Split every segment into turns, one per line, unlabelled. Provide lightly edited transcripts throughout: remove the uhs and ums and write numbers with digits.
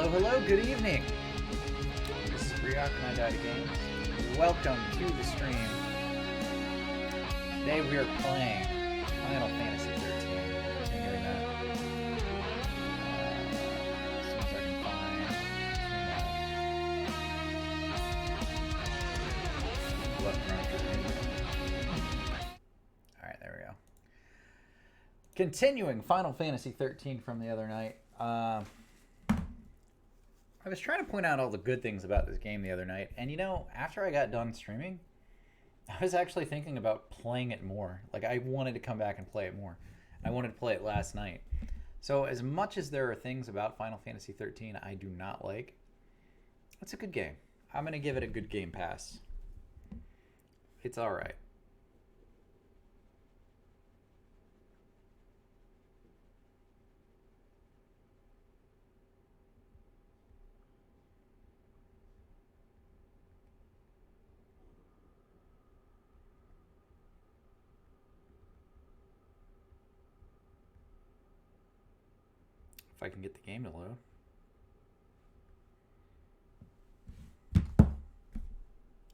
Hello, hello, good evening. This is Briok and I Died Games. Welcome to the stream. Today we are playing Final Fantasy 13. Continuing that. As soon as I can find Alright, there we go. Continuing Final Fantasy 13 from the other night. I was trying to point out all the good things about this game the other night, and you know, after I got done streaming, I was actually thinking about playing it more. Like, I wanted to come back and play it more. I wanted to play it last night. So as much as there are things about Final Fantasy 13 I do not like, it's a good game. I'm going to give it a good game pass. It's alright. If I can get the game to load.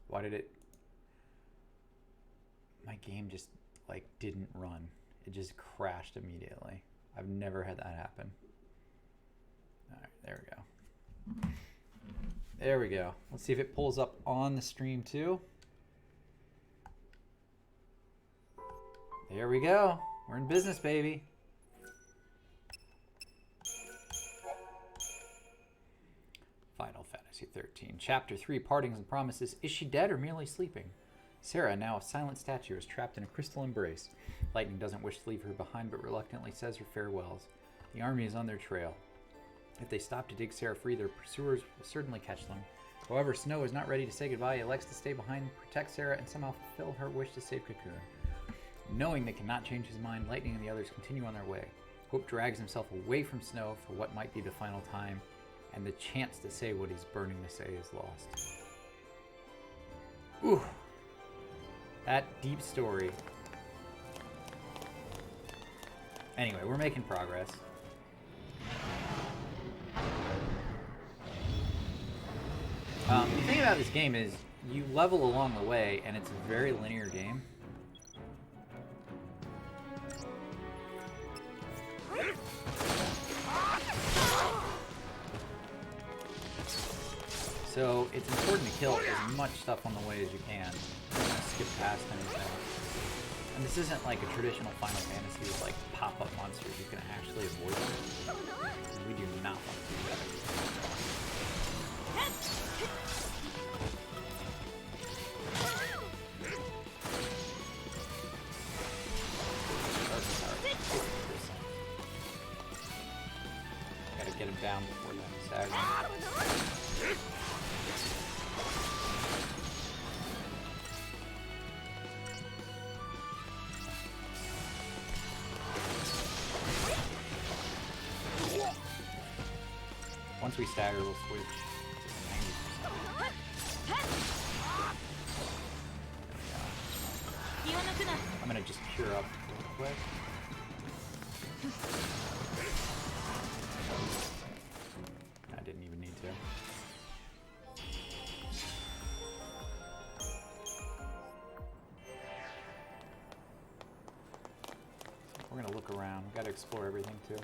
Why did it... My game just, like, didn't run. It just crashed immediately. I've never had that happen. Alright, there we go. There we go. Let's see if it pulls up on the stream, too. There we go. We're in business, baby. Final Fantasy 13. Chapter 3, Partings and Promises. Is she dead or merely sleeping? Sarah, now a silent statue, is trapped in a crystal embrace. Lightning doesn't wish to leave her behind, but reluctantly says her farewells. The army is on their trail. If they stop to dig Sarah free, their pursuers will certainly catch them. However, Snow is not ready to say goodbye. He elects to stay behind, protect Sarah, and somehow fulfill her wish to save Cocoon. Knowing they cannot change his mind, Lightning and the others continue on their way. Hope drags himself away from Snow for what might be the final time, and the chance to say what he's burning to say is lost. Ooh. That deep story. Anyway, we're making progress. The thing about this game is you level along the way, and it's a very linear game. So it's important to kill as much stuff on the way as you can. Skip past anything. And this isn't like a traditional Final Fantasy with like pop-up monsters. You can actually avoid them. And we do not want to do that. Gotta get him down before then staggering. Once we stagger, we'll switch to 90%. I'm gonna just cure up real quick. I didn't even need to. We're gonna look around. We've got to explore everything too.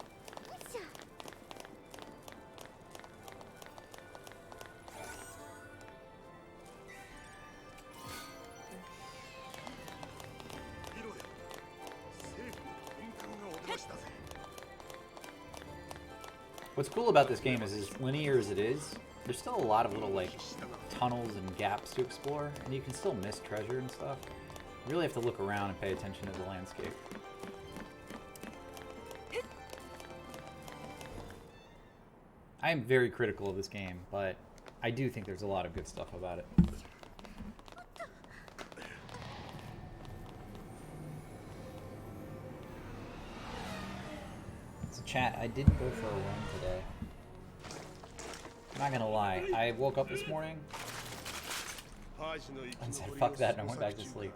What's cool about this game is, as linear as it is, there's still a lot of little like tunnels and gaps to explore, and you can still miss treasure and stuff. You really have to look around and pay attention to the landscape. I am very critical of this game, but I do think there's a lot of good stuff about it. So chat, I didn't go for a run today. I'm not gonna lie, I woke up this morning and said, fuck that, and I went back to sleep.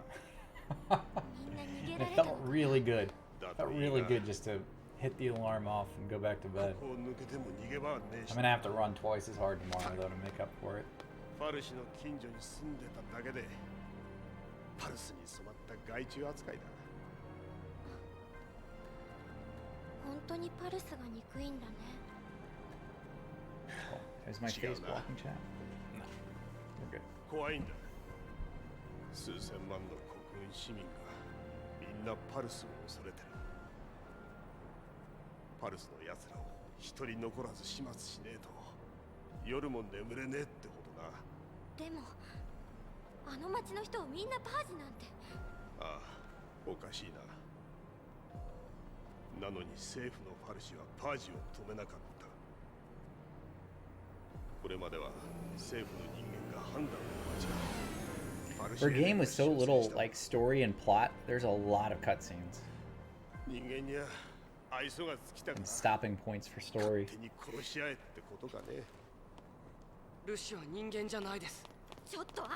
And it felt really good. It felt really good just to hit the alarm off and go back to bed.
ここを抜けても逃げ場はねえし
I'm gonna have to run twice as hard tomorrow though to make up for it.
パルシの近所に住んでただけでパルスに染まった害虫扱いだ。
本当にパルスが憎いんだね。
Oh, is my face blocking chat? No. We're good.
怖いんだ。数千万の国軍市民がみんなパルスを恐れてる。パルスの奴らを一人残らず始末しねえと夜も眠れねえってほどな。
でもあの町の人をみんなパージなんて。
ああ、おかしいな。なのに政府のファルシはパージを止めなかった。これまでは政府の人間が判断を間違え。
For a game with so little like story and plot, there's a lot of cutscenes.
人間には愛想が尽きたか
And stopping points for story.
手に殺し合えってことかね。
ルシは人間じゃないです。
ちょっとあんた。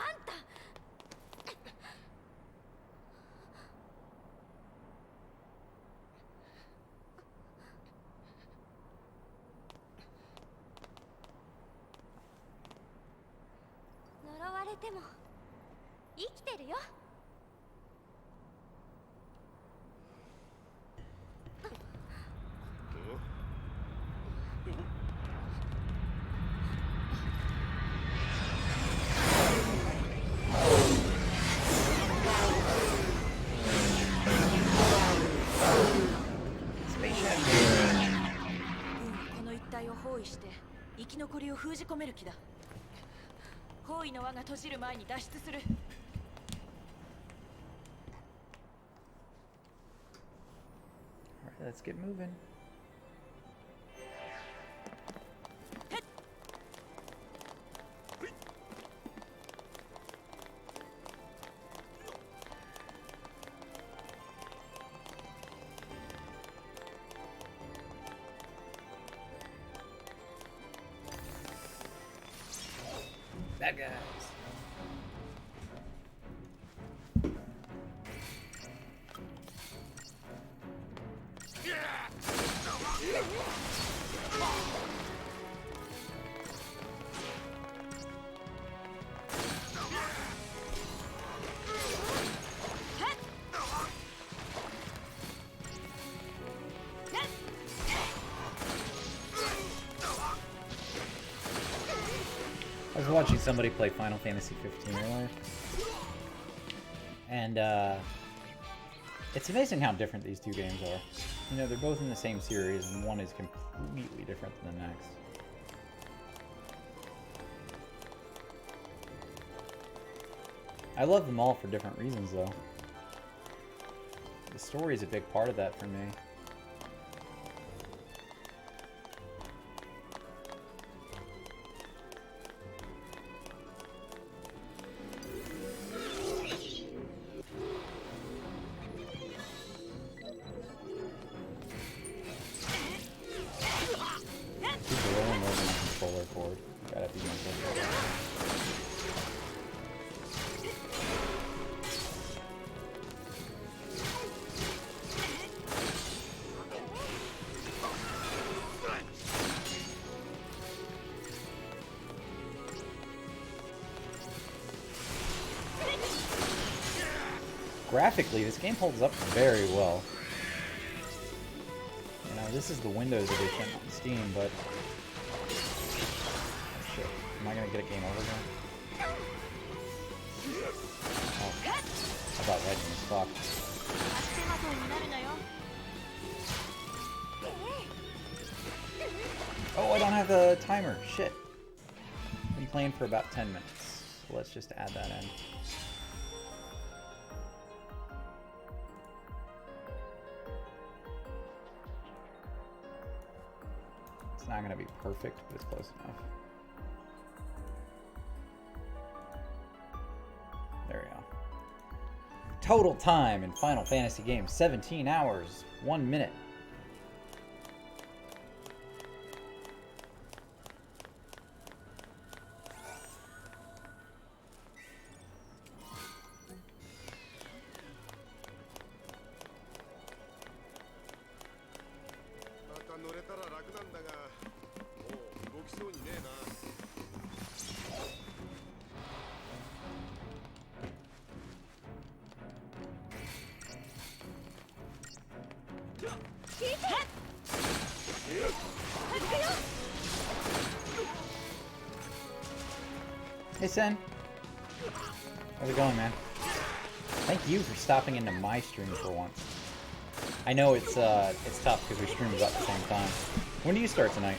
呪われても生きてるよ。
この一帯を包囲して生き残りを封じ込める気だ。包囲の輪が閉じる前に脱出する。
Alright, let's get moving. Bad guys. I was watching somebody play Final Fantasy 15 earlier, and it's amazing how different these two games are. You know, they're both in the same series, and one is completely different than the next. I love them all for different reasons, though. The story is a big part of that for me. Graphically, this game holds up very well. You know, this is the Windows edition on Steam, but... Oh shit, am I gonna get a game over again? Oh, I thought lightning was fucked. Oh, I don't have the timer, shit. Been playing for about 10 minutes, so let's just add that in. Not going to be perfect, but it's close enough. There we go. Total time in Final Fantasy games, 17 hours, 1 minute.
れたら楽なんだが、もう動きそうにねえな。
Hey, Sen. How's it going, man? Thank you for stopping into my stream for once. I know it's tough because we stream about the same time. When do you start tonight?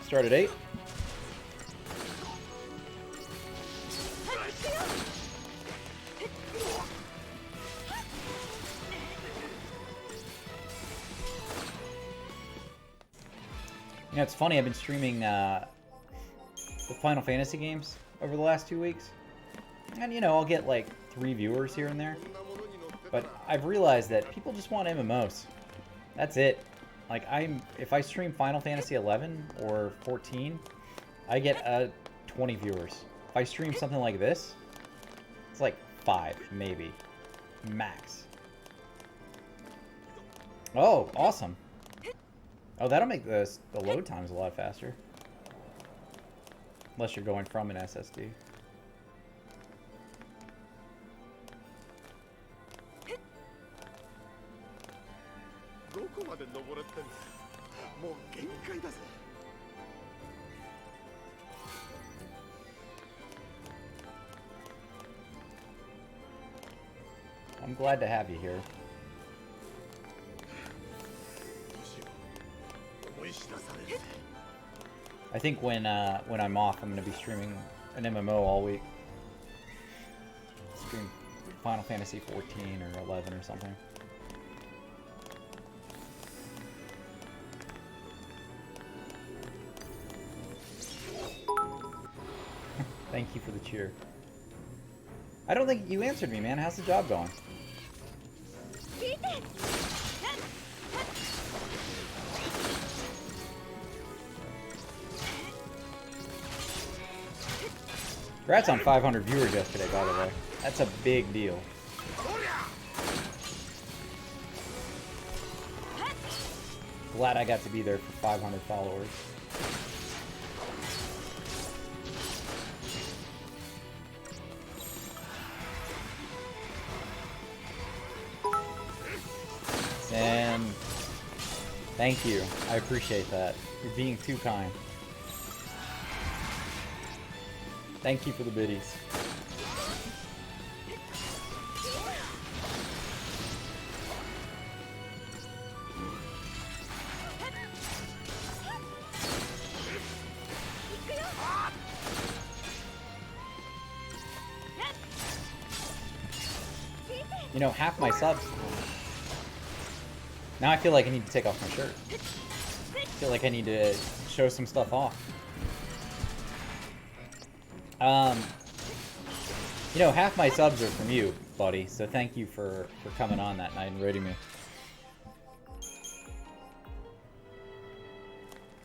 Start at 8? You know, it's funny, I've been streaming the Final Fantasy games over the last 2 weeks. And, you know, I'll get like 3 viewers here and there. But I've realized that people just want MMOs. That's it. Like, if I stream Final Fantasy 11 or 14, I get 20 viewers. If I stream something like this, it's like 5, maybe. Max. Oh, awesome. Oh, that'll make the load times a lot faster. Unless you're going from an SSD. I'm glad to have you here. I think when I'm off, I'm going to be streaming an MMO all week. Stream Final Fantasy 14 or 11 or something. Thank you for the cheer. I don't think you answered me, man. How's the job going? Congrats on 500 viewers yesterday, by the way. That's a big deal. Glad I got to be there for 500 followers. And thank you. I appreciate that. You're being too kind. Thank you for the biddies. You know, half my subs. Now I feel like I need to take off my shirt. I feel like I need to show some stuff off. You know, half my subs are from you, buddy, so thank you for coming on that night and rating me.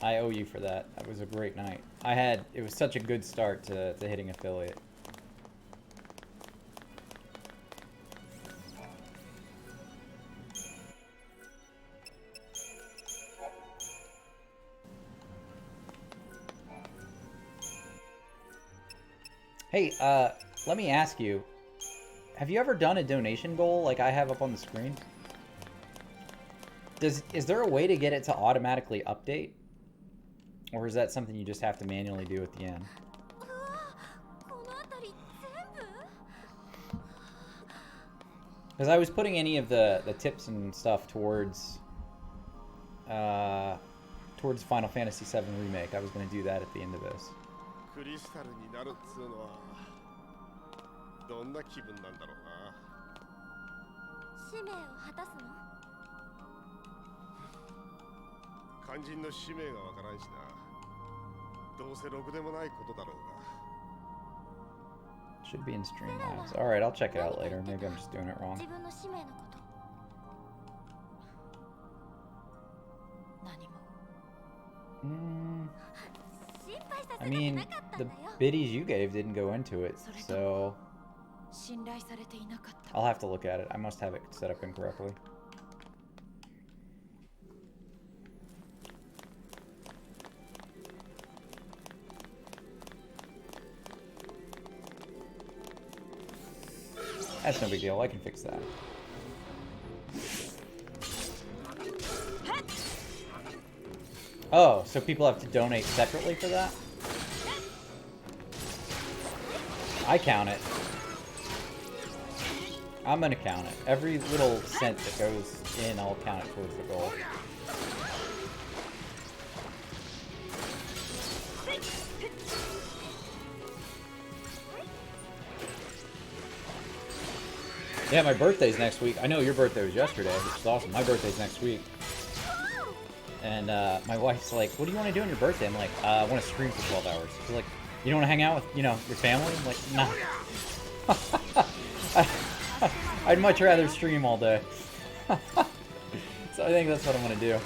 I owe you for that. That was a great night. It was such a good start to hitting affiliate. Hey, let me ask you, have you ever done a donation goal like I have up on the screen? Is there a way to get it to automatically update? Or is that something you just have to manually do at the end? Because I was putting any of the tips and stuff towards Final Fantasy VII Remake. I was going to do that at the end of this.
クリスタルになるっつうのはどんな気分なんだろうな。
使命を果たすの？
肝心の使命がわからんしな。どうせろくでもないことだろうが。
Should be in stream labs. All right, I'll check it out later. Maybe I'm just doing it wrong.
自分の使命のこと。
何も。
I mean, the biddies you gave didn't go into it, so I'll have to look at it. I must have it set up incorrectly. That's no big deal. I can fix that. Oh, so people have to donate separately for that? I count it. I'm gonna count it. Every little cent that goes in, I'll count it towards the goal. Yeah, my birthday's next week. I know your birthday was yesterday, which is awesome. My birthday's next week. And my wife's like, what do you want to do on your birthday? I'm like, I want to stream for 12 hours. She's like, you don't want to hang out with, you know, your family? I'm like, nah. I'd much rather stream all day. So I think that's what I'm going to do.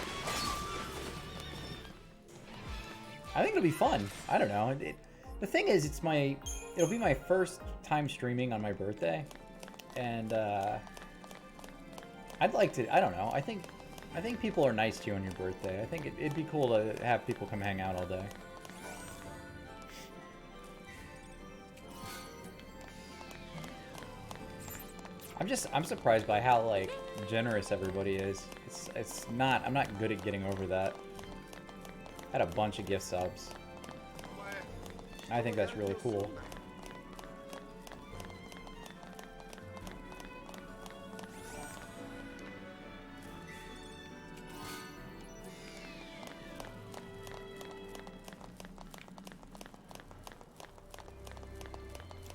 I think it'll be fun. I don't know. The thing is, it'll be my first time streaming on my birthday. And I'd like to, I don't know, I think people are nice to you on your birthday. I think it'd be cool to have people come hang out all day. I'm surprised by how, like, generous everybody is. I'm not good at getting over that. I had a bunch of gift subs. I think that's really cool.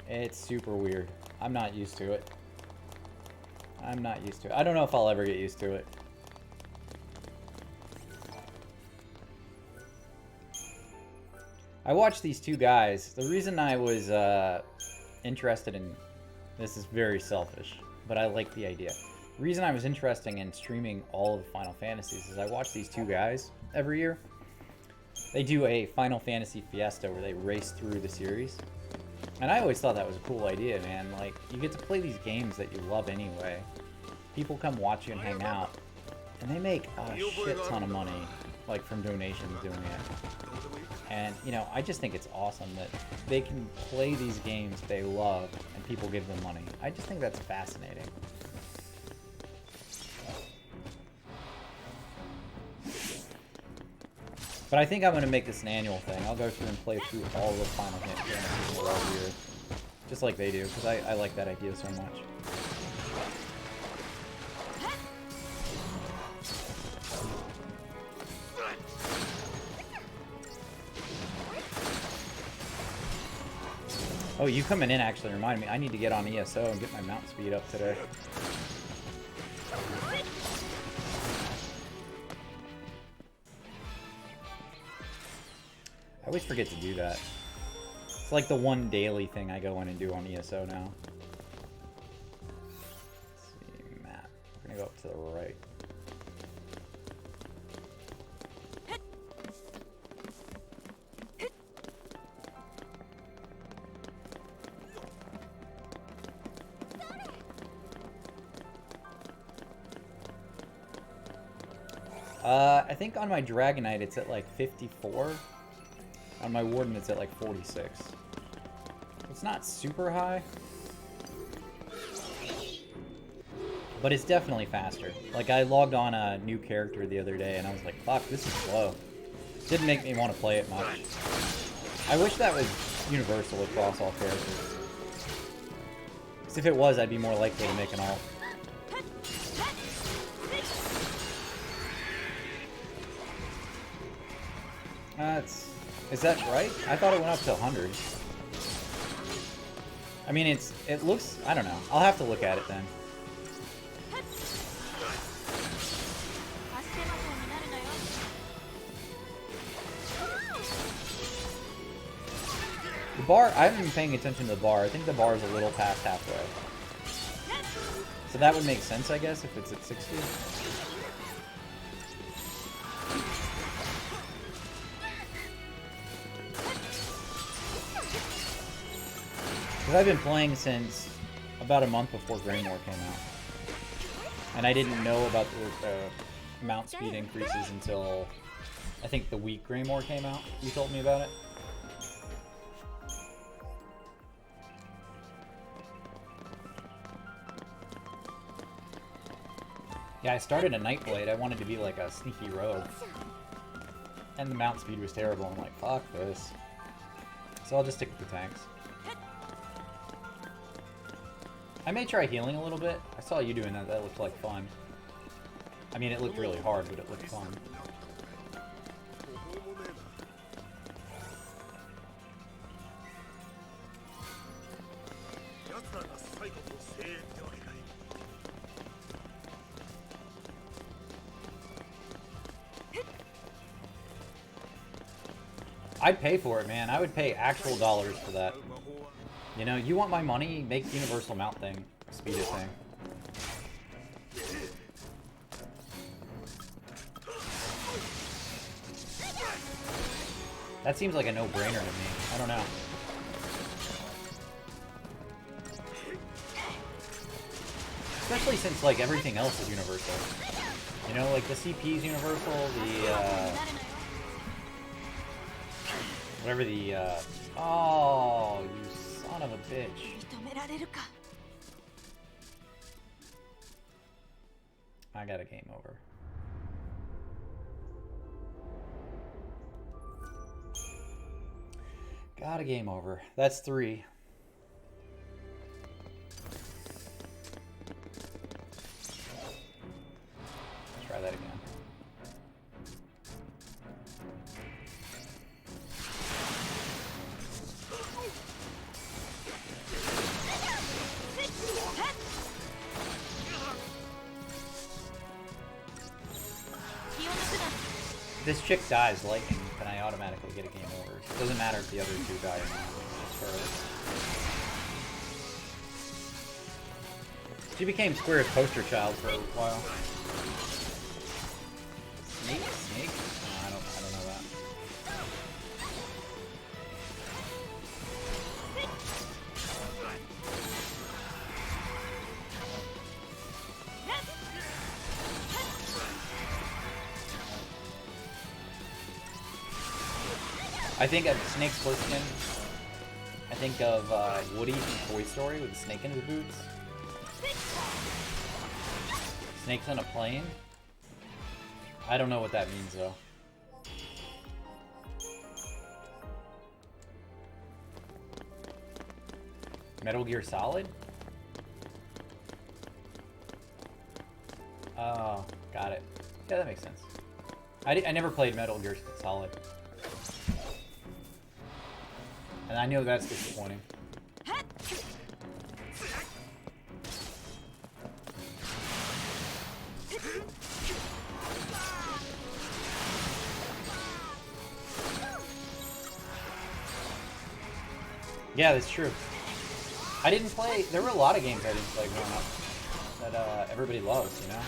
It's super weird. I'm not used to it. I'm not used to it. I don't know if I'll ever get used to it. I watched these two guys. The reason I was interested in... This is very selfish, but I like the idea. The reason I was interested in streaming all of the Final Fantasies is I watch these two guys every year. They do a Final Fantasy Fiesta where they race through the series. And I always thought that was a cool idea, man. Like, you get to play these games that you love anyway. People come watch you and hang out. And they make a shit ton of money, like, from donations doing it. And, you know, I just think it's awesome that they can play these games they love and people give them money. I just think that's fascinating. But I think I'm going to make this an annual thing. I'll go through and play through all the Final Fantasy all year. Just like they do, because I like that idea so much. Oh, you coming in actually reminded me. I need to get on ESO and get my mount speed up today. I always forget to do that. It's like the one daily thing I go in and do on ESO now. Let's see, map. We're gonna go up to the right. I think on my Dragonite it's at like 54. On my Warden it's at like 46. It's not super high. But it's definitely faster. Like, I logged on a new character the other day and I was like, fuck, this is slow. Didn't make me want to play it much. I wish that was universal across all characters. Because if it was, I'd be more likely to make an alt. Is that right? I thought it went up to 100. I mean, it looks, I don't know. I'll have to look at it then. The bar, I haven't been paying attention to the bar. I think the bar is a little past halfway. So that would make sense, I guess, if it's at 60. Because I've been playing since about a month before Greymore came out. And I didn't know about the mount speed increases until I think the week Greymore came out. You told me about it. Yeah, I started a Nightblade. I wanted to be like a sneaky rogue. And the mount speed was terrible. I'm like, fuck this. So I'll just stick with the tanks. I may try healing a little bit. I saw you doing that. That looked like fun. I mean, it looked really hard, but it looked fun. I'd pay for it, man. I would pay actual dollars for that. You know, you want my money? Make universal mount thing. Speed it thing. That seems like a no-brainer to me. I don't know. Especially since, like, everything else is universal. You know, like, the CP is universal, the, whatever the, oh, you son of a bitch. I got a game over. Got a game over. That's 3. Let's try that again. If this chick dies lightning, then I automatically get a game over. So it doesn't matter if the other 2 die or not. It's just her. She became Square's poster child for a while. Snake? Snake? No, I don't know that. I think of Snake's split skin. I think of Woody from Toy Story with the snake in his boots. Snake's on a plane. I don't know what that means though. Metal Gear Solid? Oh, got it. Yeah, that makes sense. I never played Metal Gear Solid. And I know that's disappointing. Yeah, that's true. I didn't play... There were a lot of games I didn't play growing up that everybody loves, you know?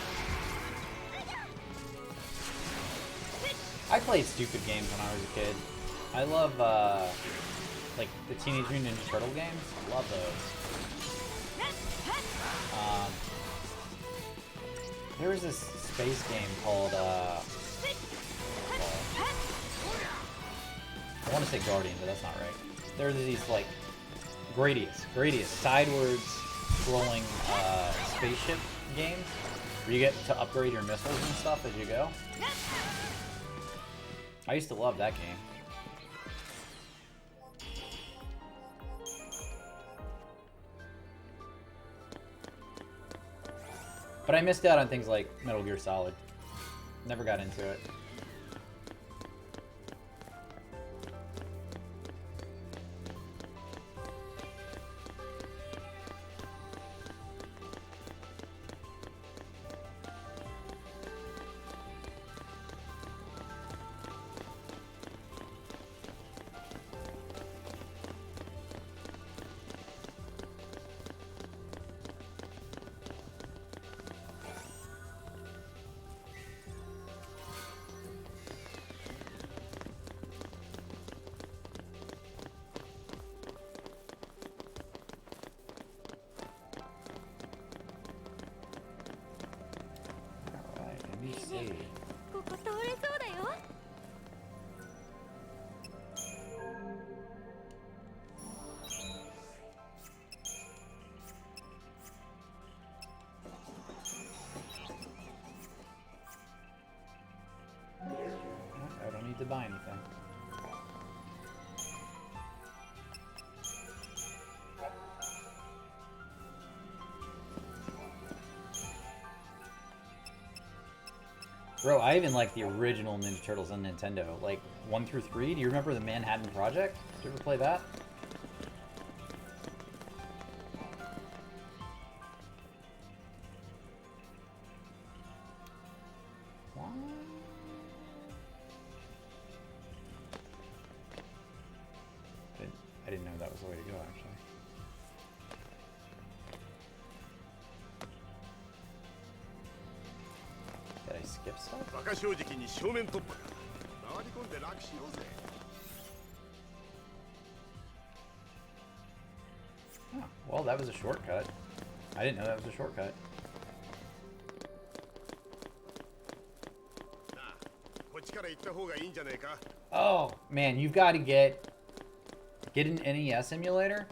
I played stupid games when I was a kid. I love, like, the Teenage Mutant Ninja Turtle games. Love those. There was this space game called, I want to say Guardian, but that's not right. There were these, like, Gradius, sideways scrolling spaceship games where you get to upgrade your missiles and stuff as you go. I used to love that game. But I missed out on things like Metal Gear Solid. Never got into it. see.
ここ通れそうだよ。
need to buy anything. Bro, I even like the original Ninja Turtles on Nintendo. Like, 1 through 3. Do you remember the Manhattan Project? Did you ever play that? What? I didn't know that was the way to go, actually. Did I skip stuff?
馬鹿正直に正面突破か回り込んで楽しようぜ
Oh, well, that was a shortcut. I didn't know that was a shortcut.
なあこっちから行った方がいいんじゃねえか
Oh, man, you've got to get an NES emulator,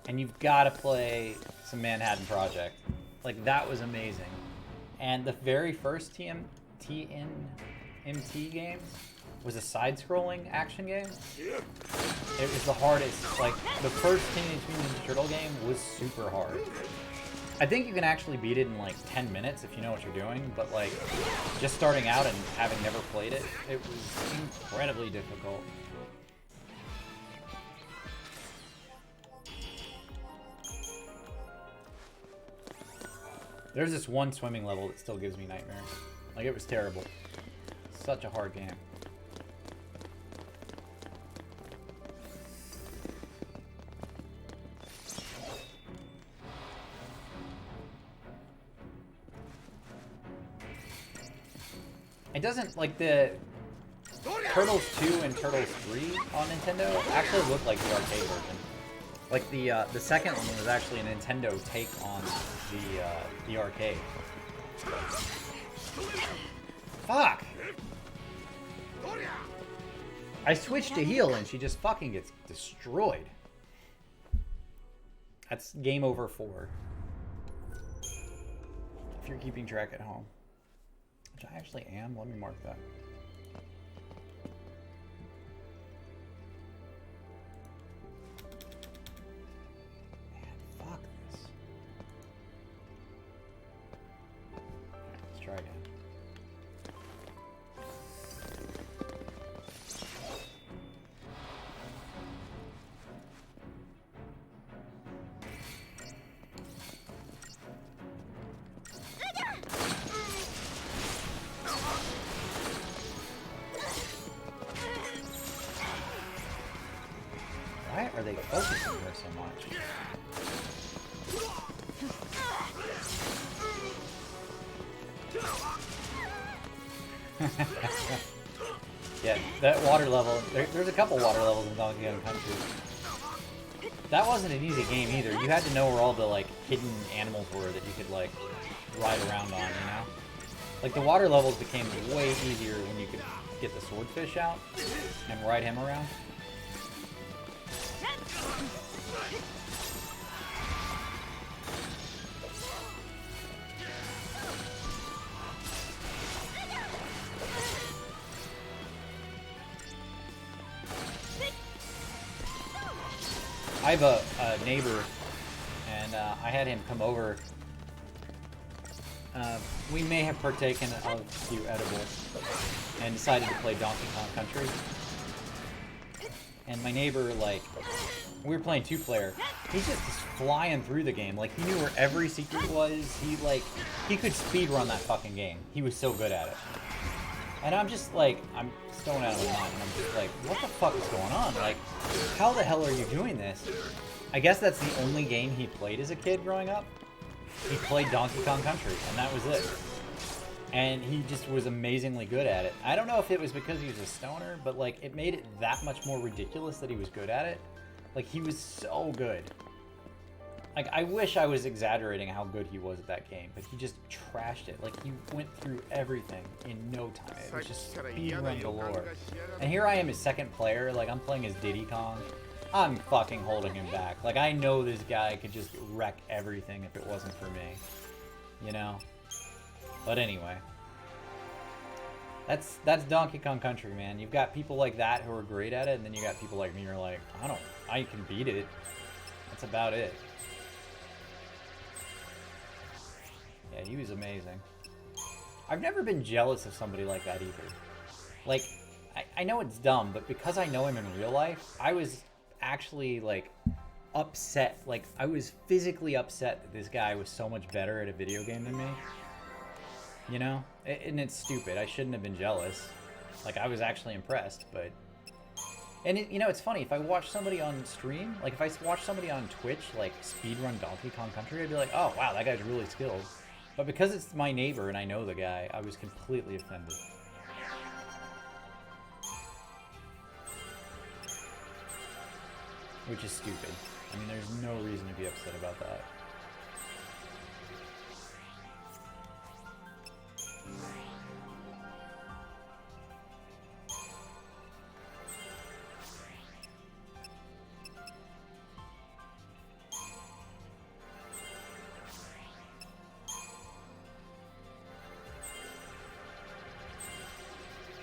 and you've got to play some Manhattan Project. Like, that was amazing. And the very first TMT game was a side-scrolling action game. It was the hardest. Like, the first Teenage Mutant Ninja Turtle game was super hard. I think you can actually beat it in like 10 minutes if you know what you're doing, but like, just starting out and having never played it, it was incredibly difficult. There's this one swimming level that still gives me nightmares. Like, it was terrible. Such a hard game. It doesn't, like, the Turtles 2 and Turtles 3 on Nintendo actually look like the arcade version. Like, the second one was actually a Nintendo take on the arcade. Fuck! I switched to heal and she just fucking gets destroyed. That's game over 4. If you're keeping track at home. Which I actually am. Let me mark that. Man, fuck this. Okay, let's try again. Why are they focusing her so much? Yeah, that water level, there's a couple water levels in Donkey Kong Country. That wasn't an easy game either. You had to know where all the like hidden animals were that you could like ride around on, you know? Like the water levels became way easier when you could get the swordfish out and ride him around. I have a neighbor, and I had him come over. We may have partaken of a few edibles and decided to play Donkey Kong Country. And my neighbor, like, we were playing 2-player. He's just flying through the game. Like, he knew where every secret was. He could speedrun that fucking game. He was so good at it. And I'm just like, I'm stoned out of my mind. And I'm just like, what the fuck is going on? Like, how the hell are you doing this? I guess that's the only game he played as a kid growing up. He played Donkey Kong Country, and that was it. And he just was amazingly good at it. I don't know if it was because he was a stoner, but like, it made it that much more ridiculous that he was good at it. Like, he was so good. Like, I wish I was exaggerating how good he was at that game, but he just trashed it. Like, he went through everything in no time. It was just speedrun galore. And here I am as second player, like, I'm playing as Diddy Kong. I'm fucking holding him back. Like, I know this guy could just wreck everything if it wasn't for me. You know? But anyway. That's Donkey Kong Country, man. You've got people like that who are great at it, and then you got people like me who are like, I can beat it. That's about it. Yeah, he was amazing. I've never been jealous of somebody like that either. Like, I know it's dumb, but because I know him in real life, I was actually, like, upset. Like, I was physically upset that this guy was so much better at a video game than me. You know? And it's stupid. I shouldn't have been jealous. Like, I was actually impressed, but... And, you know, it's funny. If I watch somebody on stream, like, if I watch somebody on Twitch, like, speedrun Donkey Kong Country, I'd be like, oh, wow, that guy's really skilled. But because it's my neighbor and I know the guy, I was completely offended. Which is stupid. I mean, there's no reason to be upset about that.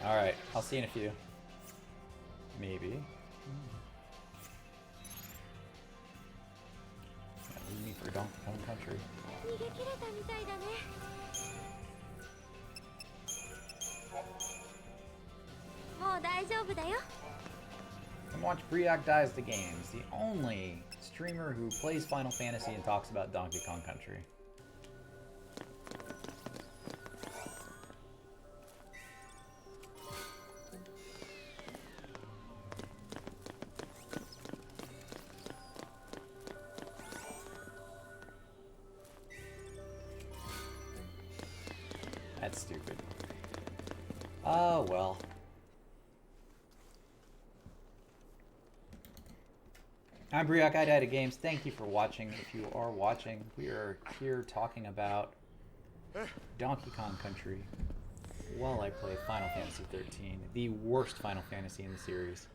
Alright, I'll see you in a few. Maybe. Leave me for Donkey Kong Country.
逃げ切れたみたいだね。もう大丈夫だよ。
Come watch Briac Dies the Games, the only streamer who plays Final Fantasy and talks about Donkey Kong Country. That's stupid. Oh, well. I'm Briac, I Died at Games. Thank you for watching. If you are watching, we are here talking about Donkey Kong Country while I play Final Fantasy 13, the worst Final Fantasy in the series.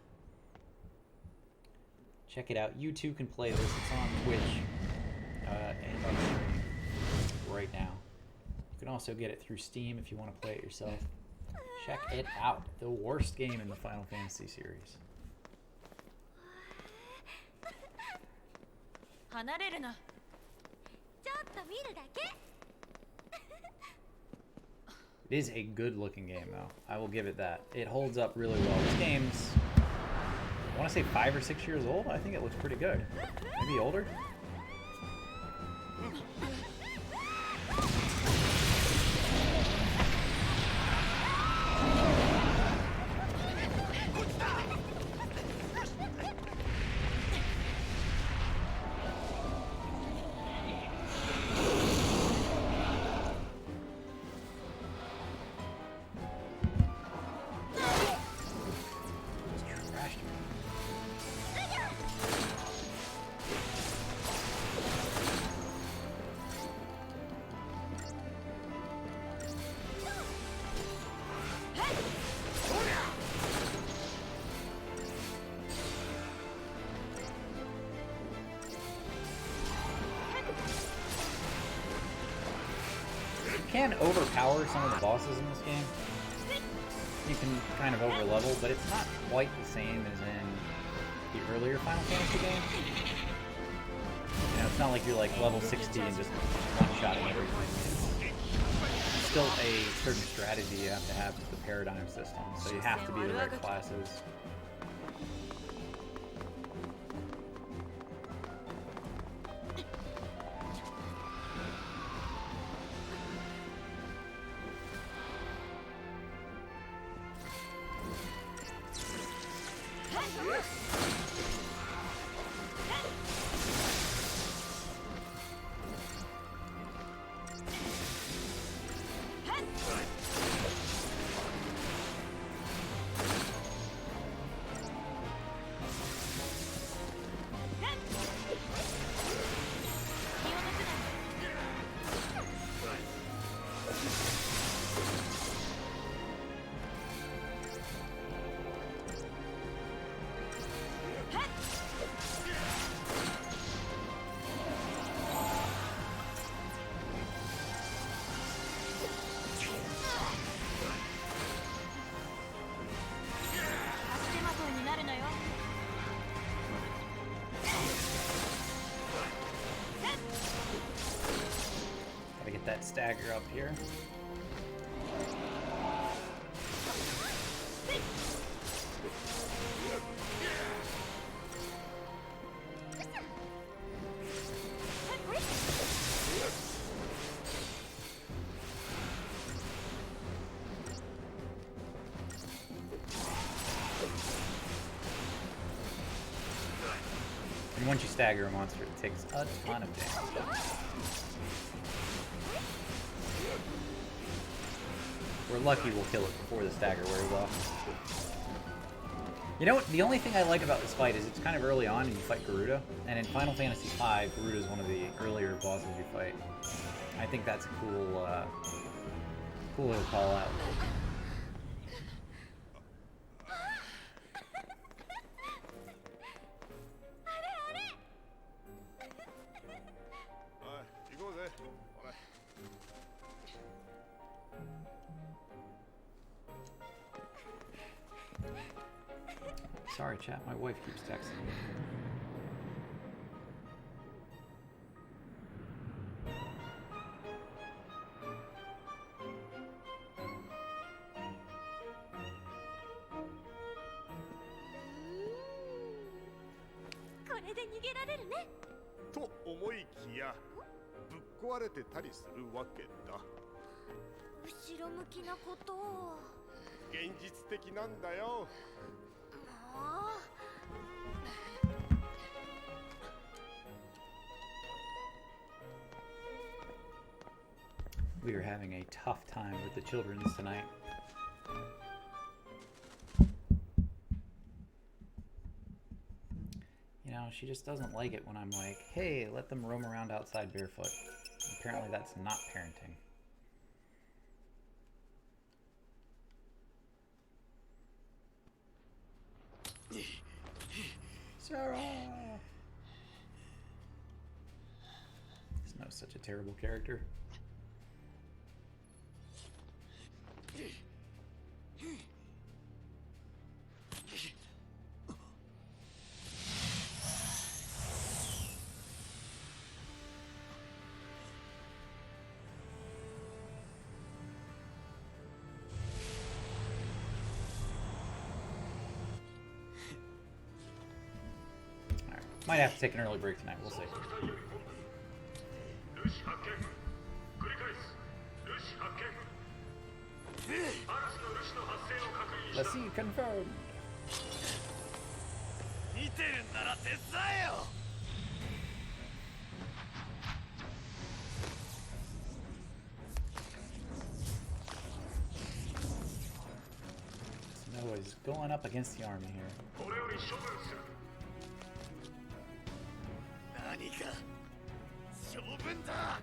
Check it out. You too can play this. It's on Twitch and on stream right now. You can also get it through Steam if you want to play it yourself. Check it out. The worst game in the Final Fantasy series.
離れるな。
ちょっと見るだけ。
It is a good looking game though. I will give it that. It holds up really well. This game's, I want to say 5 or 6 years old. I think it looks pretty good. Maybe older? You can overpower some of the bosses in this game. You can kind of overlevel, but it's not quite the same as in the earlier Final Fantasy games. You know, it's not like you're like level 60 and just one-shotting everything. It's still a certain strategy you have to have with the paradigm system, so you have to be the right classes. stagger up here. And once you stagger a monster, it takes a ton of damage. We're lucky we'll kill it before the stagger wears off. You know what? The only thing I like about this fight is it's kind of early on and you fight Garuda. And in Final Fantasy V, Garuda is one of the earlier bosses you fight. I think that's a cool, cool little call out. Sorry, chat. My wife keeps texting me.
と思いきやぶっ壊れてたりするわけだ。
後ろ向きなことを。
現実的なんだよ。
We are having a tough time with the children's tonight. You know, she just doesn't like it when I'm like, hey, let them roam around outside barefoot. Apparently that's not parenting. Sarah! There's no such a terrible character. Might have to take an early break tonight, we'll see. Let's see, confirmed. Snow is going up against the army here.
何か勝負だ。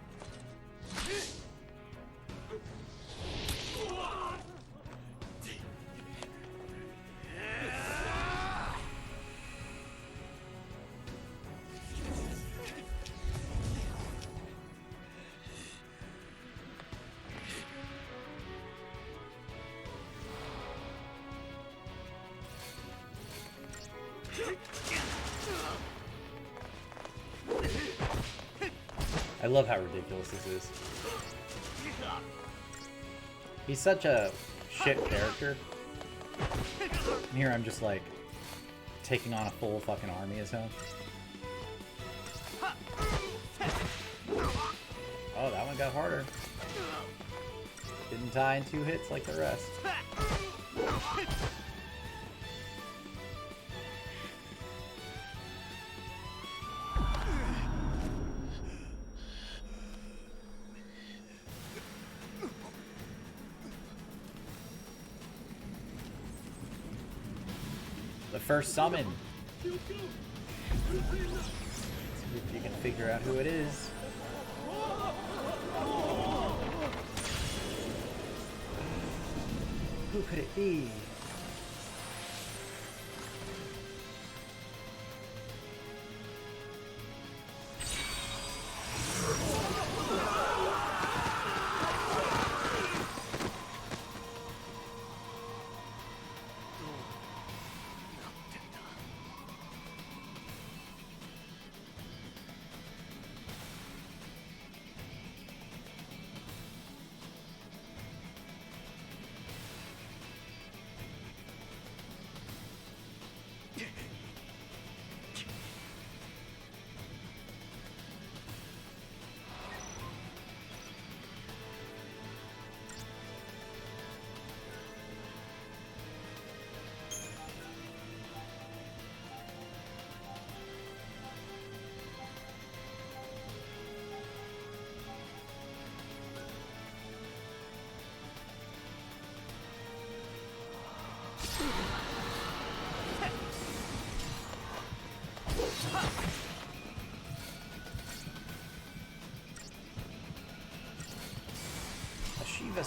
I love how ridiculous this is. He's such a shit character. And here I'm just like taking on a full fucking army as him. Oh, that one got harder. Didn't die in 2 hits like the rest. The first summon. See if you can figure out who it is. Who could it be?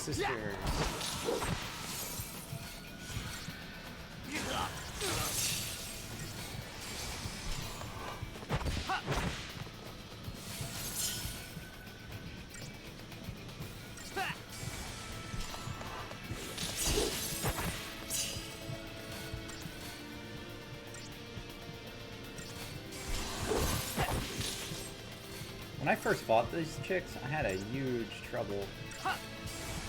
sisters. When I first fought these chicks, I had a huge trouble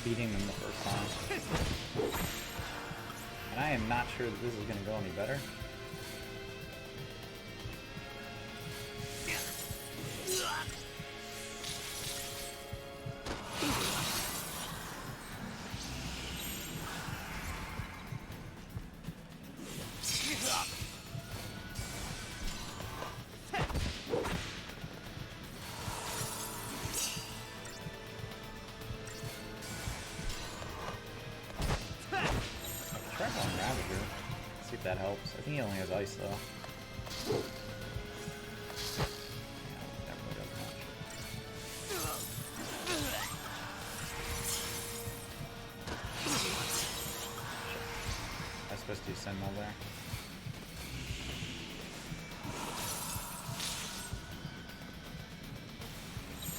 beating them the first time. And I am not sure that this is going to go any better. Try going Ravager. See if that helps. I think he only has ice though. Yeah, that really does much. I was supposed to do Sentinel there.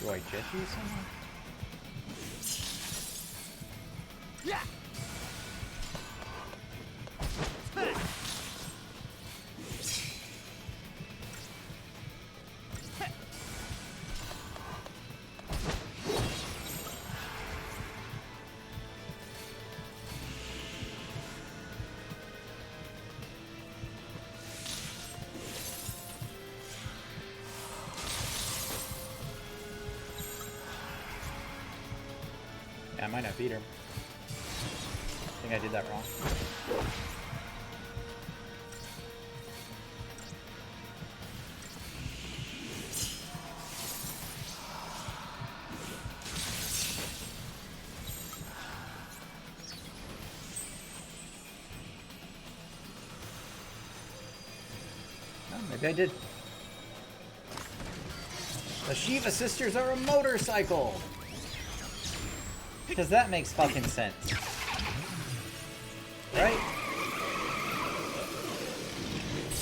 Do I jet you somehow? I might not beat her. I think I did that wrong. Oh, maybe I did. The Shiva sisters are a motorcycle! Because that makes fucking sense. Right?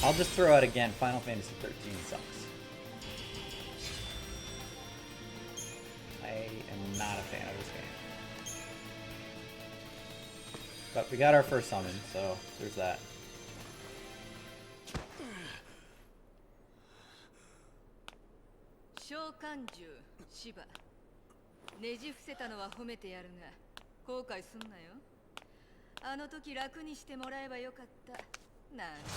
I'll just throw out again, Final Fantasy 13 sucks. I am not a fan of this game. But we got our first summon, so there's that.
Shiva. ねじ伏せたのは褒めてやるが後悔すんなよ。あの時楽にしてもらえばよかったなんて。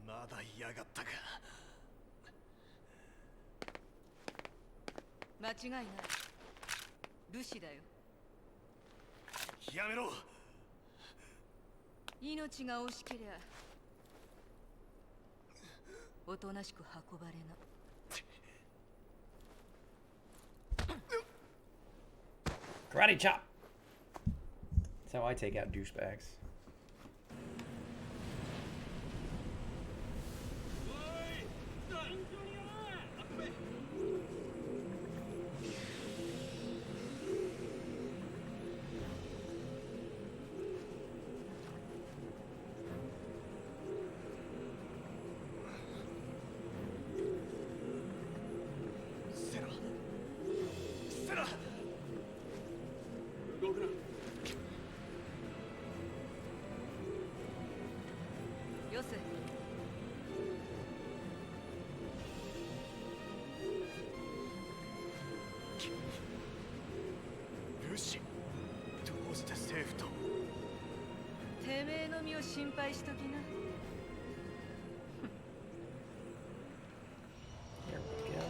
まだ嫌がったか。
間違いない。ルシだよ。
やめろ。
命が惜しけりゃおとなしく運ばれな。
Karate chop! That's how I take out douchebags.
Lucy, どうしてセーフと。
てめえの身を心配しときな。
Here we go.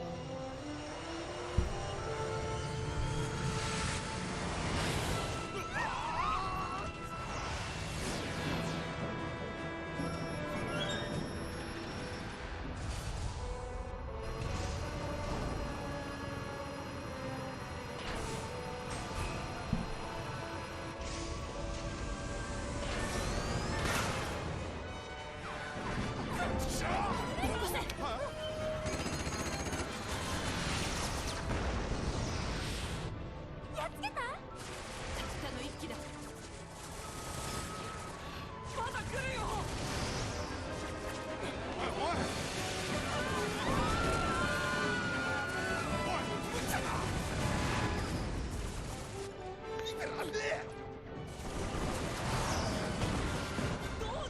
どう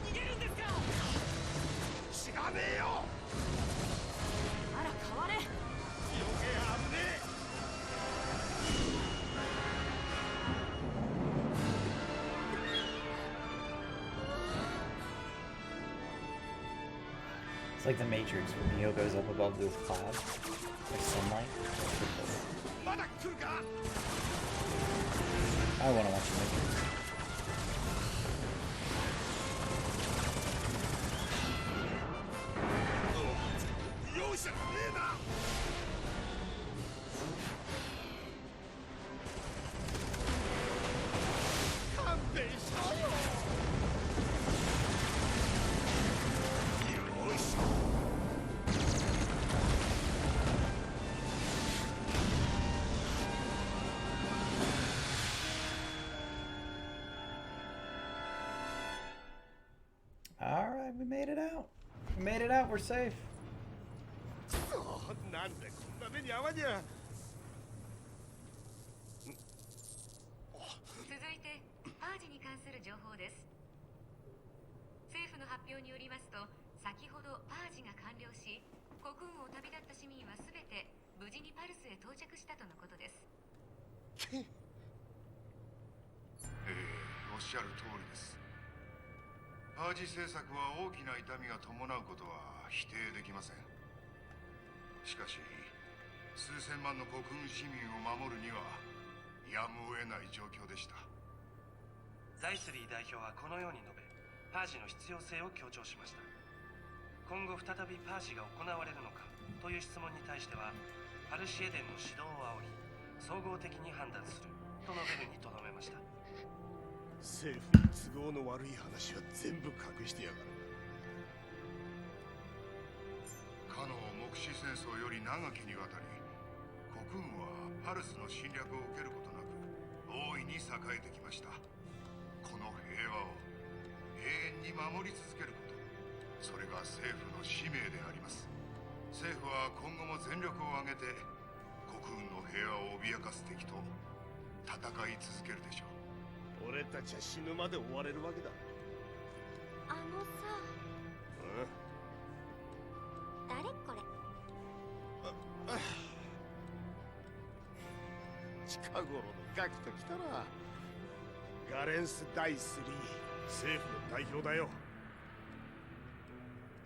逃げるんですか。
知らねえよ。
あら変われ。
余計危ねえ。
It's like the Matrix when Neo goes up above those clouds, like sunlight.
まだ来るか。
I want to watch the Matrix.
容赦ねえな。勘弁しろよ。よし。
Alright, we made it out. We made it out, we're safe.
そうなんでこんな目に遭わにゃ。
続いてパージに関する情報です。政府の発表によりますと、先ほどパージが完了し、国運を旅立った市民はすべて無事にパルスへ到着したとのことです。
おっしゃる通りです。パージ政策は大きな痛みが伴うことは否定できません。しかし数千万の国運市民を守るにはやむを得ない状況でした。
ザイスリー代表はこのように述べ、パージの必要性を強調しました。今後再びパージが行われるのかという質問に対しては、パルシエデンの指導を仰ぎ、総合的に判断すると述べるにとどめました。
政府に都合の悪い話は全部隠してやがる。
かの目視戦争より長きにわたり、国運はパルスの侵略を受けることなく大いに栄えてきました。この平和を永遠に守り続けること、それが政府の使命であります。政府は今後も全力を挙げて国運の平和を脅かす敵と戦い続けるでしょう。
俺たちは死ぬまで追われるわけだ。
あのさ、誰これ。
近頃のガキときたらガレンス第3政府の代表だよ。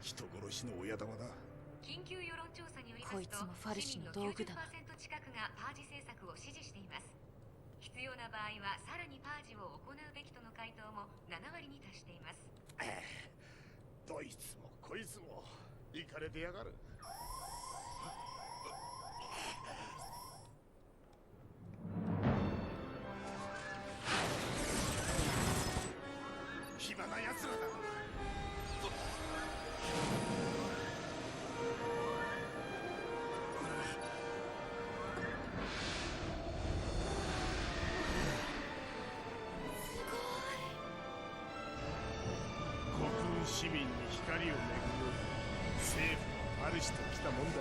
人殺しの親玉だ。
緊急世論調査によりますと、
こいつもファルシの道具だ。
市民の 90% 近くがパージ政策を支持しています。必要な場合はさらにパージを行うべきとの回答も7割に達しています。
どいつもこいつもイカれてやがる。暇な奴らだ。市民に光を巡る政府はパルシと来たもんだ。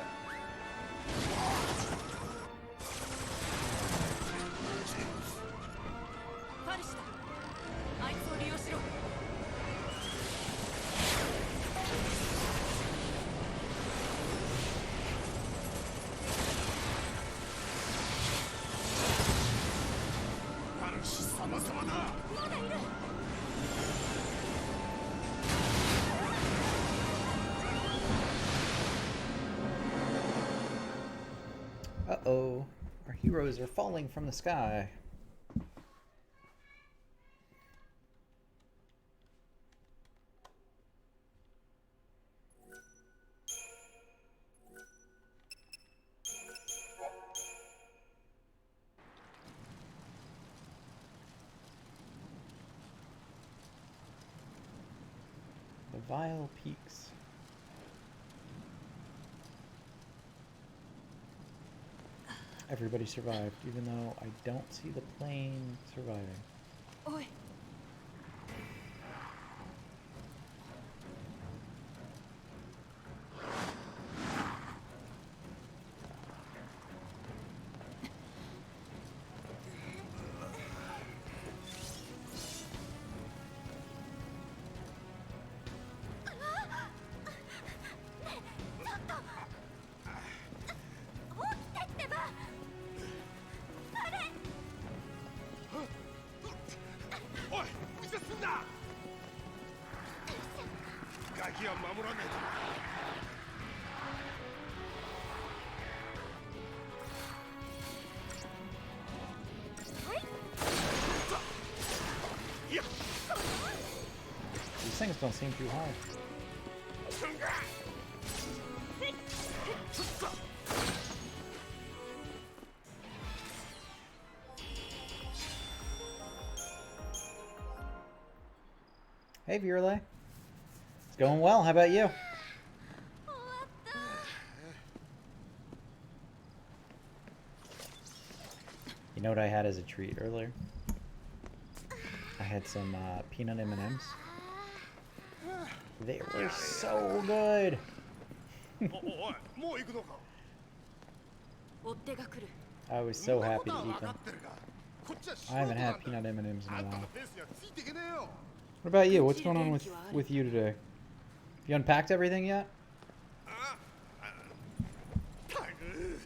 パルシだ。あいつを利用しろ。
パルシ様々だ。
まだいる。
Uh-oh. Our heroes are falling from the sky. The Vile Peaks. Everybody survived, even though I don't see the plane surviving.
おい。
don't seem too hard. Hey, Virle. It's going well. How about you? You know what I had as a treat earlier? I had some peanut M&Ms. They were so good.
おいもう行くのか
I was so happy to
分
eat
か
them.
ってるかこっちは仕
I
事
haven't
なん
had
だ
peanut M&Ms in
あ
a
んたの
while.
ペースにはついていけねえよ
What about you? What's going on with you today? You unpacked everything yet?
ったく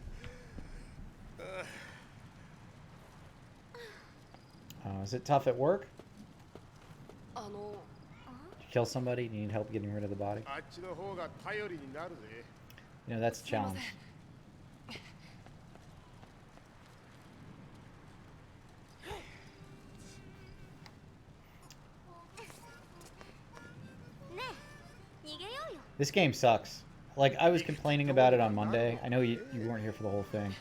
Is it tough at work?
あの
Did you kill somebody? Do you need help getting rid of the body?
あっちの方が頼りになるぜ
You know, that's a challenge.
ねえ逃げようよ
This game sucks. Like, I was complaining about it on Monday. I know you weren't here for the whole thing.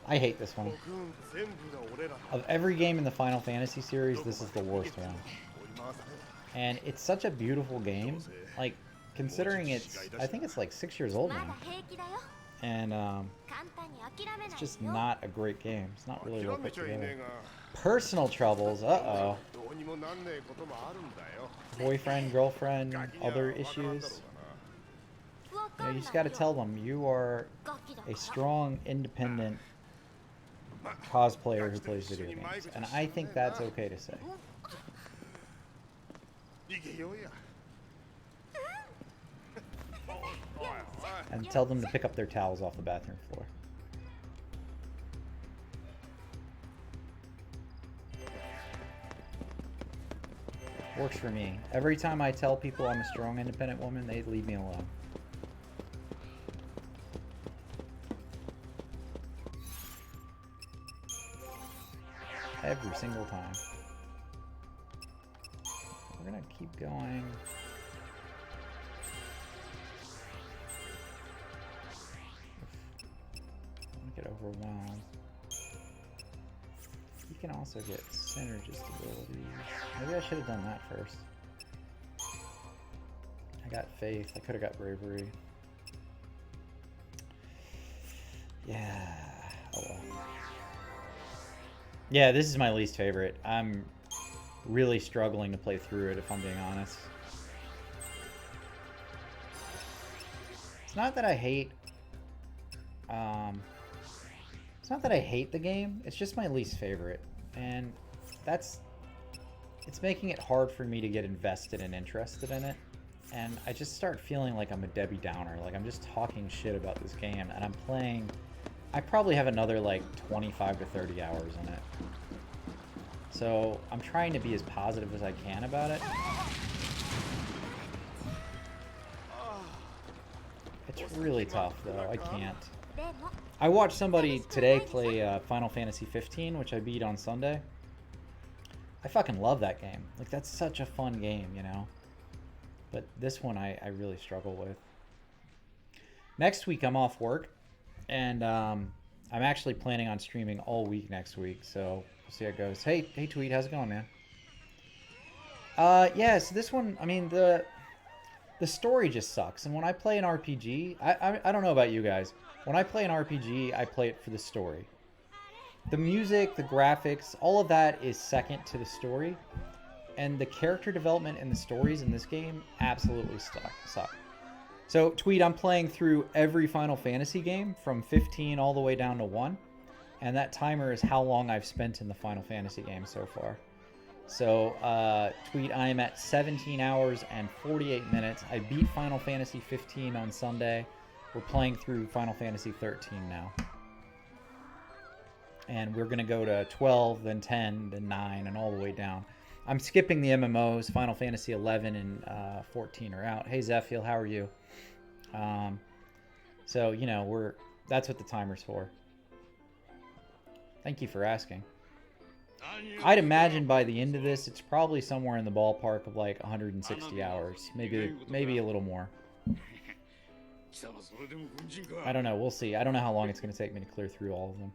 I hate this one.
僕全部が俺らだ
Of every game in the Final Fantasy series, this is the worst one.
追い回され
And it's such a beautiful game. Like, considering I think it's like 6 years old
まだ
now.
平気だよ
And
簡単に諦め
it's
ない
just
よ
not a great game. It's not really well
諦め
put
ちゃいね
together.
えが
Personal troubles, uh-oh.
どうにもなんねえこともあるんだよ
Boyfriend, girlfriend,
ガキには
other
分からんだろ
issues.
うがな
わ
You
か
know,
ん
you
な
just
い
gotta
よ
tell them you are
ガキだか
a
ら
strong, independent cosplayer who plays video games. And I think that's okay to say.
逃げようやおいおい
And tell them to pick up their towels off the bathroom floor. Works for me. Every time I tell people I'm a strong, independent woman, they leave me alone. Every single time. We're gonna keep going. Don't get overwhelmed. You can also get synergist abilities. Maybe I should have done that first. I got faith. I could have got bravery. Yeah. Oh well. Yeah, this is my least favorite. I'm really struggling to play through it, if I'm being honest. It's not that I hate... It's not that I hate the game, it's just my least favorite. And that's... It's making it hard for me to get invested and interested in it. And I just start feeling like I'm a Debbie Downer. Like, I'm just talking shit about this game, and I'm playing... I probably have another, like, 25 to 30 hours in it. So, I'm trying to be as positive as I can about it. It's really tough, though. I can't.
でも
I watched somebody today play Final Fantasy 15, which I beat on Sunday. I fucking love that game. Like, that's such a fun game, you know? But this one I really struggle with. Next week, I'm off work. And I'm actually planning on streaming all week next week. So, we'll see how it goes. Hey, Tweet, how's it going, man? Yeah, so this one, I mean, the story just sucks. And when I play an RPG, I don't know about you guys. When I play an RPG, I play it for the story. The music, the graphics, all of that is second to the story. And the character development and the stories in this game absolutely suck. So, Tweet, I'm playing through every Final Fantasy game from 15 all the way down to 1. And that timer is how long I've spent in the Final Fantasy game so far. So, Tweet, I am at 17 hours and 48 minutes. I beat Final Fantasy 15 on Sunday. We're playing through Final Fantasy 13 now. And we're going to go to 12, then 10, then 9, and all the way down. I'm skipping the MMOs. Final Fantasy 11 and 14 are out. Hey, Zephiel, how are you? So, you know, that's what the timer's for. Thank you for asking. I'd imagine by the end of this, it's probably somewhere in the ballpark of like 160 hours. Maybe a little more. I don't know. We'll see. I don't know how long it's going to take me to clear through all of them.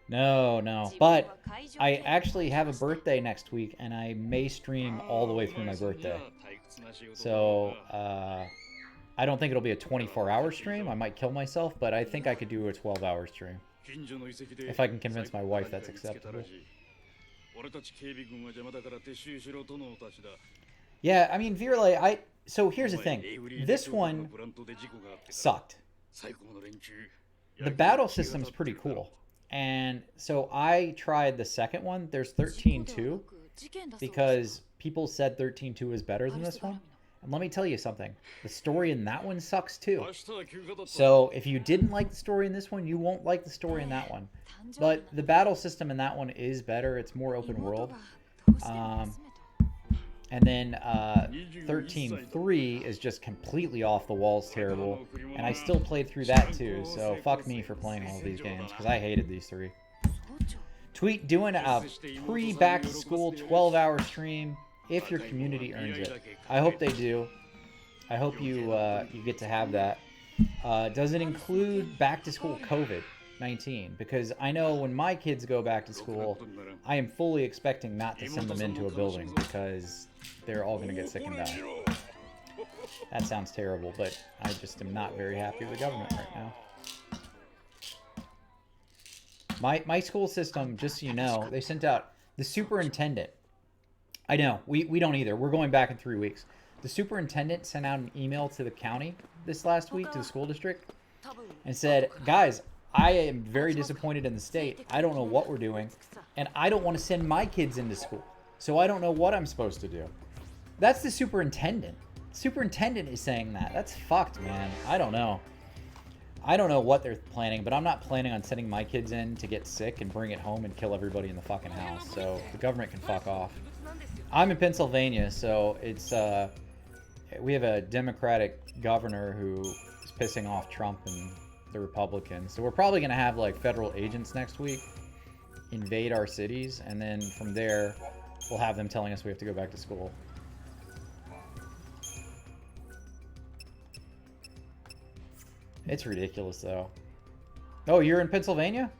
No. But I actually have a birthday next week, and I may stream all the way through my birthday. So, I don't think it'll be a 24-hour stream. I might kill myself, but I think I could do a 12-hour stream. If I can convince my wife that's acceptable. Yeah, I mean, Virale, so here's the thing. This one sucked. The battle system's pretty cool. And so I tried the second one. There's 13.2 because people said 13.2 is better than this one. And let me tell you something. The story in that one sucks too. So if you didn't like the story in this one, you won't like the story in that one. But the battle system in that one is better. It's more open world. And then 13.3 is just completely off the walls terrible. And I still played through that too. So fuck me for playing all these games because I hated these three. Tweet doing a pre-back to school 12-hour stream if your community earns it. I hope they do. I hope you you get to have that. Does it include back to school COVID-19? Because I know when my kids go back to school, I am fully expecting not to send them into a building because they're all going to get sick and die. That sounds terrible, but I just am not very happy with the government right now. My school system, just so you know, they sent out the superintendent. I know, we don't either. We're going back in 3 weeks. The superintendent sent out an email to the county this last week, to the school district, and said, guys, I am very disappointed in the state. I don't know what we're doing, and I don't want to send my kids into school. So I don't know what I'm supposed to do. That's the superintendent. Superintendent is saying that. That's fucked, man. I don't know. I don't know what they're planning, but I'm not planning on sending my kids in to get sick and bring it home and kill everybody in the fucking house. So the government can fuck off. I'm in Pennsylvania, so it's we have a Democratic governor who is pissing off Trump and the Republicans. So we're probably going to have like federal agents next week invade our cities, and then from there we'll have them telling us we have to go back to school. It's ridiculous though. Oh, you're in Pennsylvania?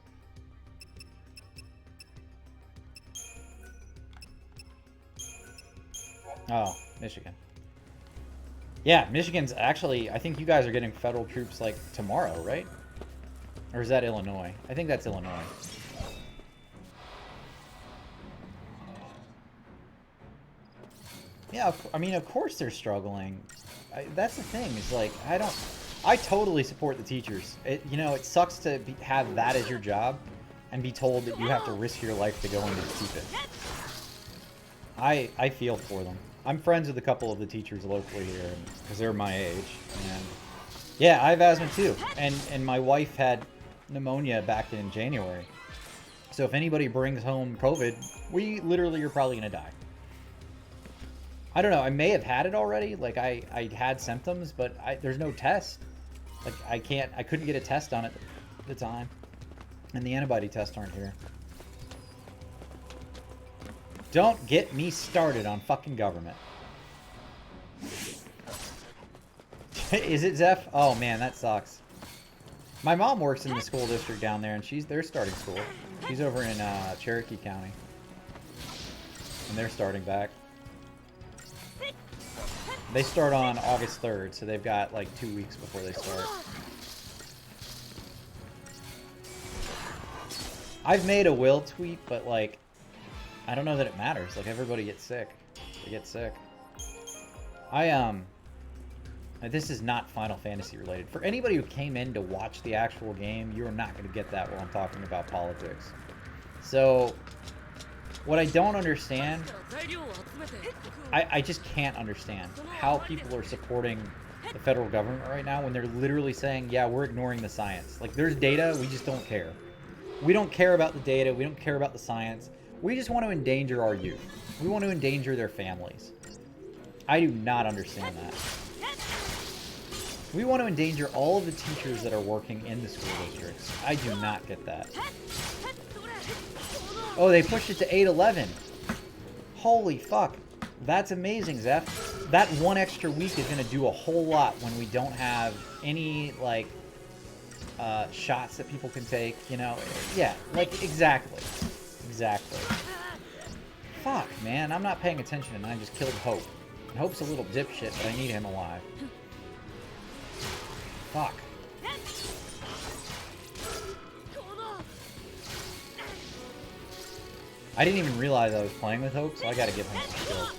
Oh, Michigan. Yeah, Michigan's actually, I think you guys are getting federal troops like tomorrow, right? Or is that Illinois? I think that's Illinois. Yeah, I mean, of course they're struggling. That's the thing, is like, I totally support the teachers. You know, it sucks to have that as your job and be told that you have to risk your life to go in and keep it. I feel for them. I'm friends with a couple of the teachers locally here because they're my age. And yeah, I have asthma too. And my wife had pneumonia back in January. So if anybody brings home COVID, we literally are probably going to die. I don't know. I may have had it already. Like I had symptoms, but there's no test. Like I couldn't get a test on it at the time. And the antibody tests aren't here. Don't get me started on fucking government. Is it Zeph? Oh man, that sucks. My mom works in the school district down there, and they're starting school. She's over in Cherokee County, and they're starting back. They start on August 3rd, so they've got like 2 weeks before they start. I've made a will tweet, but like, I don't know that it matters. Like, everybody gets sick. They get sick. This is not Final Fantasy related. For anybody who came in to watch the actual game, you are not going to get that while I'm talking about politics. So, what I don't understand, I just can't understand how people are supporting the federal government right now when they're literally saying, yeah, we're ignoring the science. Like, there's data, we just don't care. We don't care about the data, we don't care about the science. We just want to endanger our youth. We want to endanger their families. I do not understand that. We want to endanger all of the teachers that are working in the school districts. I do not get that. Oh, they pushed it to 8-11. Holy fuck. That's amazing, Zeph. That one extra week is going to do a whole lot when we don't have any, like, shots that people can take, you know? Yeah, like, exactly. Exactly. Fuck, man. I'm not paying attention and I just killed Hope. And Hope's a little dipshit, but I need him alive. Fuck. I didn't even realize I was playing with Hope, so I gotta give him some skills.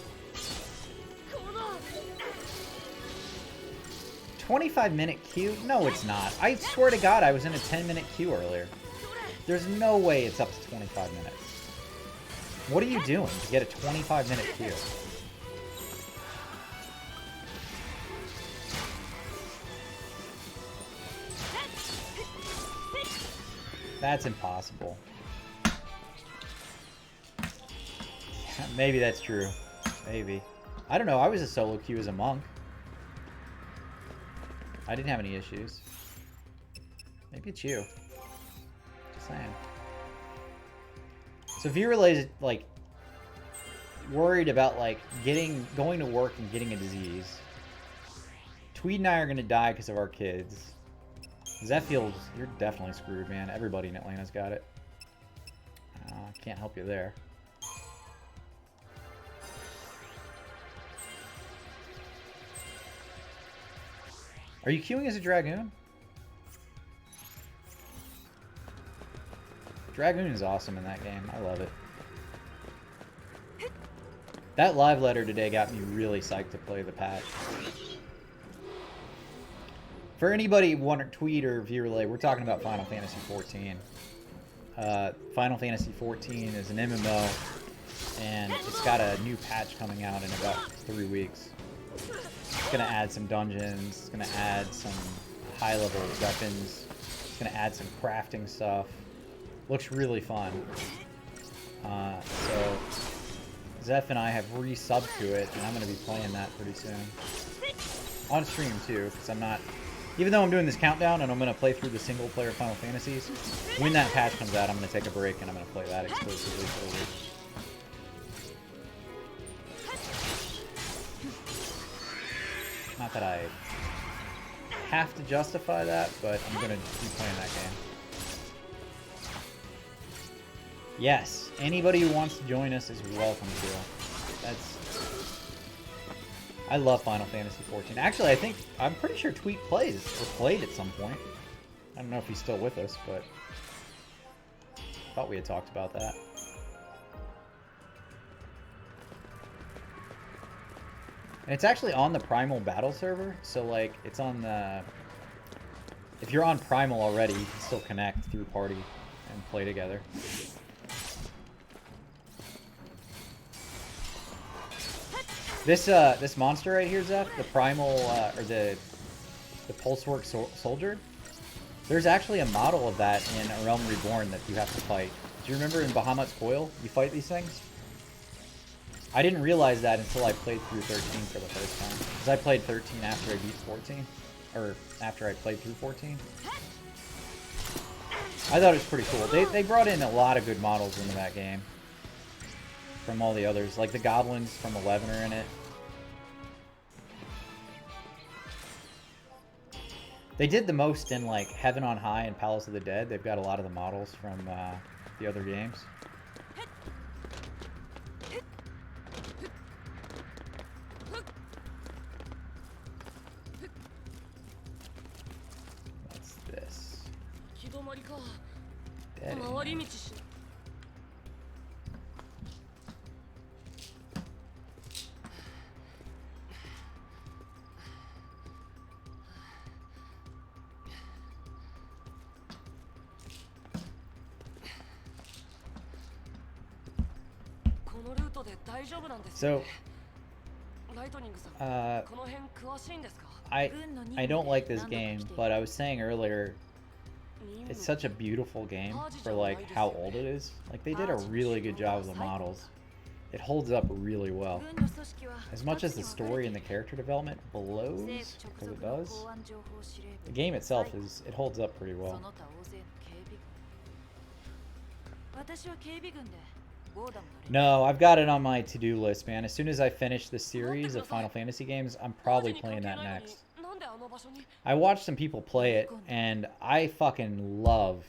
25-minute queue? No, it's not. I swear to God, I was in a 10-minute queue earlier. There's no way it's up to 25 minutes. What are you doing to get a 25-minute queue? That's impossible. Maybe that's true. Maybe. I don't know. I was a solo queue as a monk. I didn't have any issues. Maybe it's you. Just saying. So V-Relay's like worried about like going to work and getting a disease. Tweed and I are gonna die because of our kids. Zephield, you're definitely screwed, man. Everybody in Atlanta's got it. Can't help you there. Are you queuing as a Dragoon? Dragoon is awesome in that game. I love it. That live letter today got me really psyched to play the patch. For anybody wondering, Tweet or V-Relay, we're talking about Final Fantasy 14. Final Fantasy 14 is an MMO, and it's got a new patch coming out in about 3 weeks. It's going to add some dungeons, it's going to add some high-level weapons, it's going to add some crafting stuff. Looks really fun. So, Zeph and I have re-subbed to it, and I'm going to be playing that pretty soon. On stream, too, because I'm not... Even though I'm doing this countdown and I'm going to play through the single-player Final Fantasies, when that patch comes out, I'm going to take a break and I'm going to play that exclusively for a week. Not that I have to justify that, but I'm going to keep playing that game. Yes, anybody who wants to join us is welcome to. I love Final Fantasy 14. Actually, I'm pretty sure Tweet plays, or played at some point. I don't know if he's still with us, but I thought we had talked about that. And it's actually on the Primal Battle server, so like, it's on the... If you're on Primal already, you can still connect through party and play together. This monster right here, Zeph, the Primal, or the Pulsework Soldier, there's actually a model of that in A Realm Reborn that you have to fight. Do you remember in Bahamut's Coil, you fight these things? I didn't realize that until I played through 13 for the first time. Because I played 13 after I beat 14. Or after I played through 14. I thought it was pretty cool. They brought in a lot of good models into that game. From all the others. Like the goblins from 11 are in it. They did the most in like Heaven on High and Palace of the Dead. They've got a lot of the models from the other games. What's this? Dead end. So, I don't like this game, but I was saying earlier, it's such a beautiful game for like how old it is. Like they did a really good job with the models. It holds up really well. As much as the story and the character development blows, because it does, the game itself it holds up pretty well.
私は警備軍でゴーダムの
No, I've got it on my to-do list, man. As soon as I finish this series of Final Fantasy games, I'm probably playing that next.
なんであの場所に
I watched some people play it, and I fucking love...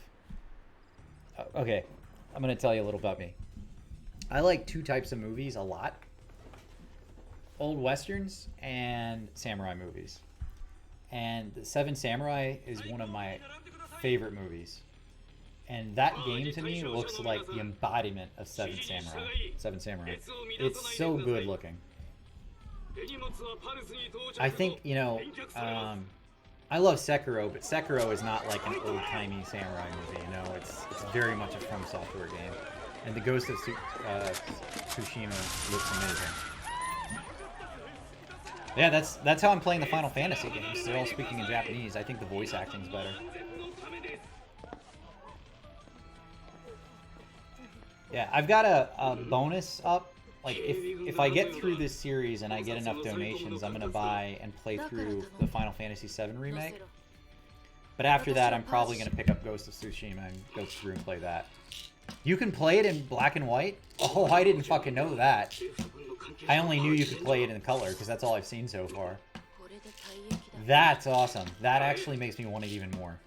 Okay, I'm gonna tell you a little about me. I like two types of movies a lot. Old westerns and samurai movies. And The Seven Samurai is one of my favorite movies. And that game to me looks like the embodiment of Seven Samurai. Seven Samurai. It's so good looking. I think, you know, I love Sekiro, but Sekiro is not like an old-timey samurai movie, you know? It's very much a From Software game. And the Ghost of Tsushima looks amazing. Yeah, that's how I'm playing the Final Fantasy games. They're all speaking in Japanese. I think the voice acting's better. Yeah, I've got a bonus up. Like, if I get through this series and I get enough donations, I'm going to buy and play through the Final Fantasy VII Remake. But after that, I'm probably going to pick up Ghost of Tsushima and go through and play that. You can play it in black and white? Oh, I didn't fucking know that. I only knew you could play it in color, because that's all I've seen so far. That's awesome. That actually makes me want it even more.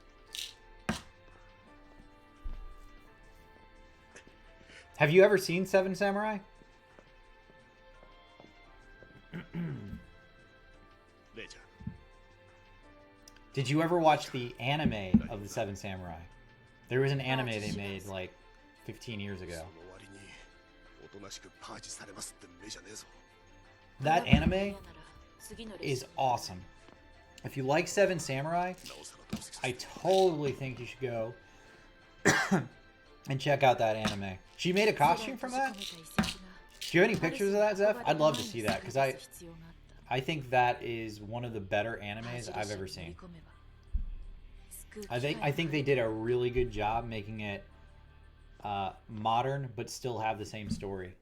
Have you ever seen Seven Samurai? Did you ever watch the anime of the Seven Samurai? There was an anime they made like 15 years ago. That anime is awesome. If you like Seven Samurai, I totally think you should go and check out that anime. She made a costume from that? Do you have any pictures of that, Zeph? I'd love to see that, because I think that is one of the better animes I've ever seen. I think they did a really good job making it modern, but still have the same story.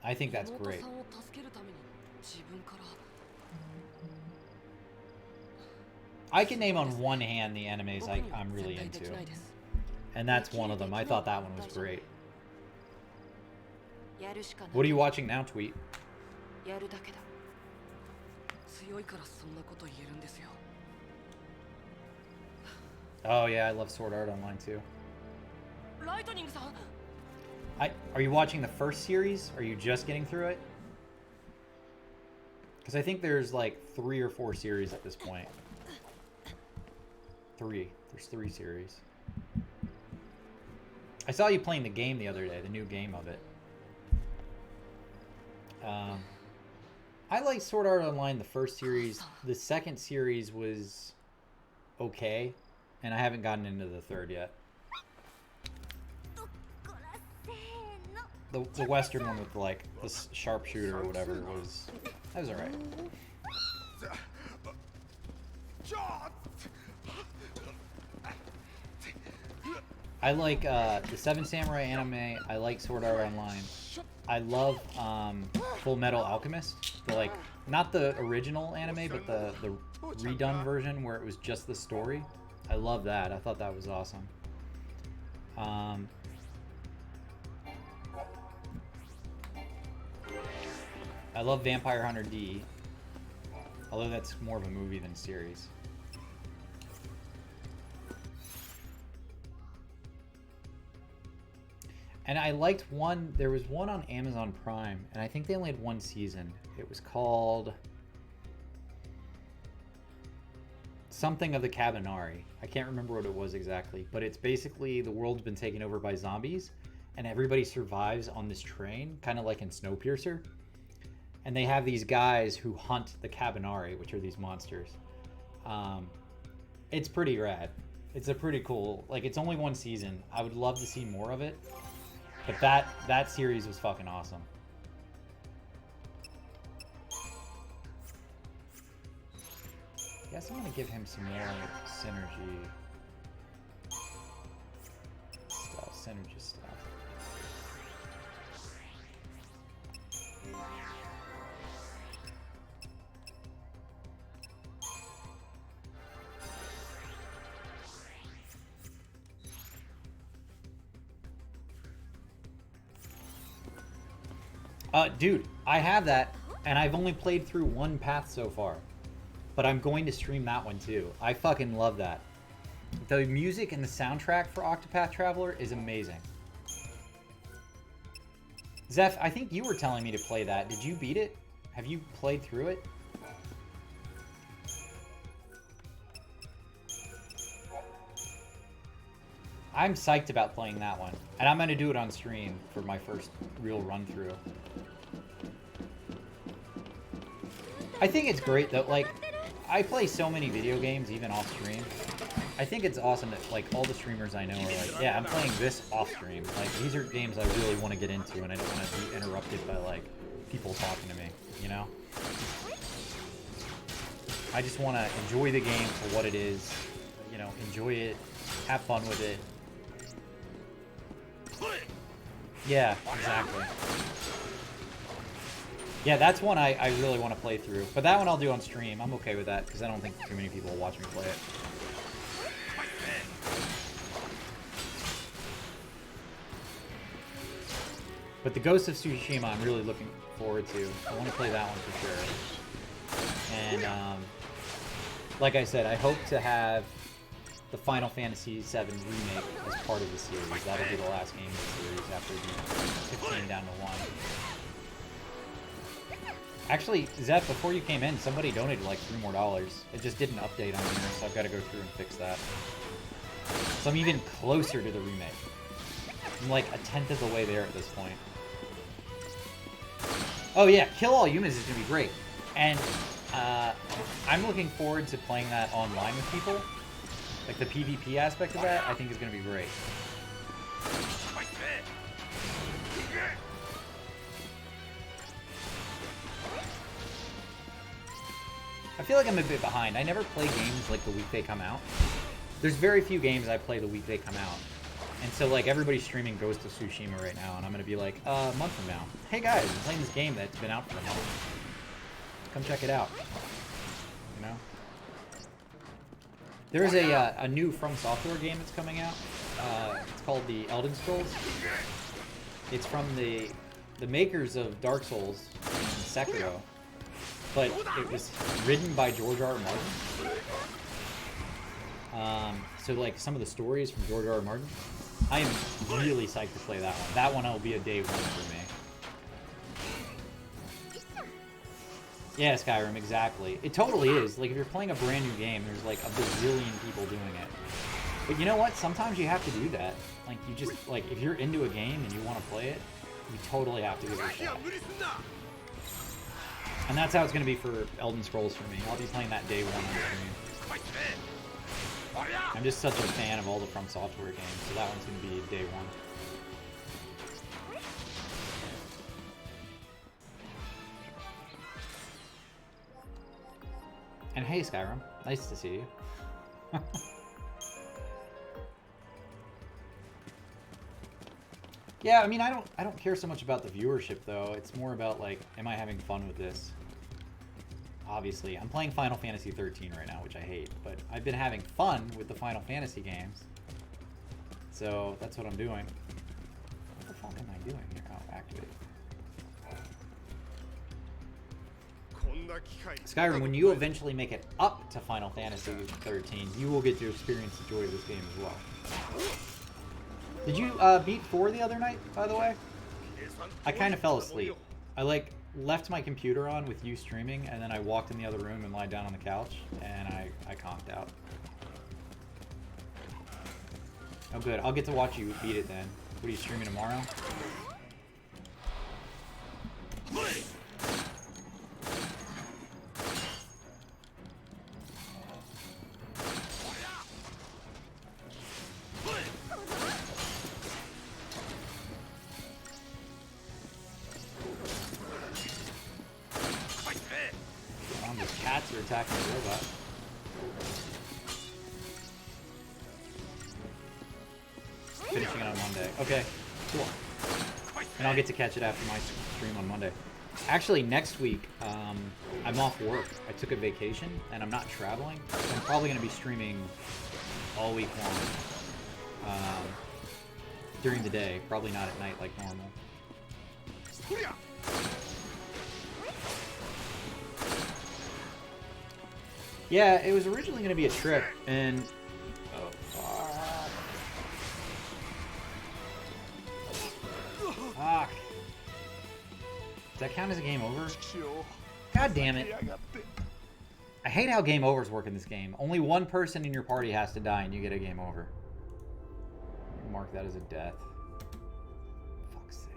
I think that's great. I can name on one hand the animes I'm really into. And that's one of them. I thought that one was great. What are you watching now, Tweet? Oh yeah, I love Sword Art Online too. Are you watching the first series? Are you just getting through it? Because I think there's like 3 or 4 series at this point. 3. There's 3 series. I saw you playing the game the other day, the new game of it. I like Sword Art Online, the first series. The second series was okay, and I haven't gotten into the third yet. The Western one with like the sharpshooter or whatever was alright. I like the Seven Samurai anime. I like Sword Art Online. I love Full Metal Alchemist. The not the original anime, but the redone version where it was just the story. I love that. I thought that was awesome. I love Vampire Hunter D, although that's more of a movie than a series. And I liked one, there was one on Amazon Prime, and I think they only had 1 season. It was called something of the Cabinari. I can't remember what it was exactly, but it's basically the world's been taken over by zombies, and everybody survives on this train, kind of like in Snowpiercer. And they have these guys who hunt the Cabinari, which are these monsters. It's pretty rad. It's a pretty cool, like, it's only 1 season. I would love to see more of it. But that series was fucking awesome. I guess I'm gonna give him some more synergy stuff. Dude, I have that, and I've only played through one path so far. But I'm going to stream that one too. I fucking love that. The music and the soundtrack for Octopath Traveler is amazing. Zeph, I think you were telling me to play that. Did you beat it? Have you played through it? I'm psyched about playing that one. And I'm going to do it on stream for my first real run through. I think it's great though. Like, I play so many video games even off stream. I think it's awesome that like all the streamers I know are like, yeah, I'm playing this off stream. Like, these are games I really want to get into and I don't want to be interrupted by like people talking to me, you know? I just want to enjoy the game for what it is, you know, enjoy it, have fun with it. Yeah, exactly. Yeah, that's one I really want to play through. But that one I'll do on stream. I'm okay with that, because I don't think too many people will watch me play it. But the Ghost of Tsushima I'm really looking forward to. I want to play that one for sure. And, like I said, I hope to have the Final Fantasy VII Remake as part of the series. That'll be the last game in the series after being 15 down to 1. Actually, Zeph, before you came in, somebody donated like $3 more. It just didn't update on here, so I've got to go through and fix that. So I'm even closer to the remake. I'm like a tenth of the way there at this point. Oh yeah, Kill All Humans is going to be great. And I'm looking forward to playing that online with people. Like the PvP aspect of that, I think is going to be great. I feel like I'm a bit behind. I never play games like the week they come out. There's very few games I play the week they come out. And so like everybody's streaming Ghost of Tsushima right now, and I'm going to be like, a month from now, hey guys, I'm playing this game that's been out for a month. Come check it out. You know? There's a new From Software game that's coming out. It's called The Elden Scrolls. It's from the makers of Dark Souls and Sekiro. But it was written by George R. Martin. So like some of the stories from George R. Martin. I am really psyched to play that one. That one will be a day one for me. Yeah, Skyrim, exactly. It totally is. Like, if you're playing a brand new game, there's like a bazillion people doing it. But you know what? Sometimes you have to do that. Like, you just, like, if you're into a game and you want to play it, you totally have to give it a shot. And that's how it's going to be for Elden Scrolls for me. I'll be playing that day one on stream. I'm just such a fan of all the From Software games, so that one's going to be day one. And hey, Skyrim, nice to see you. Yeah, I mean, I don't care so much about the viewership though. It's more about like, am I having fun with this? Obviously, I'm playing Final Fantasy 13 right now, which I hate, but I've been having fun with the Final Fantasy games. So that's what I'm doing. What the fuck am I doing here? Oh, activate. Skyrim, when you eventually make it up to Final Fantasy 13, you will get to experience the joy of this game as well. Did you beat 4 the other night, by the way? I kind of fell asleep. I like left my computer on with you streaming, and then I walked in the other room and lied down on the couch, and I conked out. Oh good, I'll get to watch you beat it then. What are you streaming tomorrow? Cats are attacking the robot. Finishing it on Monday. Okay, cool. And I'll get to catch it after my stream on Monday. Actually, next week, I'm off work. I took a vacation, and I'm not traveling. So I'm probably going to be streaming all week long. During the day, probably not at night like normal. Yeah, it was originally going to be a trip, and... Oh, fuck. Fuck. Does that count as a game over? God damn it. I hate how game overs work in this game. Only one person in your party has to die and you get a game over. Mark that as a death. Fuck's sake.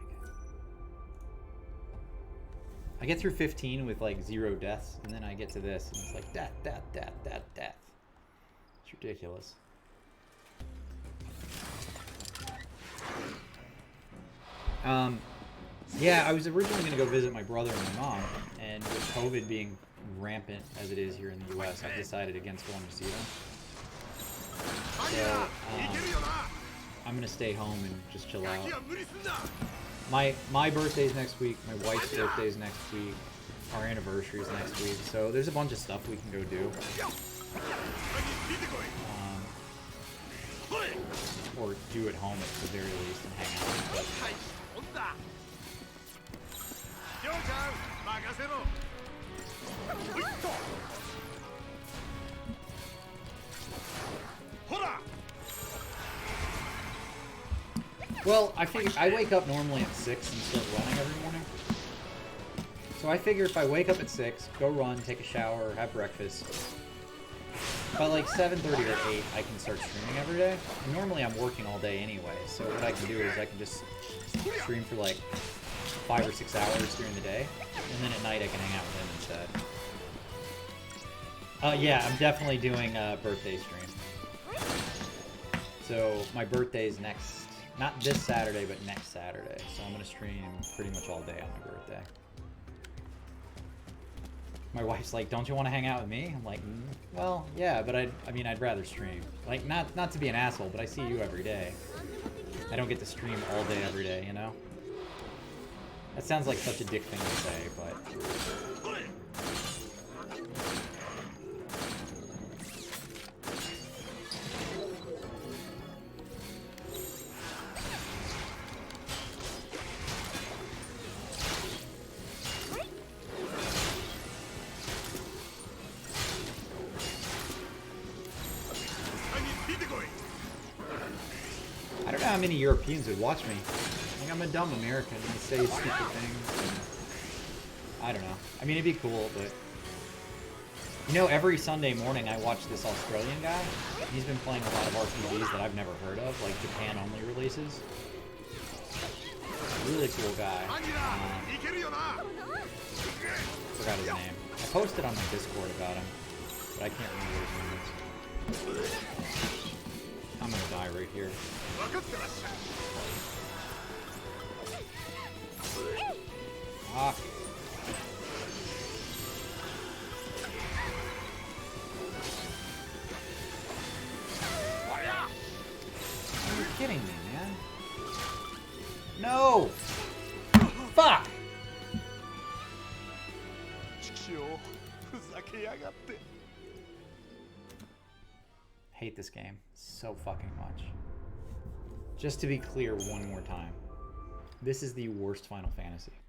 I get through 15 with like 0 deaths, and then I get to this, and it's like death, death, death, death, death. It's ridiculous. Yeah, I was originally going to go visit my brother and my mom, and with COVID being rampant as it is here in the US, I've decided against going to see them. So, I'm going to stay home and just chill out. My birthday's next week, my wife's birthday's next week, our anniversary's next week, so there's a bunch of stuff we can go do. Or do at home at the very least and hang out. But well, I figure I wake up normally at 6 and start running every morning. So I figure if I wake up at 6, go run, take a shower, have breakfast, by like 7:30 or 8, I can start streaming every day. And normally I'm working all day anyway, so what I can do is I can just stream for like 5 or 6 hours during the day, and then at night I can hang out with him instead. Yeah, I'm definitely doing a birthday stream. So my birthday's next, not this Saturday, but next Saturday. So I'm gonna stream pretty much all day on my birthday. My wife's like, "Don't you want to hang out with me?" I'm like, "Well, yeah, but I'd rather stream. Like, not to be an asshole, but I see you every day. I don't get to stream all day every day, you know?" That sounds like such a dick thing to say, but... I don't know how many Europeans would watch me. Like, I'm a dumb American and I say stupid things. I don't know. I mean, it'd be cool, but... You know, every Sunday morning I watch this Australian guy. He's been playing a lot of RPGs that I've never heard of, like Japan-only releases. Really cool guy. Forgot his name. I posted on my Discord about him, but I can't remember his name. I'm gonna die right here. Ah. You're kidding me, man. No! Fuck! Hate this game so fucking much. Just to be clear one more time, this is the worst Final Fantasy.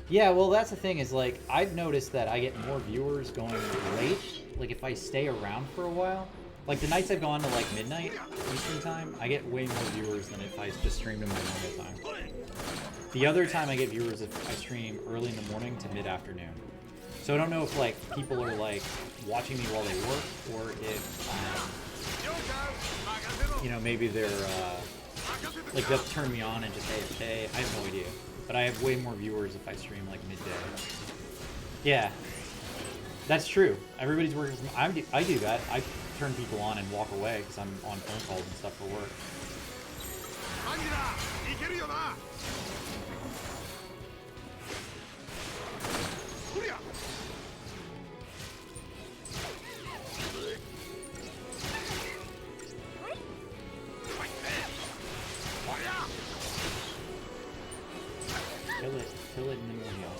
Yeah, well, that's the thing is, like, I've noticed that I get more viewers going late, like if I stay around for a while. Like the nights I've gone to like midnight Eastern time, I get way more viewers than if I just streamed in my normal time. The other time I get viewers if I stream early in the morning to mid-afternoon. So I don't know if like people are like watching me while they work, or if you know, maybe they're like they'll turn me on and just AFK. I have no idea, but I have way more viewers if I stream like midday. Yeah, that's true. Everybody's working. I do that. I turn people on and walk away because I'm on phone calls and stuff for work. Kill it and then we'll heal.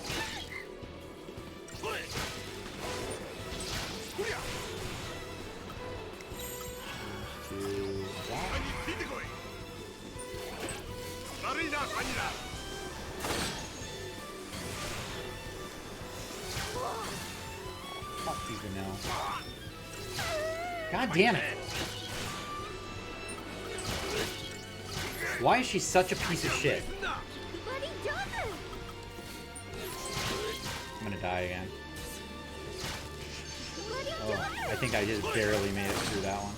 vanilla. God damn it! Why is she such a piece of shit? I'm gonna die again. Oh, I think I just barely made it through that one.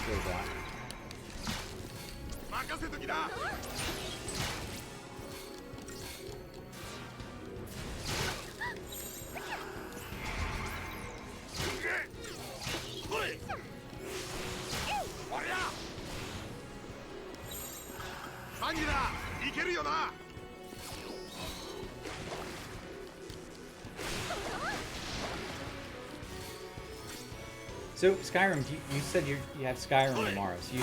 Let's go back. So Skyrim, you said you have Skyrim tomorrow. So you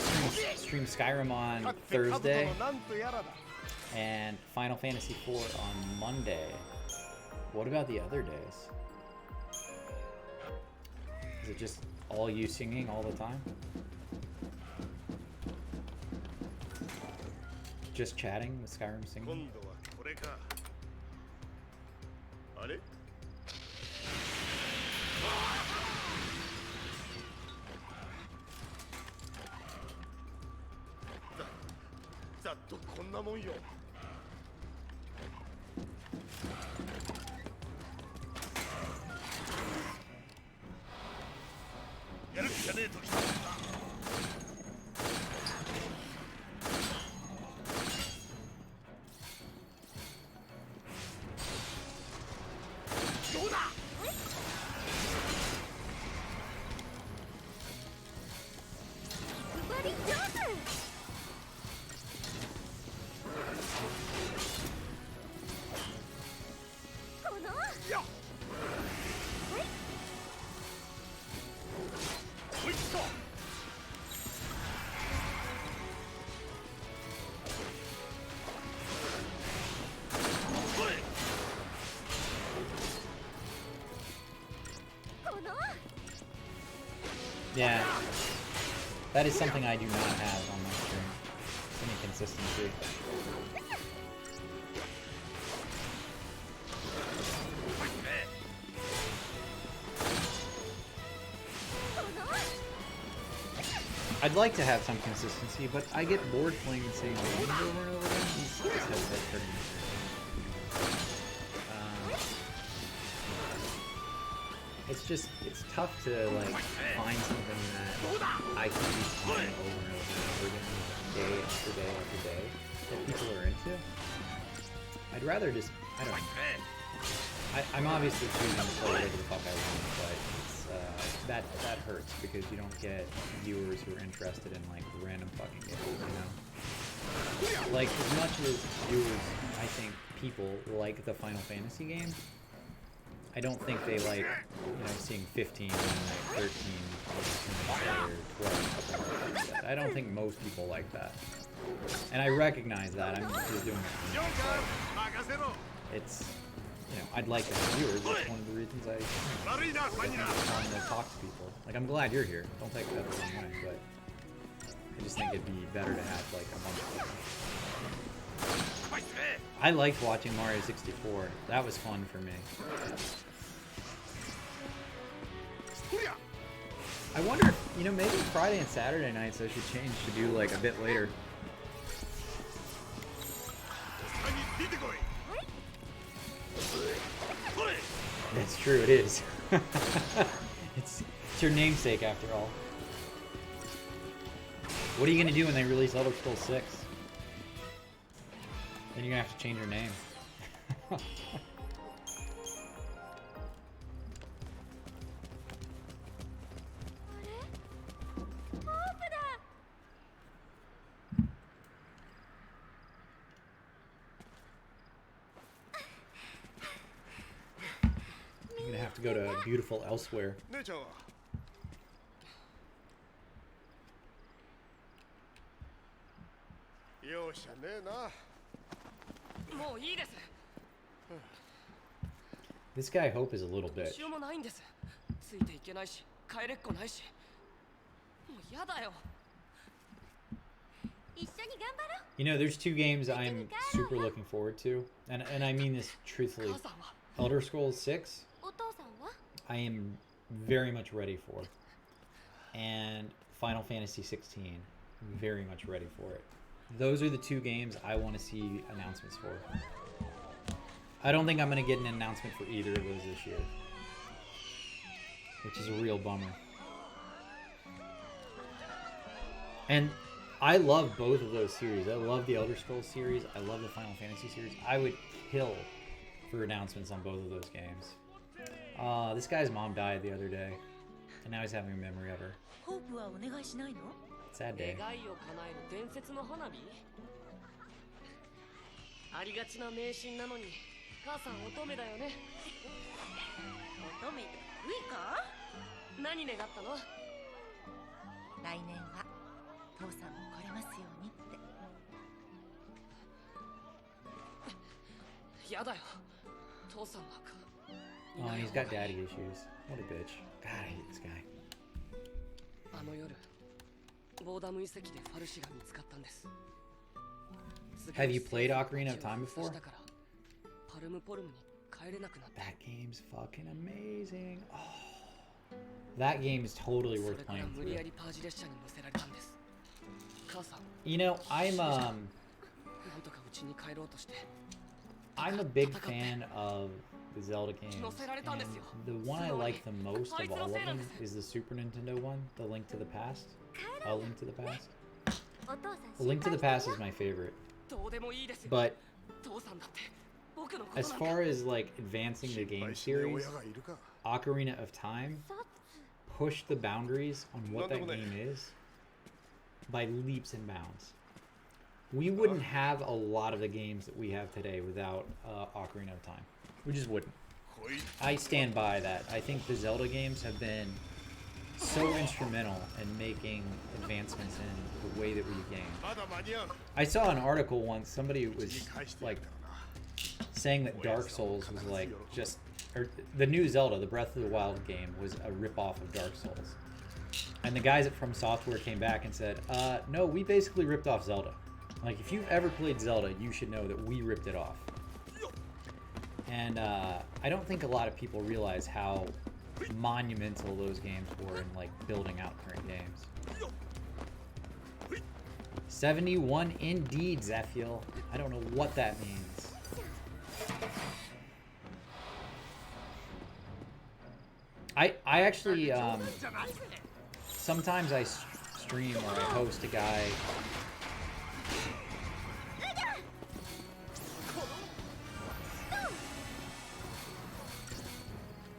stream Skyrim on Thursday and Final Fantasy IV on Monday. What about the other days? Is it just all you singing all the time? Just chatting with Skyrim singing?
あれざっとこんなもんよやる気じゃねえ時だどうだ
Yeah, that is something I do not have on my stream. Any consistency. I'd like to have some consistency, but I get bored playing the same games over and over again. These headsets hurting me. It's tough to like find something that I can be playing over and over again, day after day after day, that people are into. I'd rather just, I don't know. I'm obviously choosing to play whatever the fuck I want, but it's, that hurts because you don't get viewers who are interested in like random fucking games, you know? Like as much as viewers, I think people like the Final Fantasy games, I don't think they like, you know, seeing 15 and like 13 or 12. Like that. I don't think most people like that. And I recognize that. I'm just doing it. It's, you know, I'd like to have viewers. That's one of the reasons I think it's fun to talk to people. Like, I'm glad you're here. Don't take that the wrong way, but I just think it'd be better to have like a bunch of people. I liked watching Mario 64. That was fun for me. I wonder if, you know, maybe Friday and Saturday nights I should change to do like a bit later. That's true, it is. It's your namesake after all. What are you gonna do when they release Elder Scrolls 6? Then you're gonna have to change your name. You're gonna have to go to beautiful elsewhere.
姉ちゃんは容赦ねえな
もういいです
This guy Hope is a little
どう
bitch.
しようもないんです。ついていけないし帰れっこないし、もうやだよ。
一緒に頑張ろう。
You know, there's two games I'm super looking forward to, and I mean this truthfully.
母さんは
Elder Scrolls 6,
お父さんは
I am very much ready for, and Final Fantasy 16, very much ready for it. Those are the two games I want to see announcements for. I don't think I'm going to get an announcement for either of those this year, which is a real bummer. And I love both of those series. I love the Elder Scrolls series. I love the Final Fantasy series. I would kill for announcements on both of those games. This guy's mom died the other day, and now he's having a memory of her.
ホープはお願いしないの？
Sad day.
願いを叶える伝説の花火。ありがちな迷信なのに、母さん乙女だよね。
乙女でウイか？
何願ったの？
来年は父さんも来れますようにって。
やだよ。父さんなんか。
Oh, and he's got daddy issues. What a bitch. God, I hate this guy.
あの夜、ボーダム遺跡でファルシが見つかったんです。
Have you played Ocarina of Time before?
パルムポルムに帰れなくなった。
That game's fucking amazing. Oh, that game is totally
それ
worth
から
playing
無理
through.
やりパージ列車に乗せられたんです。母さん、
You know,
なんとかうちに帰ろうとして。
I'm a big fan of the Zelda games,
乗せられたんですよ。
and the one I like the most of all of them is the Super Nintendo one, The Link to the Past. A Link to the Past.
お父さん
A Link to the Past is my favorite.
どうでもいいですよ。
But
父さんだって僕のこと
as
なんか。
far as like advancing the game
心配しない
series,
親がいるか。
Ocarina of Time
さ
pushed the boundaries on what that game is by leaps and bounds. We wouldn't have a lot of the games that we have today without Ocarina of Time. We just wouldn't. I stand by that. I think the Zelda games have been so instrumental in making advancements in the way that we game.
まだ間に合う。
I saw an article once, somebody was like saying that Dark Souls was like just, or the new Zelda, the Breath of the Wild game, was a ripoff of Dark Souls. And the guys at From Software came back and said, no, we basically ripped off Zelda. Like, if you've ever played Zelda, you should know that we ripped it off. And I don't think a lot of people realize how monumental those games were in like building out current games. 71 indeed, Zephiel. I don't know what that means. I actually sometimes I stream or I host a guy.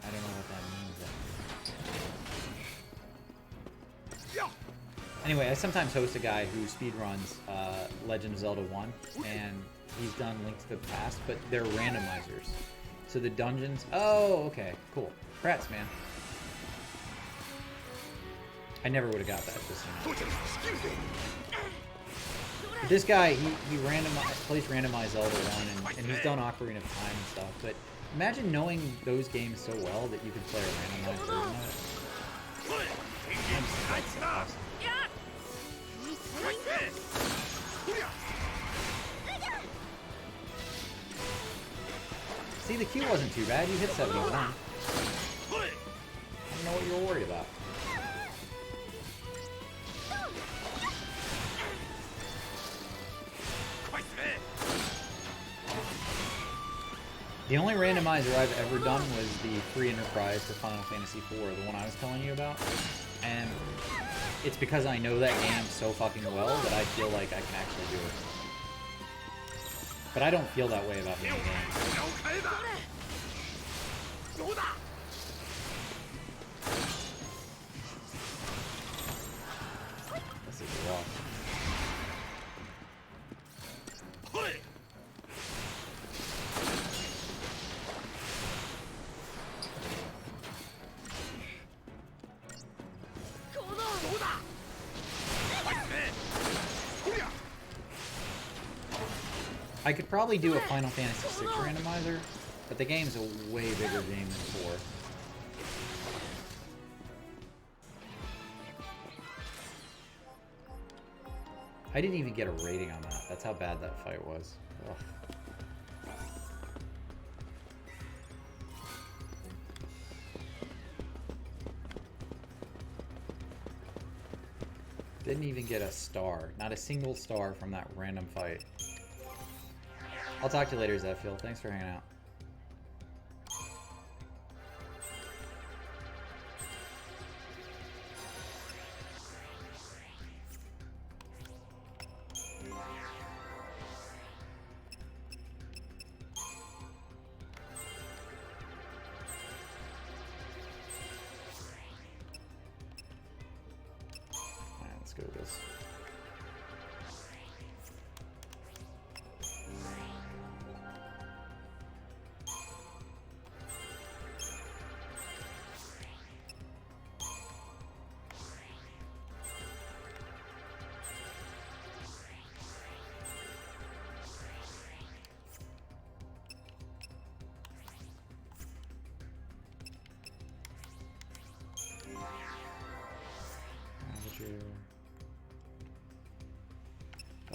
I don't know what that means. Anyway, I sometimes host a guy who speedruns Legend of Zelda 1, and he's done Link to the Past, but they're randomizers. So the dungeons... Oh, okay, cool. Congrats, man. I never would have got that, just so you know. But this guy, he plays randomized Zelda 1, and he's done Ocarina of Time and stuff, but imagine knowing those games so well that you could play a randomized version of it. That's so awesome. See, the Q wasn't too bad. You hit 71. I don't know what you were worried about. The only randomizer I've ever done was the free Enterprise for Final Fantasy IV, the one I was telling you about. And it's because I know that game so fucking well that I feel like I can actually do it. But I don't feel that way about many games. This is rough. I could probably do a Final Fantasy VI randomizer, But the game's a way bigger game than 4. I didn't even get a rating on that. That's how bad that fight was. Ugh. Didn't even get a star. Not a single star from that random fight. I'll talk to you later, Zephiel. Thanks for hanging out. Alright, let's go with this.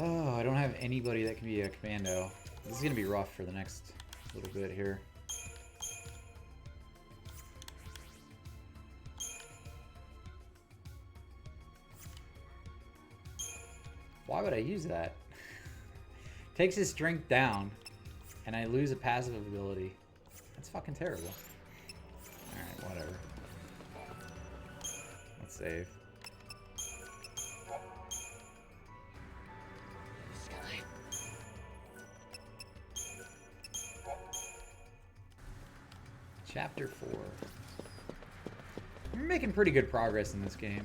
Oh, I don't have anybody that can be a commando. This is gonna be rough for the next little bit here. Why would I use that? Takes his strength down, and I lose a passive ability. That's fucking terrible. Alright, whatever. Let's save. Chapter 4. We're making pretty good progress in this game.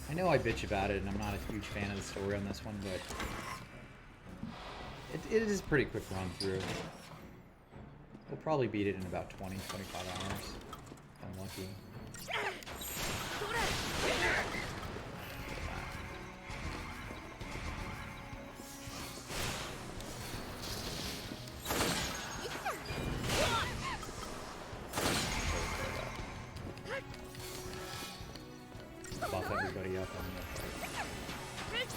I know I bitch about it, and I'm not a huge fan of the story on this one, but it is a pretty quick run through. We'll probably beat it in about 20-25 hours. If I'm lucky. Buff everybody up on the fight.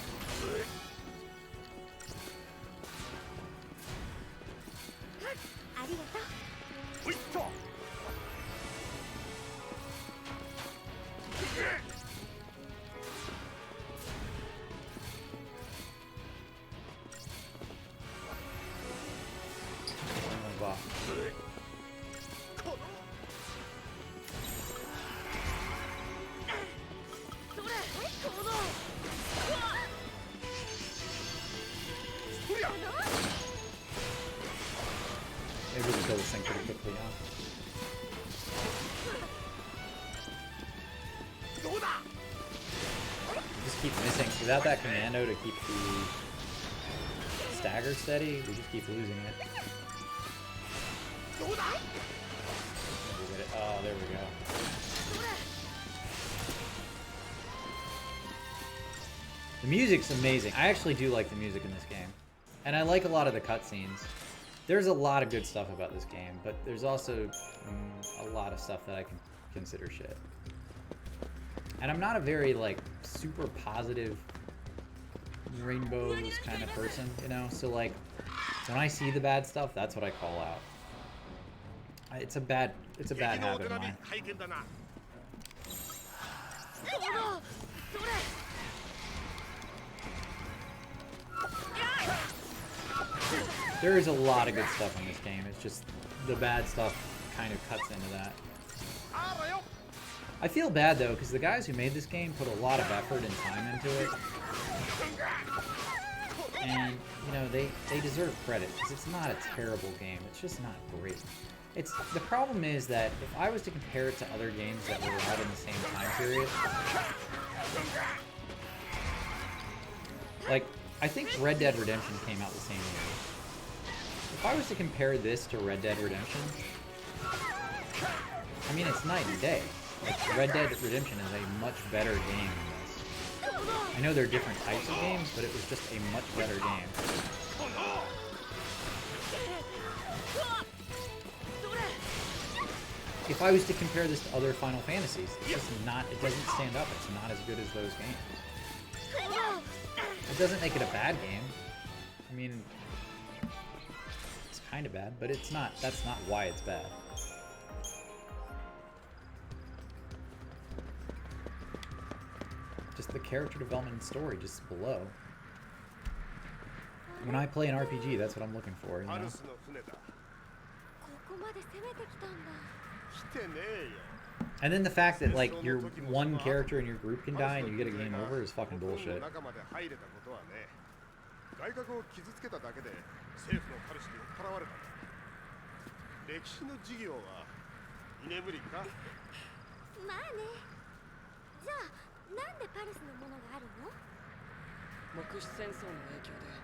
Maybe we can kill this thing pretty quickly now. Just keep missing. Without that commando to keep the stagger steady, we just keep losing it. We'll get it. Oh, there we go. The music's amazing. I actually do like the music in this game. And I like a lot of the cutscenes. There's a lot of good stuff about this game, but there's also a lot of stuff that I can consider shit. And I'm not a very, like, super positive rainbows kind of person, you know? So, like, when I see the bad stuff, that's what I call out. It's a bad habit of mine. There is a lot of good stuff in this game. It's just the bad stuff kind of cuts into that. I feel bad though, because the guys who made this game put a lot of effort and time into it. And, you know, they deserve credit, because it's not a terrible game. It's just not great. The problem is that if I was to compare it to other games that were out in the same time period, like, I think Red Dead Redemption came out the same year. If I was to compare this to Red Dead Redemption, I mean, it's night and day. Like, Red Dead Redemption is a much better game than this. I know there are different types of games, but it was just a much better game. if I was to compare this to other Final Fantasies, it's just not, it doesn't stand up. It's not as good as those games. It doesn't make it a bad game. I mean, it's kind of bad, but it's not, that's not why it's bad. Just the character development and story just below. When I play an RPG, that's what I'm looking for, you know?
パルスの船だ。
ここまで攻めてきたんだ。
来てねえよ。
And then the fact that, like, your one character in your group can die and you get a game over is fucking bullshit.
中まで入れたことはね。外角を傷つけただけで政府のパルスに追っ払われたんだ。歴史の授業は居眠りか？
まあね。じゃあなんでパルスのものがあるの？
目視戦争の影響で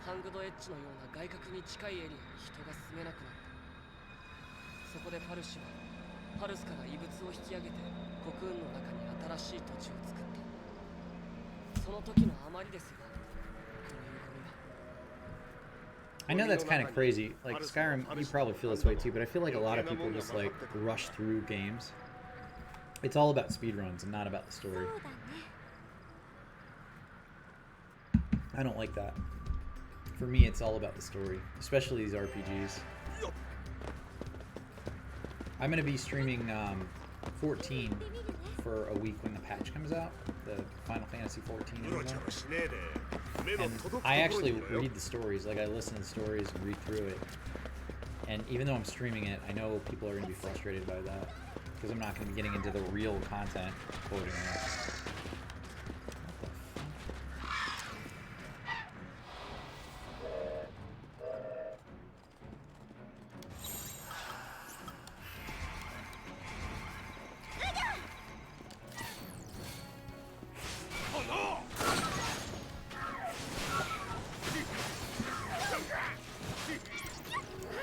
ハングドエッジのような外角に近いエリアに人が住めなくなった。そこでパルシはパルスから異物を引き上げてコクーンの中に新しい土地を作った。その時のあまりですよ、この歪みが。
I know that's kind of crazy. Like, Skyrim, you probably feel this way too, but I feel like a lot of people just, like, rush through games. It's all about speedruns and not about the story.
そうだね。
I don't like that. For me, it's all about the story, especially these RPGs. I'm going to be streaming 14 for a week when the patch comes out, the Final Fantasy 14 anymore. And I actually read the stories, like I listen to the stories and read through it. And even though I'm streaming it, I know people are going to be frustrated by that, because I'm not going to be getting into the real content quoting it.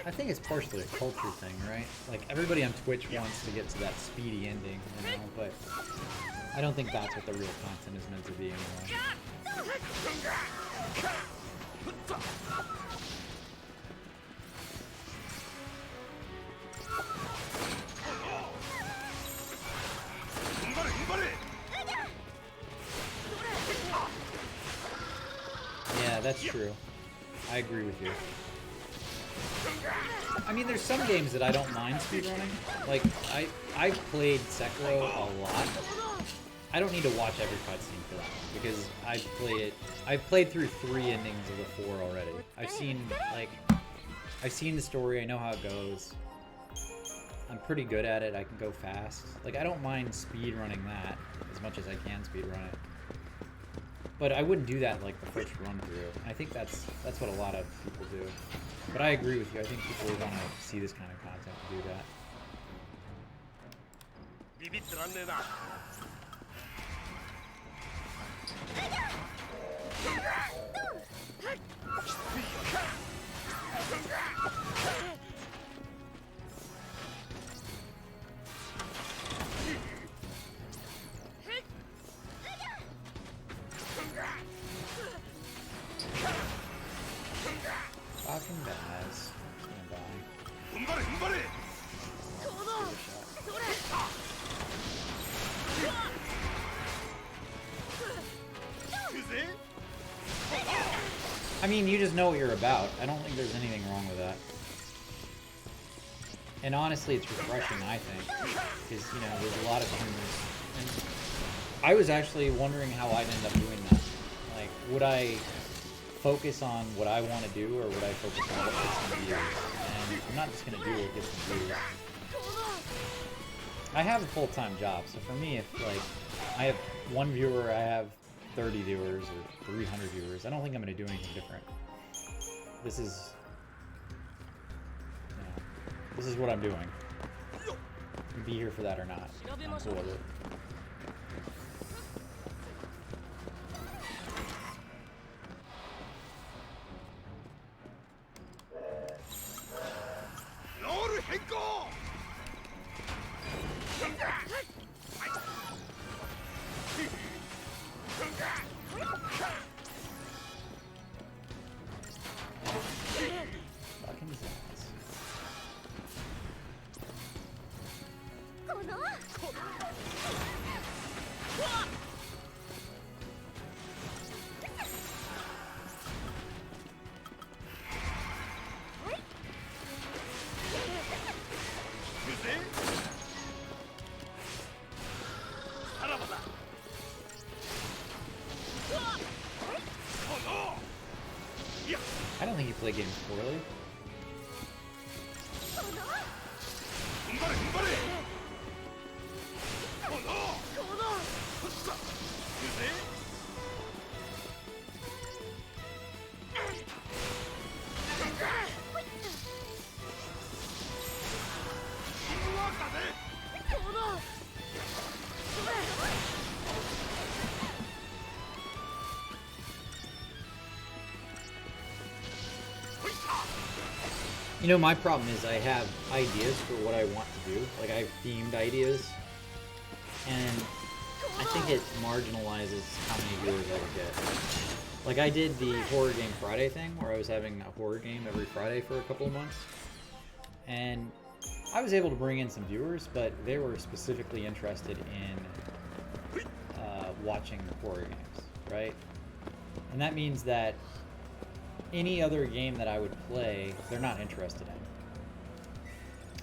I think it's partially a culture thing, right? Like, everybody on Twitch wants to get to that speedy ending, you know, but I don't think that's what the real content is meant to be anyway. Yeah, that's true. I agree with you. I mean, there's some games that I don't mind speedrunning. Like, I've played Sekiro a lot. I don't need to watch every cutscene for that one, because I've played through 3 endings of the 4 already. I've seen the story, I know how it goes. I'm pretty good at it, I can go fast. Like, I don't mind speedrunning that as much as I can speedrun it. But I wouldn't do that like the first run through. I think that's what a lot of people do. But I agree with you. I think people want to see this kind of content to do that.
ビビってらんねえな。
Fucking badass. Stand by.
踏ん張れ踏ん張れ。
I mean, you just know what you're about. I don't think there's anything wrong with that. And honestly, it's refreshing, I think, because, you know, there's a lot of humors. And I was actually wondering how I'd end up doing that. Like, would I focus on what I want to do, or would I focus on what gets me views? And I'm not just going to do what gets me views. I have a full-time job, so for me, if, like, I have 1 viewer, I have 30 viewers, or 300 viewers, I don't think I'm going to do anything different. This is... you know, this is what I'm doing. You can be here for that or not. I'm cool with it. Fucking Zaz. I don't think you play games poorly. You know, my problem is I have ideas for what I want to do. Like, I have themed ideas. And I think it marginalizes how many viewers I would get. Like, I did the Horror Game Friday thing, where I was having a horror game every Friday for a couple of months. And I was able to bring in some viewers, but they were specifically interested in watching horror games, right? And that means that any other game that I would play, they're not interested in.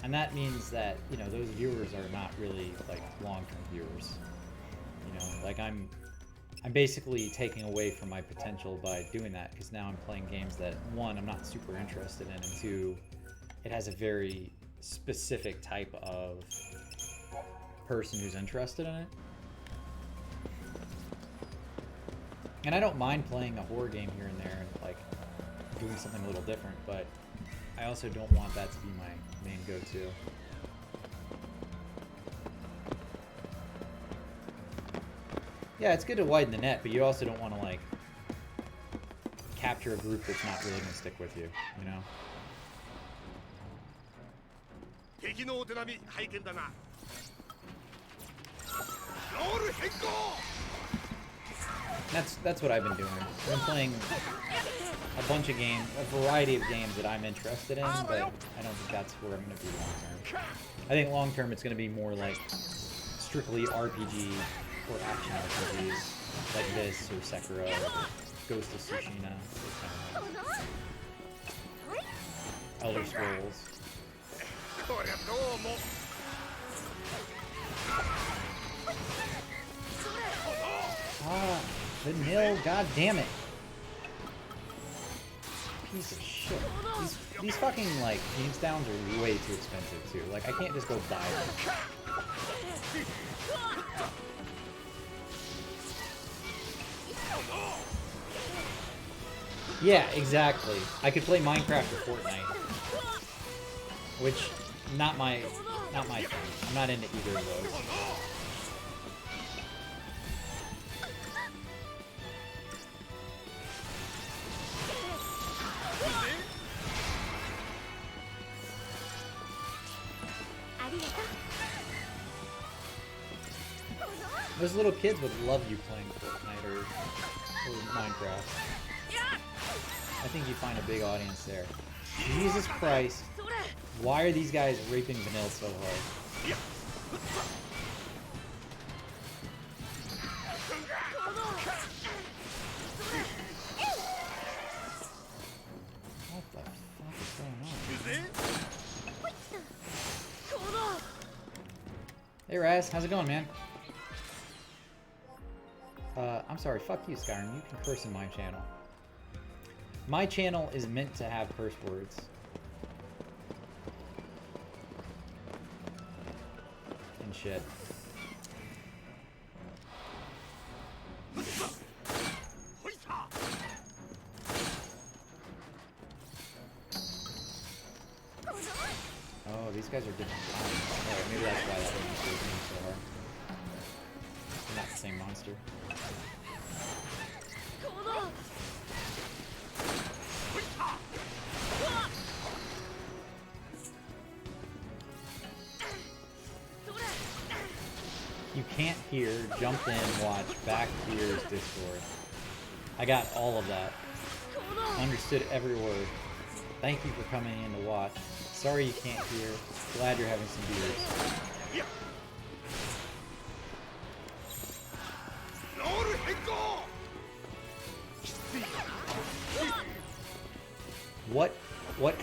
And that means that, you know, those viewers are not really, like, long-term viewers. You know, like, I'm basically taking away from my potential by doing that, because now I'm playing games that, one, I'm not super interested in, and two, it has a very specific type of person who's interested in it. And I don't mind playing a horror game here and there and, like, doing something a little different, but I also don't want that to be my main go-to. Yeah, it's good to widen the net, but you also don't want to, like, capture a group that's not really going to stick with you, you know?
敵のお手並み拝見だな。ロール変更。
That's what I've been doing. I've been playing a bunch of games, a variety of games that I'm interested in, but I don't think that's where I'm going to be long term. I think long term it's going to be more like strictly RPG or action RPGs like this or Sekiro, Ghost of Tsushima, those kind of things. Elder Scrolls.
こりゃどうも。
Ah, the nil, god damn it. Piece of shit. These fucking, like, games downs are way too expensive, too. Like, I can't just go buy them. Yeah, exactly. I could play Minecraft or Fortnite. Which, not my thing. I'm not into either of those. Those little kids would love you playing Fortnite or Minecraft. I think you find a big audience there. Jesus Christ. Why are these guys raping Vanille so hard? What the fuck is going on? Hey Raz, how's it going, man? I'm sorry, fuck you, Skyrim. You can curse in my channel. My channel is meant to have curse words. And shit. Oh, these guys are different times. Oh, maybe that's why that monster is being so hard. They're not the same monster. You can't hear, jump in, watch, back to yours, Discord. I got all of that. Understood every word. Thank you for coming in to watch. Sorry you can't hear. Glad you're having some beers.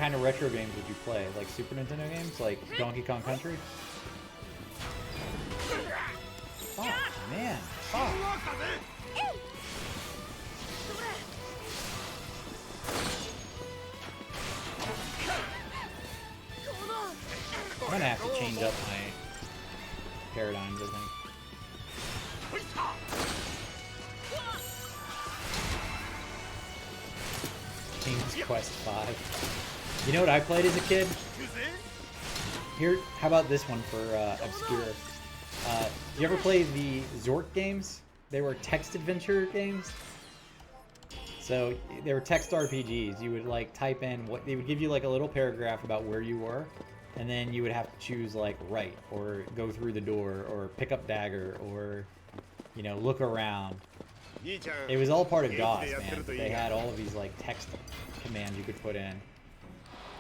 kind of retro games would you play? Like Super Nintendo games, like Donkey Kong Country? Oh man, fuck. I'm gonna have to change up my paradigms, I think. King's Quest 5. You know what I played as a kid? Here, how about this one for obscure? You ever play the Zork games? They were text adventure games. So they were text RPGs. You would like type in what they would give you, like a little paragraph about where you were, and then you would have to choose like right or go through the door or pick up dagger or, you know, look around. It was all part of DOS, man. They had all of these like text commands you could put in.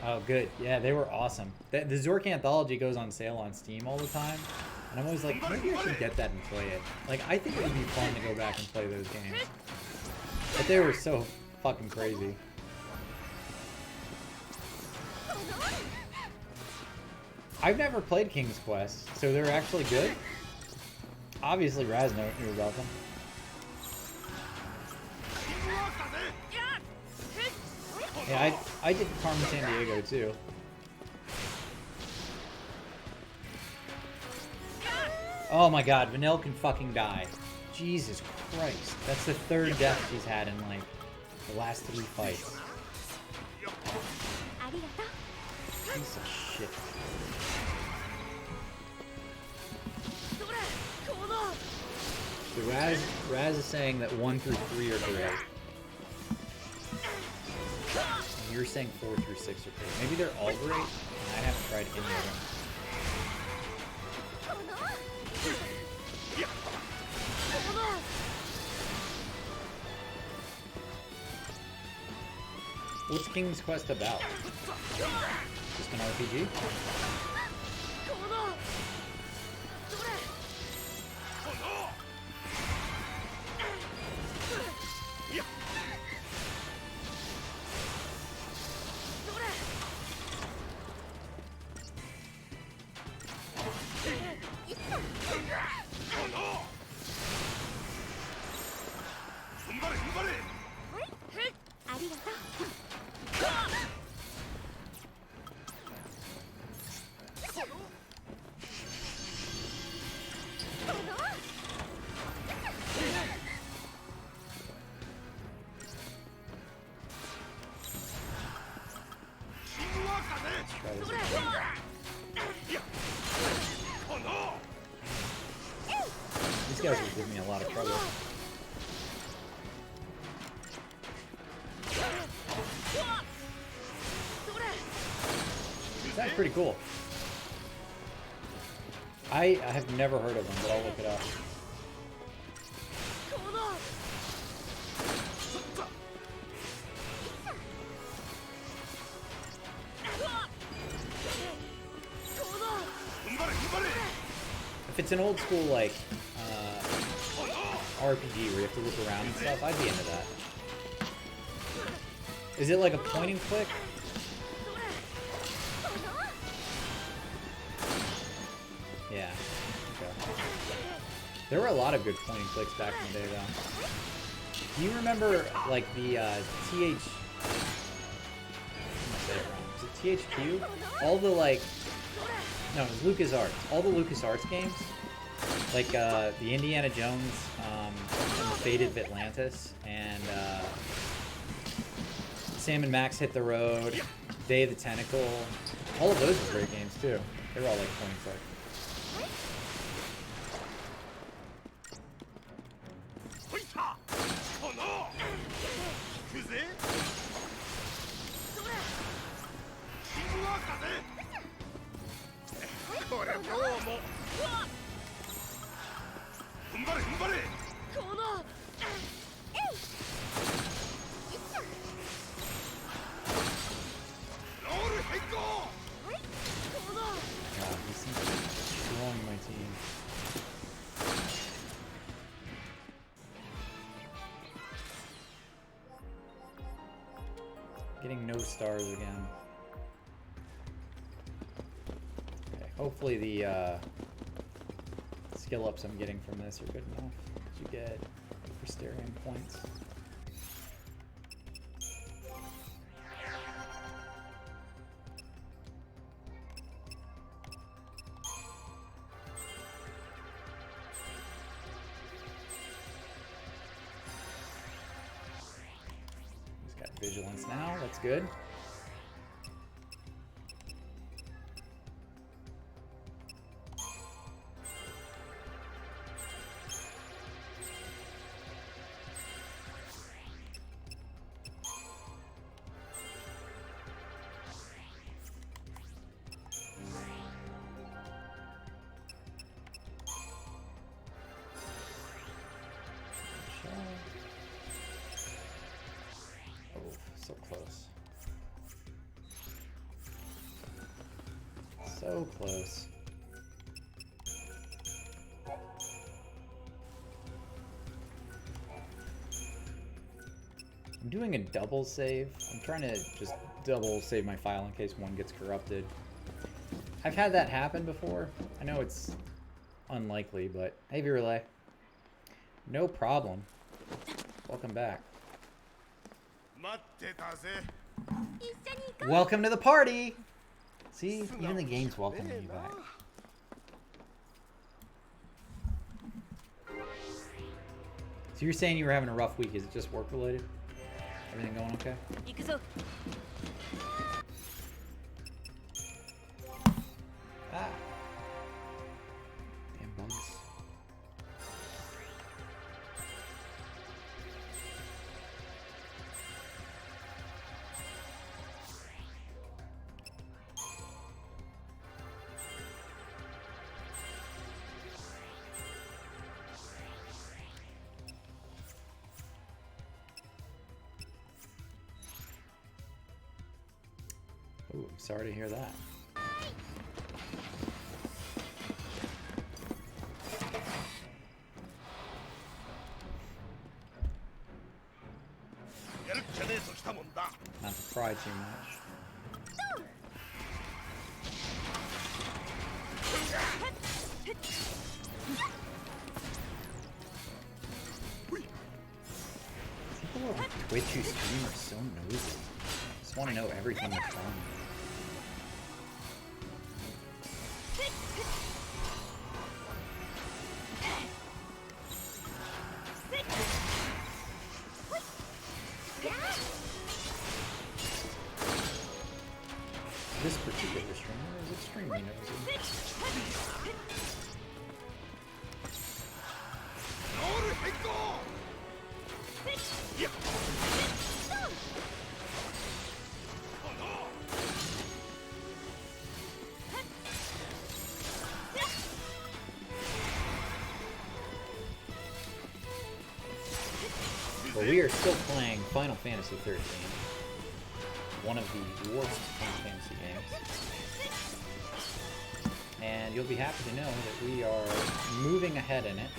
Oh, good. Yeah, they were awesome. The Zork Anthology goes on sale on Steam all the time, and I'm always like, maybe I should get that and play it. Like, I think it would be fun to go back and play those games. But they were so fucking crazy. I've never played King's Quest, so they're actually good. Obviously, Raz knew about them. Yeah, I did Carmen Sandiego too. Oh my god, Vanille can fucking die. Jesus Christ. That's the third death she's had in like the last 3 fights. Piece of shit. So Raz is saying that 1 through 3 are great. And you're saying 4 through 6 are great. Maybe they're all great, and I haven't tried any of them. What's King's Quest about? Just an RPG? These guys will give me a lot of trouble. That's pretty cool. I have never heard of them, but I'll look it up. If it's an old school like RPG where you have to look around and stuff, I'd be into that. Is it like a point and click? Yeah. Okay. There were a lot of good point and clicks back in the day, though. Do you remember like the I'm gonna say it wrong. Is it THQ? All the like. No, it was LucasArts. All the LucasArts games, like the Indiana Jones, and the Fate of Atlantis, and Sam and Max Hit the Road, Day of the Tentacle. All of those were great games too. They were all like point and click. God, he seems to be destroying my team. Getting no stars again. Hopefully the skill ups I'm getting from this are good enough to get Crystarium points. He's got vigilance now, that's good. Oh, so close. So close. I'm doing a double save. I'm trying to just double save my file in case one gets corrupted. I've had that happen before. I know it's unlikely, but hey, Virulay. No problem. Welcome back. Welcome to the party! See, even the game's welcoming you back. So you're saying you were having a rough week. Is it just work related? Everything going okay? Ah. Damn bugs. Ooh, I'm sorry to hear that. Not to pry too much. People on Twitch who stream are so nosy. Just want to know everything that's wrong. This particular streamer is extremely nosy. But we are still playing Final Fantasy 13. One of the worst Final Fantasy games. And you'll be happy to know that we are moving ahead in it.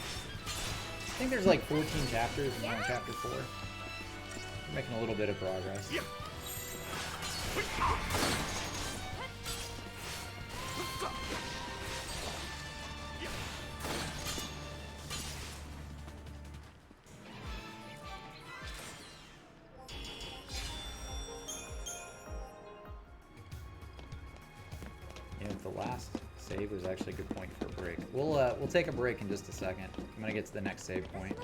I think there's like 14 chapters and we're on chapter 4. We're making a little bit of progress. The last save was actually a good point for a break. We'll take a break in just a second. I'm gonna get to the next save point.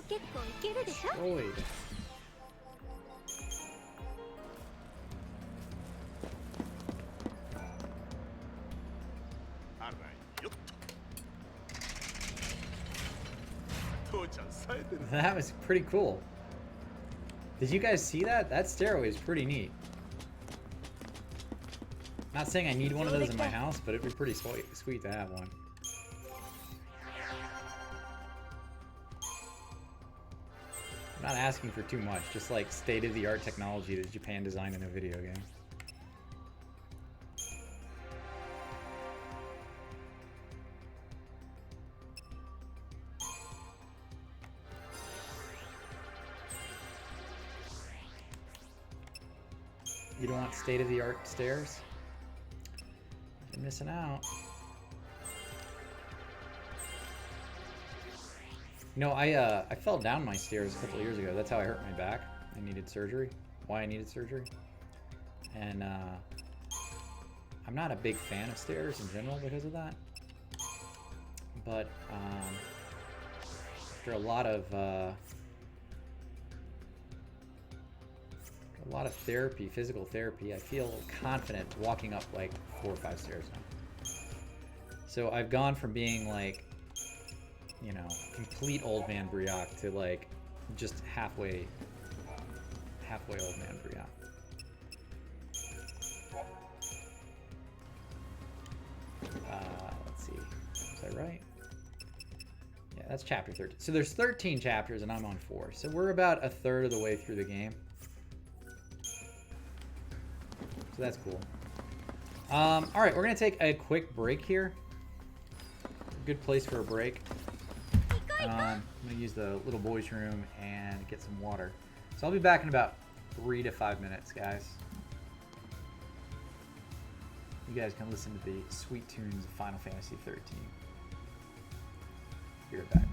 結構いけるでしょ。
Destroyed.
あらよっと父ちゃん冴えてる。
That was pretty cool. Did you guys see that? That stairway is pretty neat. Not saying I need one of those in my house, but it'd be pretty sweet to have one. I'm not asking for too much, just like state-of-the-art technology that Japan designed in a video game. You don't want state-of-the-art stairs? You're missing out. No, I fell down my stairs a couple of years ago. That's how I hurt my back. I needed surgery. Why I needed surgery. And I'm not a big fan of stairs in general because of that. But after a lot of therapy, physical therapy, I feel confident walking up like 4 or 5 stairs now. So I've gone from being like, you know, complete old man Briac to like just halfway old man Briac. Let's see, is that right? Yeah, that's chapter 13. So there's 13 chapters and I'm on 4. So we're about a third of the way through the game. So that's cool. All right, we're gonna take a quick break here. Good place for a break. I'm gonna use the little boys' room and get some water. So I'll be back in about 3 to 5 minutes, guys. You guys can listen to the sweet tunes of Final Fantasy 13. Be right back.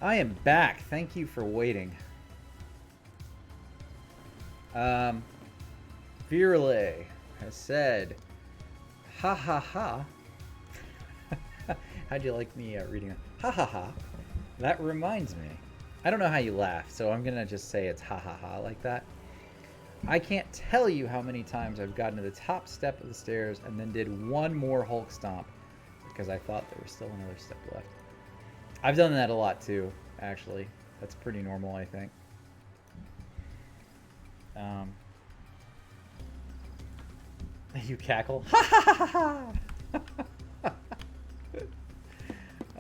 I am back. Thank you for waiting. Virle has said, ha ha ha. How'd you like me reading that? Ha ha ha. That reminds me. I don't know how you laugh, so I'm gonna just say it's ha ha ha like that. I can't tell you how many times I've gotten to the top step of the stairs and then did one more Hulk stomp because I thought there was still another step left. I've done that a lot too, actually. That's pretty normal, I think. You cackle. Ha ha ha ha!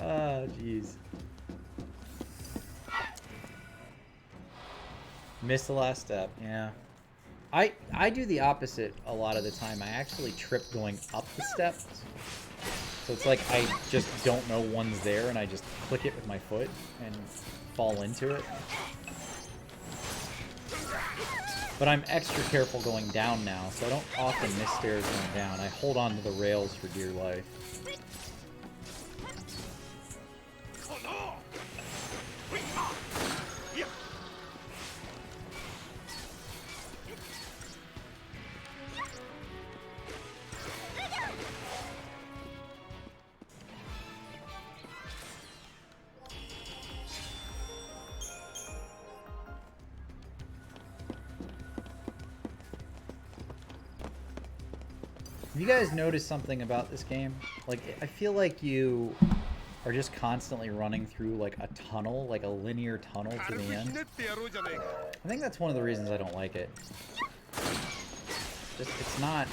Oh, jeez. Missed the last step, yeah. I do the opposite a lot of the time. I actually trip going up the steps. So it's like I just don't know one's there and I just click it with my foot and fall into it. But I'm extra careful going down now, so I don't often miss stairs going down. I hold on to the rails for dear life. Have you guys noticed something about this game? Like, I feel like you are just constantly running through, like, a tunnel, like a linear tunnel to the end. I think that's one of the reasons I don't like it. Just, it's not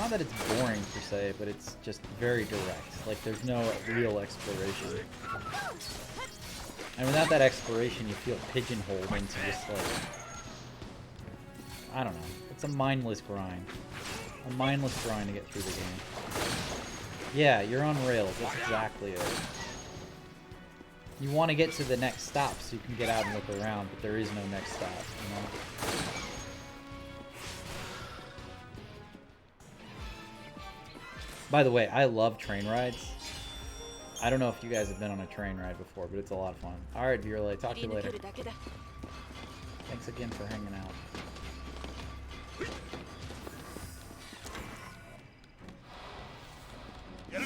that it's boring, per se, but it's just very direct. Like, there's no real exploration. And without that exploration, you feel pigeonholed into just, like, I don't know. It's a mindless grind. A mindless grind to get through the game. Yeah, you're on rails. That's exactly it. You want to get to the next stop so you can get out and look around, but there is no next stop, you know? By the way, I love train rides. I don't know if you guys have been on a train ride before, but it's a lot of fun. Alright, Virla, talk to you later. Thanks again for hanging out.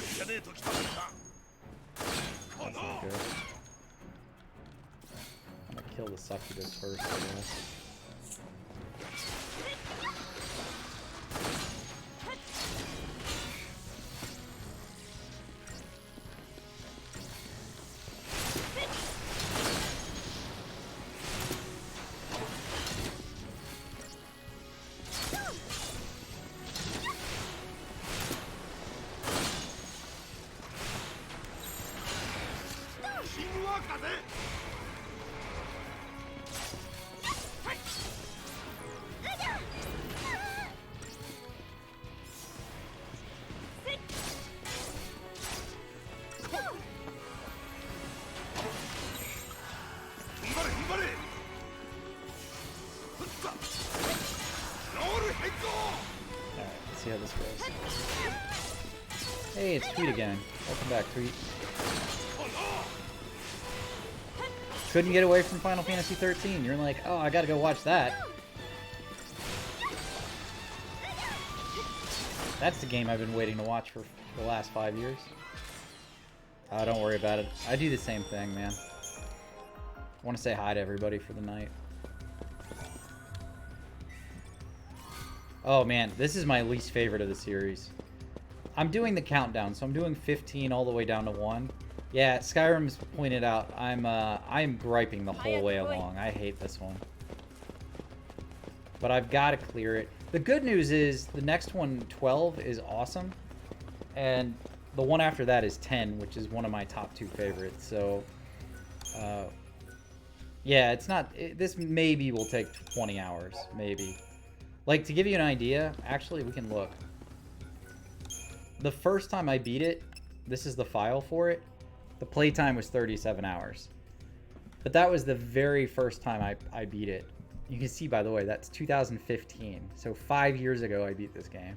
That's not good. I'm gonna kill the succubus first, I guess. See how this goes. Hey, it's Tweet again. Welcome back, Tweet. Couldn't get away from Final Fantasy 13. You're like, oh, I gotta go watch that. That's the game I've been waiting to watch for the last 5 years. Don't worry about it. I do the same thing, man. I want to say hi to everybody for the night. Oh man, this is my least favorite of the series. I'm doing the countdown, so I'm doing 15 all the way down to 1. Yeah, Skyrim's pointed out I'm griping the whole way along. I hate this one. But I've got to clear it. The good news is the next one, 12, is awesome. And the one after that is 10, which is one of my top 2 favorites. So, yeah, it's not... this maybe will take 20 hours, maybe. Like, to give you an idea, actually, we can look. The first time I beat it, this is the file for it, the playtime was 37 hours. But that was the very first time I beat it. You can see, by the way, that's 2015. So 5 years ago, I beat this game.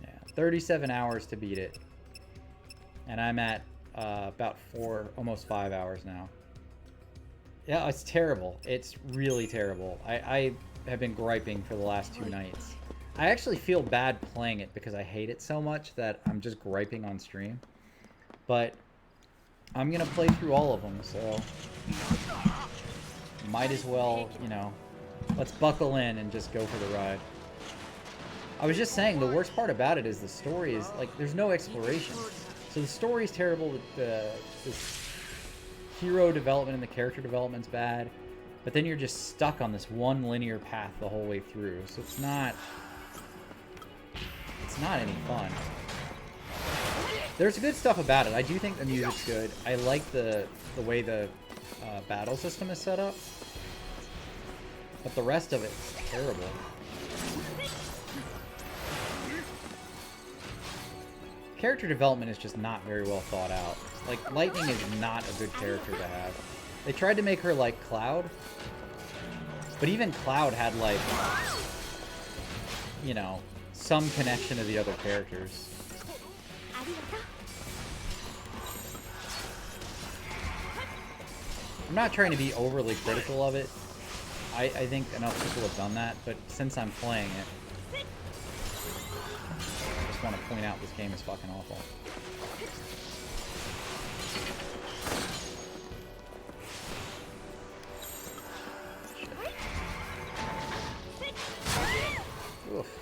Yeah, 37 hours to beat it. and I'm at about almost 5 hours now. Yeah, it's terrible. It's really terrible. I have been griping for the last 2 nights. I actually feel bad playing it because I hate it so much that I'm just griping on stream. But I'm gonna play through all of them, so might as well, you know, let's buckle in and just go for the ride. I was just saying, the worst part about it is the story is, like, there's no exploration. So the story's terrible, the hero development and the character development's bad, but then you're just stuck on this one linear path the whole way through. So it's not any fun. There's good stuff about it. I do think the music's good. I like the way the battle system is set up, but the rest of it's terrible. Character development is just not very well thought out. Like, Lightning is not a good character to have. They tried to make her like Cloud, but even Cloud had, like, you know, some connection to the other characters. I'm not trying to be overly critical of it. I think enough people have done that, but since I'm playing it, I just want to point out this game is fucking awful. Oof.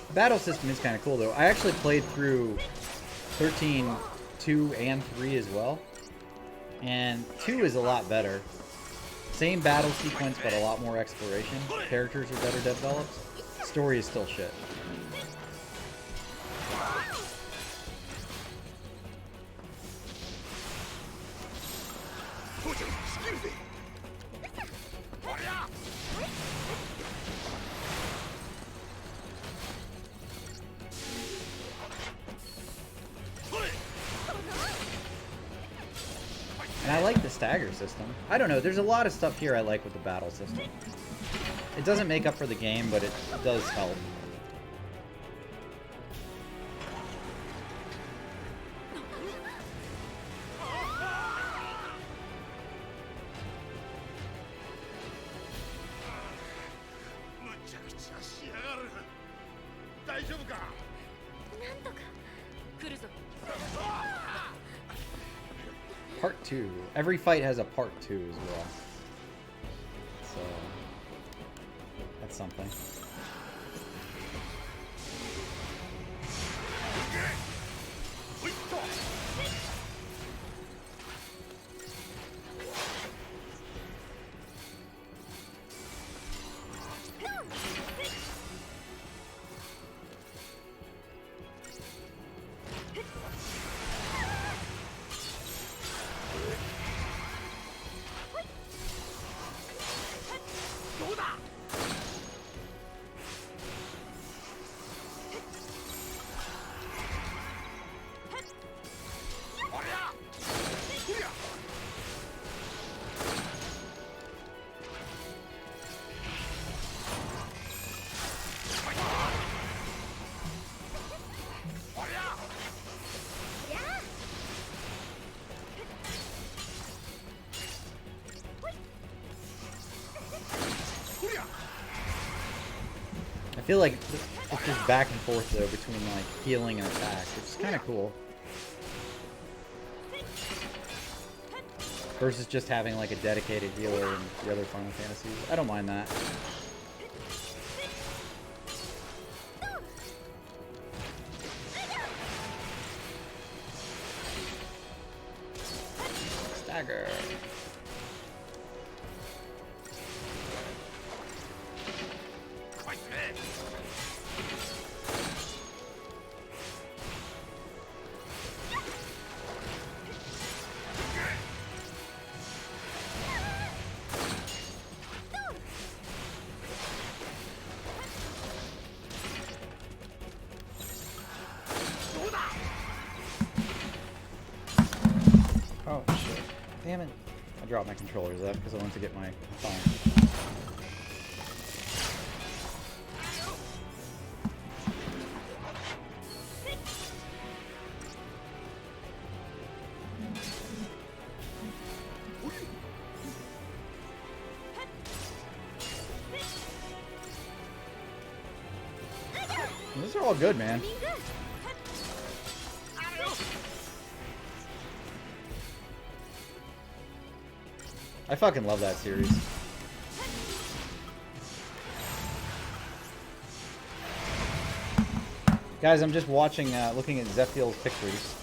The battle system is kind of cool, though. I actually played through 13, 2, and 3 as well. And 2 is a lot better. Same battle sequence, but a lot more exploration. Characters are better developed. Story is still shit. And I like the stagger system. I don't know, there's a lot of stuff here I like with the battle system. It doesn't make up for the game, but it does help. Part 2. Every fight has a part 2 as well. So that's something. I feel like it's just back and forth though between like healing and attack, which is kind of cool. Versus just having like a dedicated healer in the other Final Fantasies. I don't mind that. Stagger. Oh shit. Damn it. I dropped my controllers up because I wanted to get my phone. all good, man. I fucking love that series. Guys, I'm just watching, looking at Zephiel's pictures.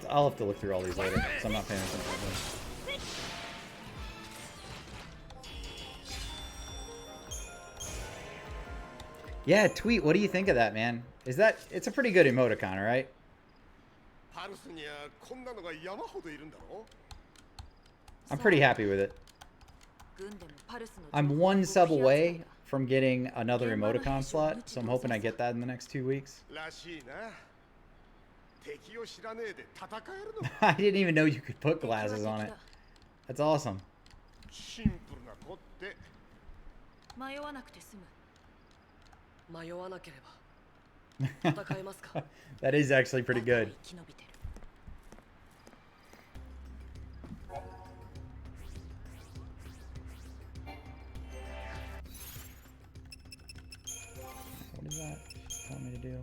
I'll have to look through all these later, because I'm not paying attention to them. Yeah, tweet. What do you think of that, man? Is that... It's a pretty good emoticon, right? I'm pretty happy with it. I'm one sub away from getting another emoticon slot, so I'm hoping I get that in the next 2 weeks. I didn't even know you could put glasses on it. That's awesome. That is actually pretty good. What does that tell me to do?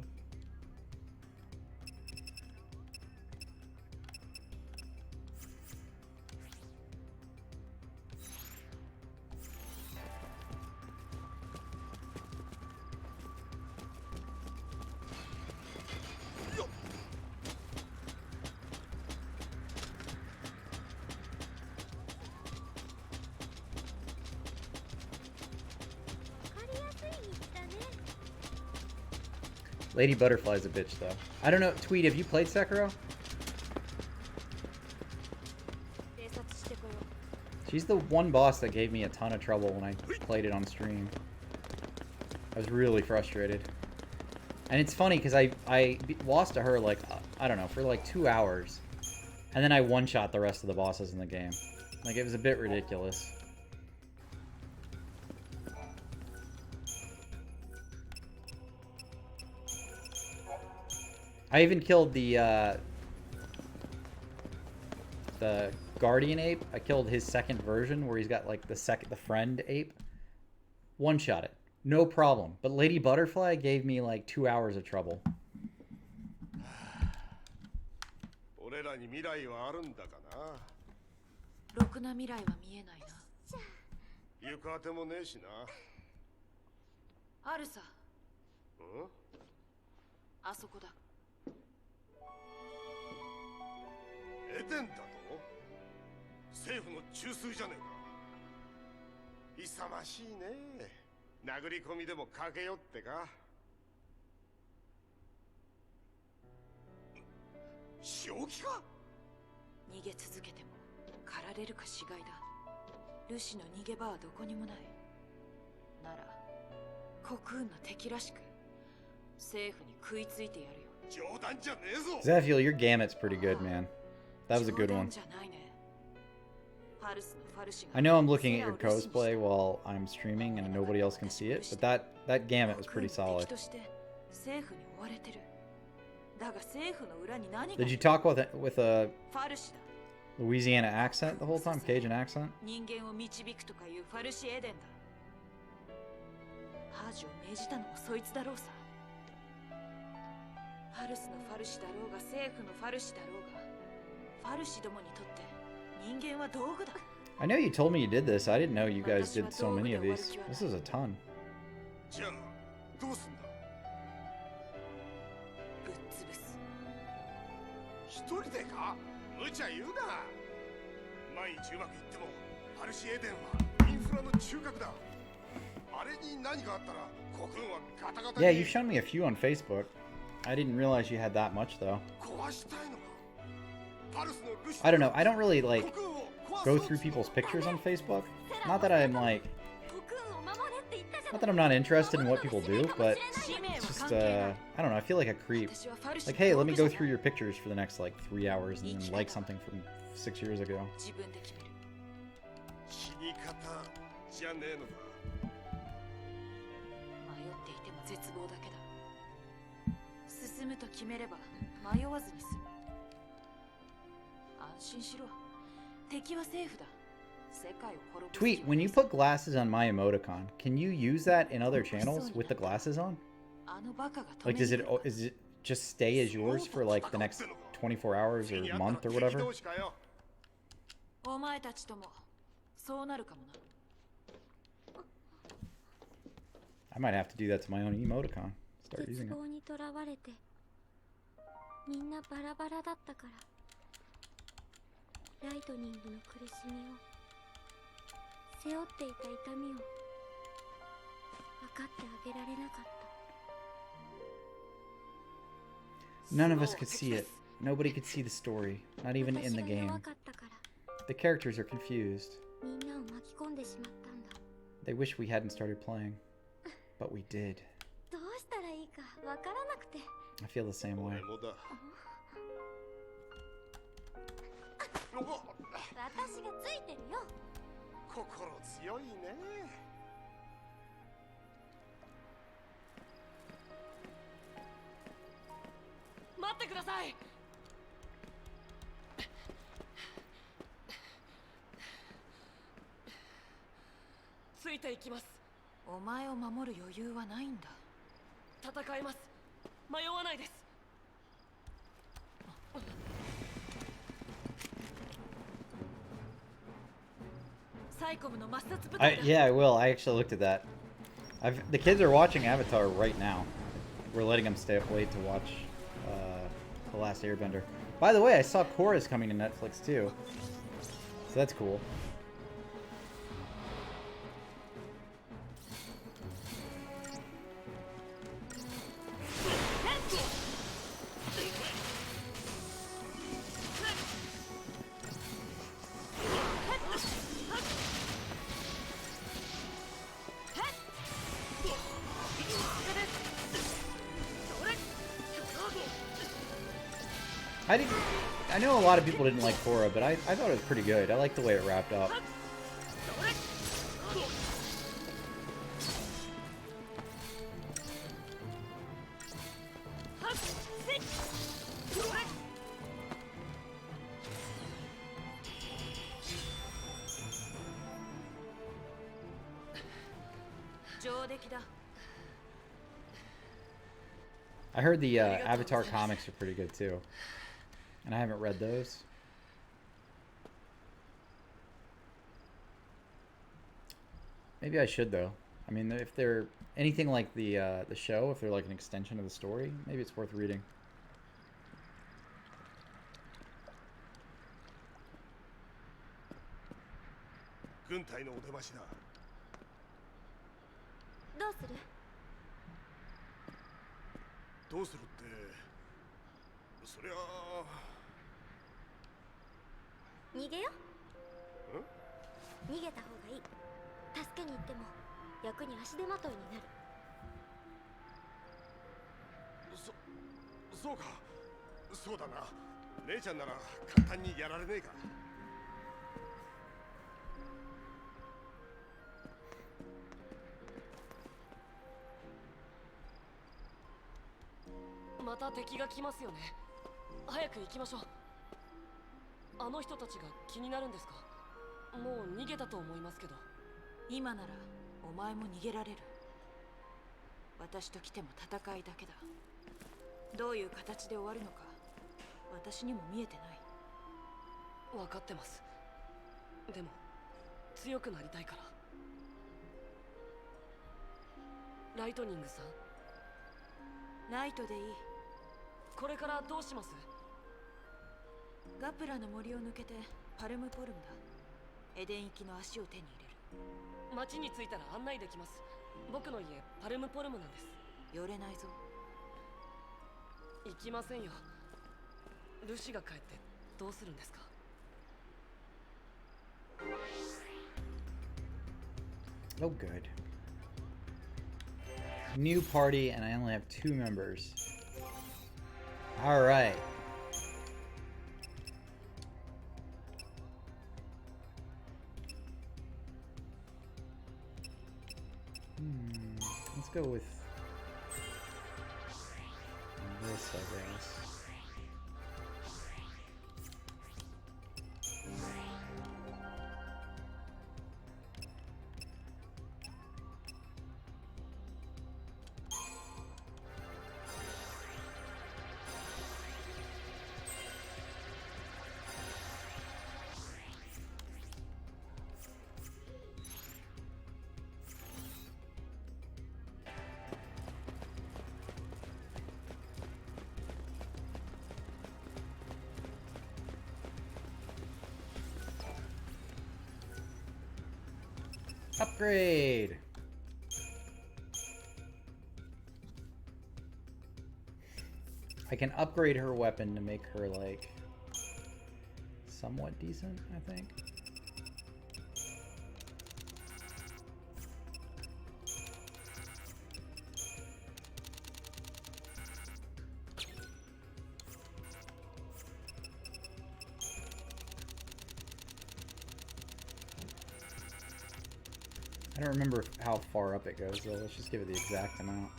Lady Butterfly's a bitch, though. I don't know. Tweet, have you played Sekiro? She's the one boss that gave me a ton of trouble when I played it on stream. I was really frustrated. And it's funny, because I lost to her, like, I don't know, for like 2 hours. And then I one-shot the rest of the bosses in the game. Like, it was a bit ridiculous. I even killed the Guardian Ape. I killed his second version where he's got like the friend ape. One shot it. No problem. But Lady Butterfly gave me like 2 hours of trouble. Zephiel, your Gamut's pretty good, man. That was a good one. I know I'm looking at your cosplay while I'm streaming and nobody else can see it, but that Gamut was pretty solid. Did you talk with a Louisiana accent the whole time? Cajun accent? I know you told me you did this. I didn't know you guys did so many of these. This is a ton. Yeah, you've shown me a few on Facebook. I didn't realize you had that much, though. I don't know. I don't really, like, go through people's pictures on Facebook. Not that I'm, like... Not that I'm not interested in what people do, but it's just, I don't know. I feel like a creep. Like, hey, let me go through your pictures for the next, like, 3 hours and then like something from 6 years ago.
絶望だけだ。進むと決めれば迷わずに済む。安心しろ。敵はセーフだ。世界を滅ぼす。
Tweet, when you put glasses on my emoticon, can you use that in other channels with the glasses on?
あのバカが止
Like,
め
does
に
it
来る。
is it just stay as yours for like the next 24 hours or month or whatever?
お前たちともそうなるかもな。
I might have to do that to my own emoticon. Start
絶
using it.
望にとらわれてみんなバラバラだったから、ライトニングの苦しみを、背負っていた痛みを分かってあげられなかった。
None of us could see it. Nobody could see the story, not even in the
私が
game.
弱かったから
The characters are confused.
みんなを巻き込んでしまったんだ。
They wish we hadn't started playing, but we did.
どうしたらいいか分からなくて。
I feel the same way.
私がついてるよ。
心強いね。
待ってください。ついていきます。
お前を守る余裕はないんだ。
戦います。迷わないです。
サイコムの抹殺部隊だ。
Yeah, I will. I actually looked at that. The kids are watching Avatar right now. We're letting them stay up late to watch The Last Airbender. By the way, I saw Korra's coming to Netflix too. So that's cool. I know a lot of people didn't like Korra, but I thought it was pretty good. I liked the way it wrapped up. I heard the Avatar comics are pretty good too. And I haven't read those. Maybe I should though. I mean, if they're anything like the show, if they're like an extension of the story, maybe it's worth reading.
軍隊のお出ましだ。
どうする？
どうするって、そりゃあ
逃げよ。逃げた方がいい。助けに行っても役に足手まといになる。
そうか。そうだな。姉ちゃんなら簡単にやられねえか。
また敵が来ますよね。早く行きましょう。あの人たちが気になるんですか？もう逃げたと思いますけど。
今ならお前も逃げられる。私と来ても戦いだけだ。どういう形で終わるのか私にも見えてない。
分かってます。でも強くなりたいから。ライトニングさん。
ライトでいい。
これからどうします？
ガプラの森を抜けてパルムポルムだ。エデン行きの足を手に入れる。
町に着いたら案内できます。僕の家パルムポルムなんです。
寄れないぞ。
行きませんよ。ルシが帰ってどうするんですか？
Oh, good. New party, and I only have 2 members. All right. Let's go with this, I guess. Upgrade! I can upgrade her weapon to make her, like, somewhat decent, I think. I don't remember how far up it goes, though. Let's just give it the exact amount.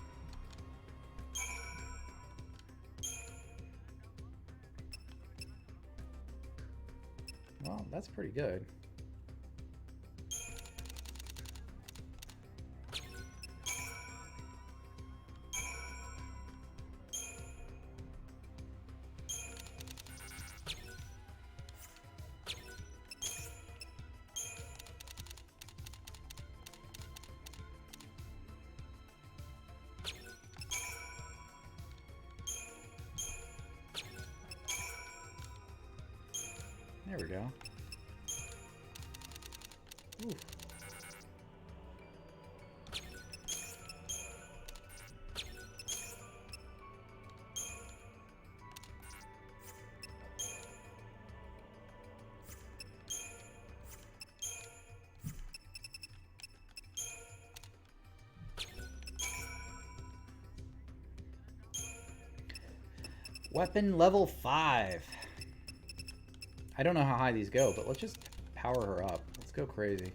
Well, that's pretty good. There we go. Ooh. Weapon level 5. I don't know how high these go, but let's just power her up. Let's go crazy.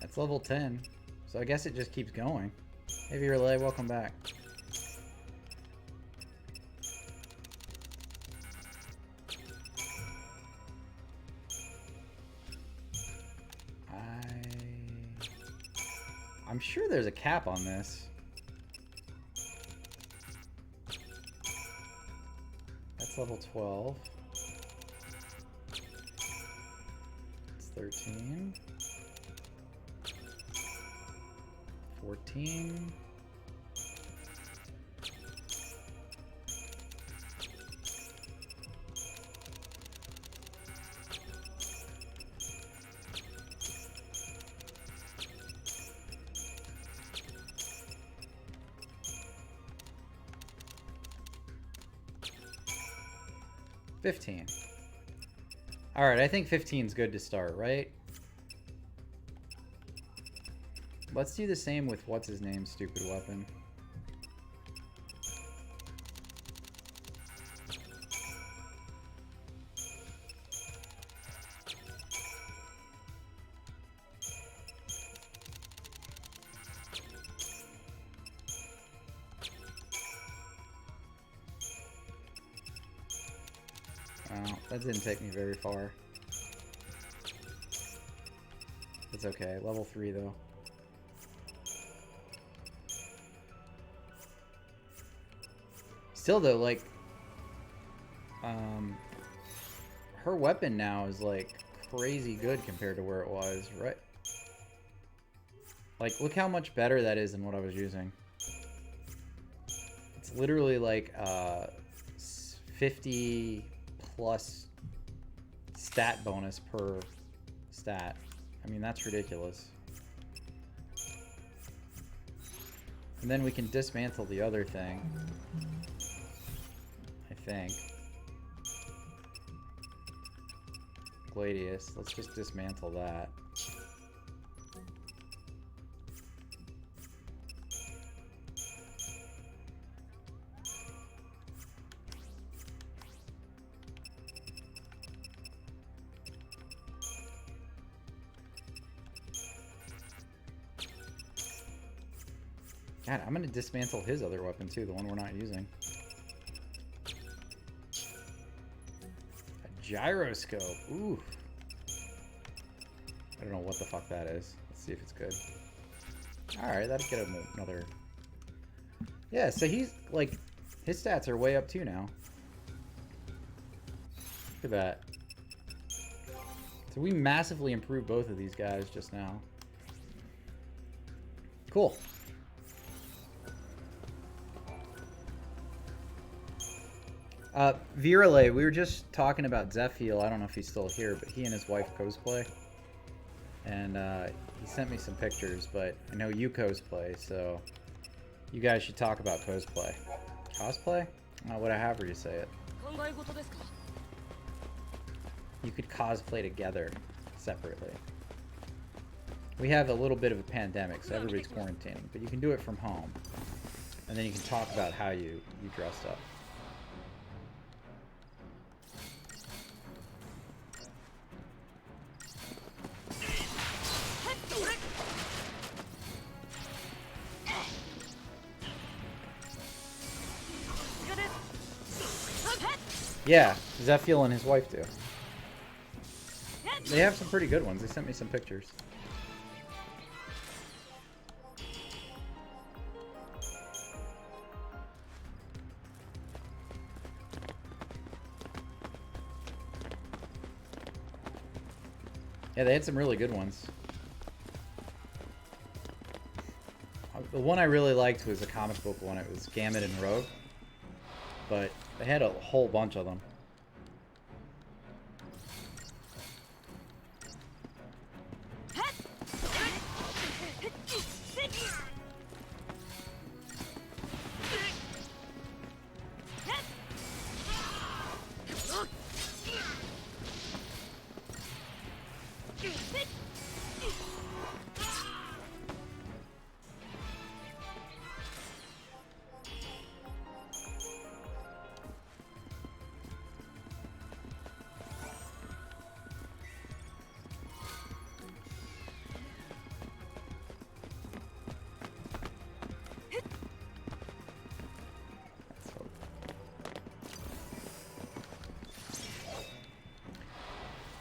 It's level 10, so I guess it just keeps going. Heavy Relay, welcome back. I'm sure there's a cap on this. That's level 12. It's 13. 14. $15. All right, I think 15 is good to start, right? Let's do the same with what's his name, stupid weapon. Oh, that didn't take me very far. It's okay. Level 3 though. Still though, like, her weapon now is like crazy good compared to where it was, right? Like, look how much better that is than what I was using. It's literally like 50 plus stat bonus per stat. I mean, that's ridiculous. And then we can dismantle the other thing. I think. Gladius. Let's just dismantle that. God, I'm gonna dismantle his other weapon too, the one we're not using. A gyroscope. Ooh. I don't know what the fuck that is. Let's see if it's good. Alright, that'll get him another... Yeah, so he's, like, his stats are way up too now. Look at that. So we massively improved both of these guys just now. Cool. Virale, we were just talking about Zephiel. I don't know if he's still here, but he and his wife cosplay. And he sent me some pictures, but I know you cosplay, so you guys should talk about cosplay. Cosplay? However you say it. You could cosplay together, separately. We have a little bit of a pandemic, so everybody's quarantining, but you can do it from home. And then you can talk about how you dressed up. Yeah, Zephiel and his wife do. They have some pretty good ones. They sent me some pictures. Yeah, they had some really good ones. The one I really liked was a comic book one. It was Gambit and Rogue. But they had a whole bunch of them.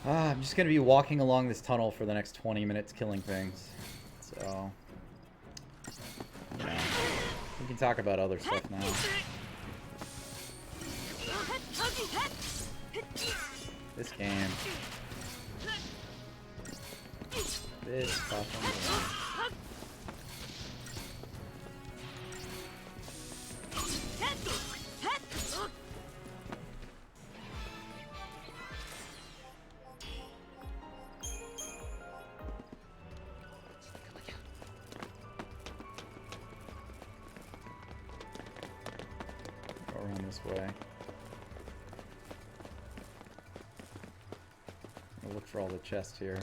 I'm just going to be walking along this tunnel for the next 20 minutes killing things. So, you know, we can talk about other stuff now. This game. This fucking game. Way. I'll look for all the chests here.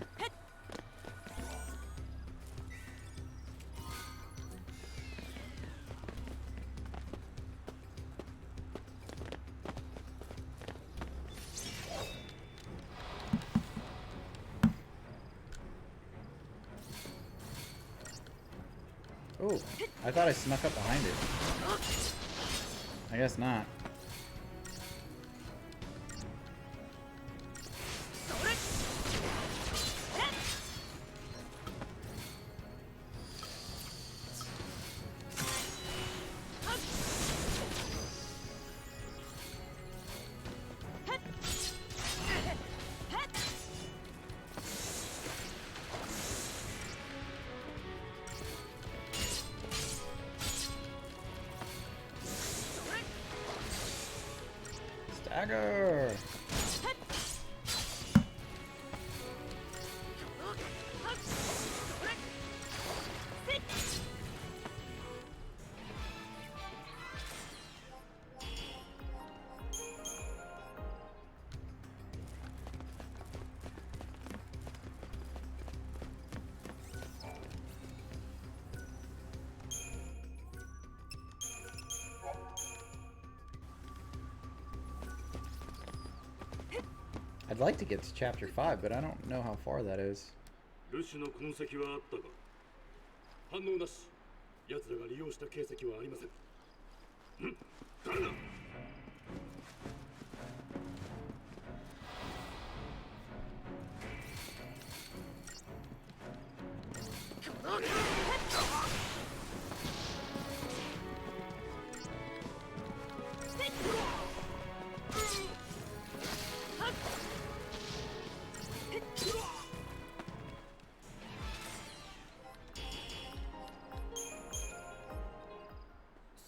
Oh, I thought I snuck up behind it. I guess not. Stagger! I'd like to get to chapter 5, but I don't know how far that is.
ルシュの痕跡はあったか。反応なし。奴らが利用した形跡はありません。誰だ。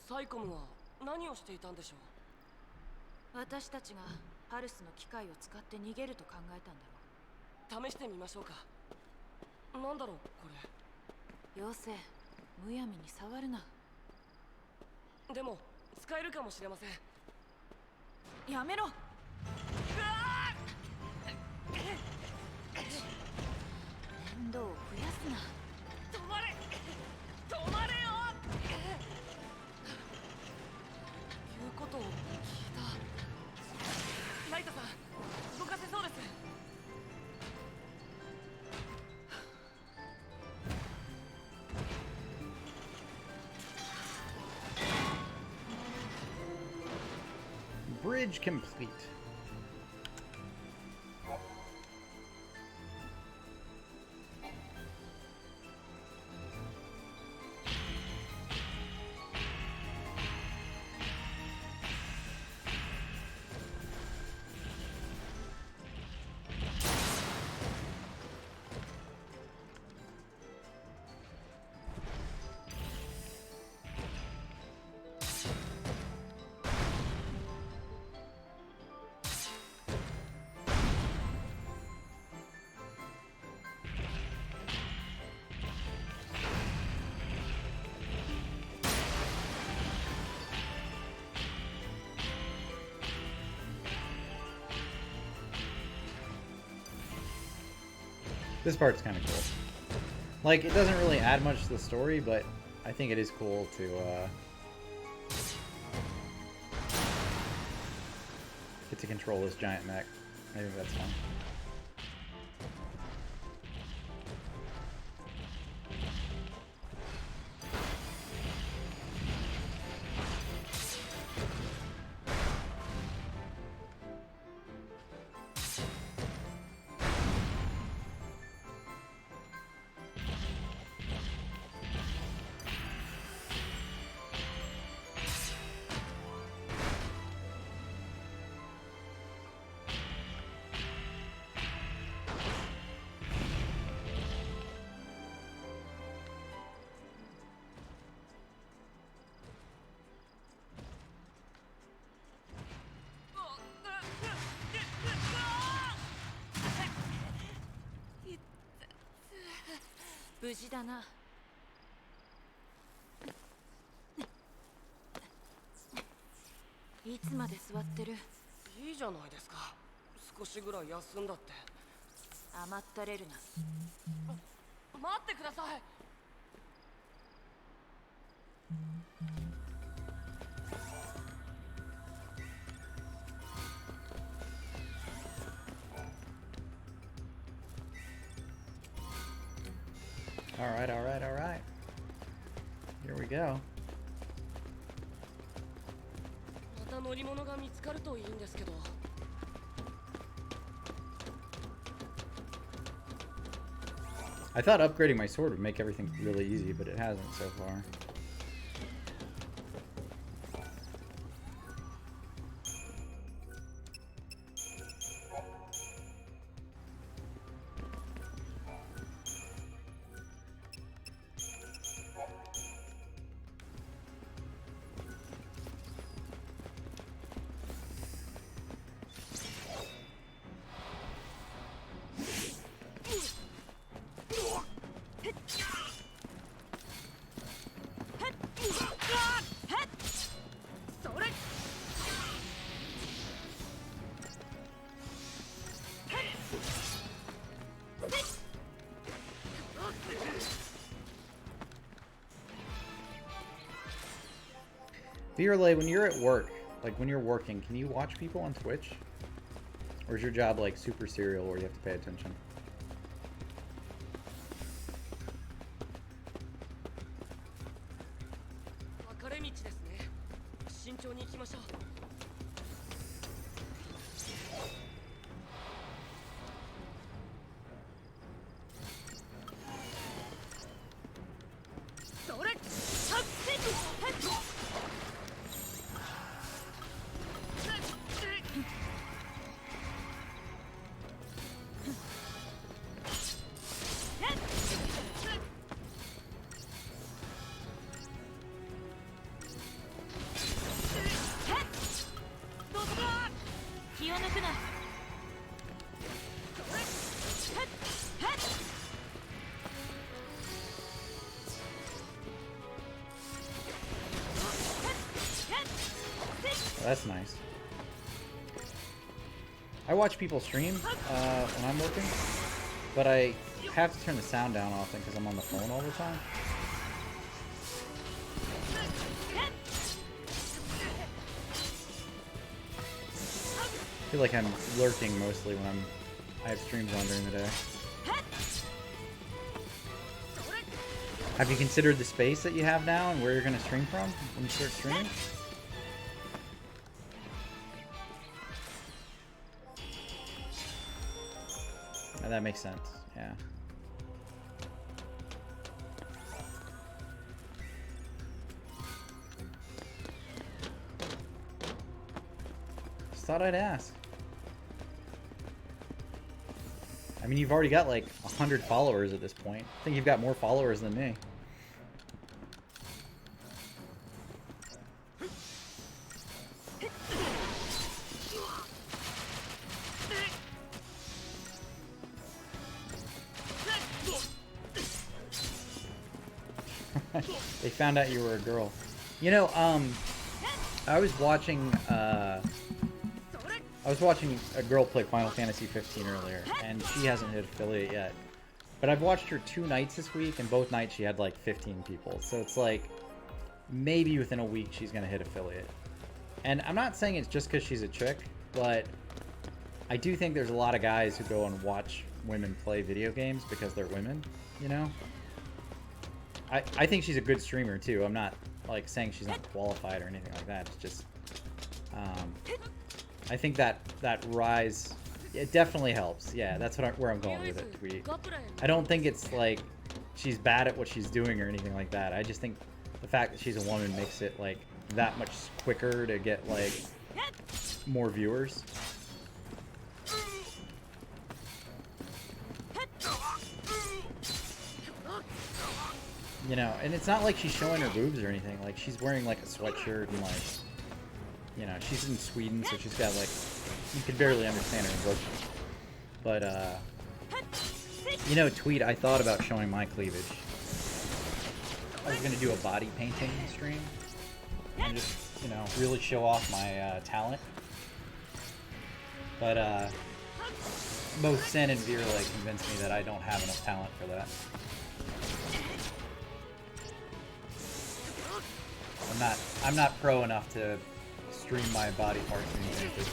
サイコムは何をしていたんでしょう。
私たちがパルスの機械を使って逃げると考えたんだろ
試してみましょうか。なんだろうこ
う。妖精、むやみに触るな。
れ。でも使えるかもしれません。
やめろ。面倒を増やすな。
止まれ止まれよ。言うことを聞いた。ナイトさん動かせそうです。
Bridge complete. This part's kind of cool. Like, it doesn't really add much to the story, but I think it is cool to, get to control this giant mech. I think that's fun.
無事だな。いつまで座ってる。
いいじゃないですか。少しぐらい休んだって。
甘ったれるな。
待ってください。
Alright, alright, alright. Here we go.
また乗り物が見つかるといいんですけど。
I thought upgrading my sword would make everything really easy, but it hasn't so far. Virale, when you're at work, like when you're working, can you watch people on Twitch? Or is your job like super serial where you have to pay attention?
分かれ道ですね。慎重に行きましょう。それ、
気を抜くな。
That's nice. I watch people stream when I'm working, but I have to turn the sound down often because I'm on the phone all the time. I feel like I'm lurking mostly when I have streams on during the day. Have you considered the space that you have now and where you're going to stream from when you start streaming? Oh, that makes sense, yeah. Just thought I'd ask. I mean, you've already got like 100 followers at this point. I think you've got more followers than me. They found out you were a girl. You know, I was watching a girl play Final Fantasy 15 earlier, and she hasn't hit affiliate yet. But I've watched her 2 nights this week, and both nights she had like 15 people. So it's like, maybe within a week she's gonna hit affiliate. And I'm not saying it's just because she's a chick, but I do think there's a lot of guys who go and watch women play video games because they're women, you know? I think she's a good streamer too. I'm not like saying she's not qualified or anything like that. It's just, I think that rise, it definitely helps. Yeah, that's where I'm going with it, Tweet. I don't think it's like she's bad at what she's doing or anything like that. I just think the fact that she's a woman makes it like that much quicker to get like more viewers. You know, and it's not like she's showing her boobs or anything. Like, she's wearing, like, a sweatshirt and, like, you know, she's in Sweden, so she's got, like, you can barely understand her English. But, you know, Tweet, I thought about showing my cleavage. I was going to do a body painting stream and just, you know, really show off my talent. But, both Sen and Veer, like, convinced me that I don't have enough talent for that. I'm not pro enough to stream my body parts being painted.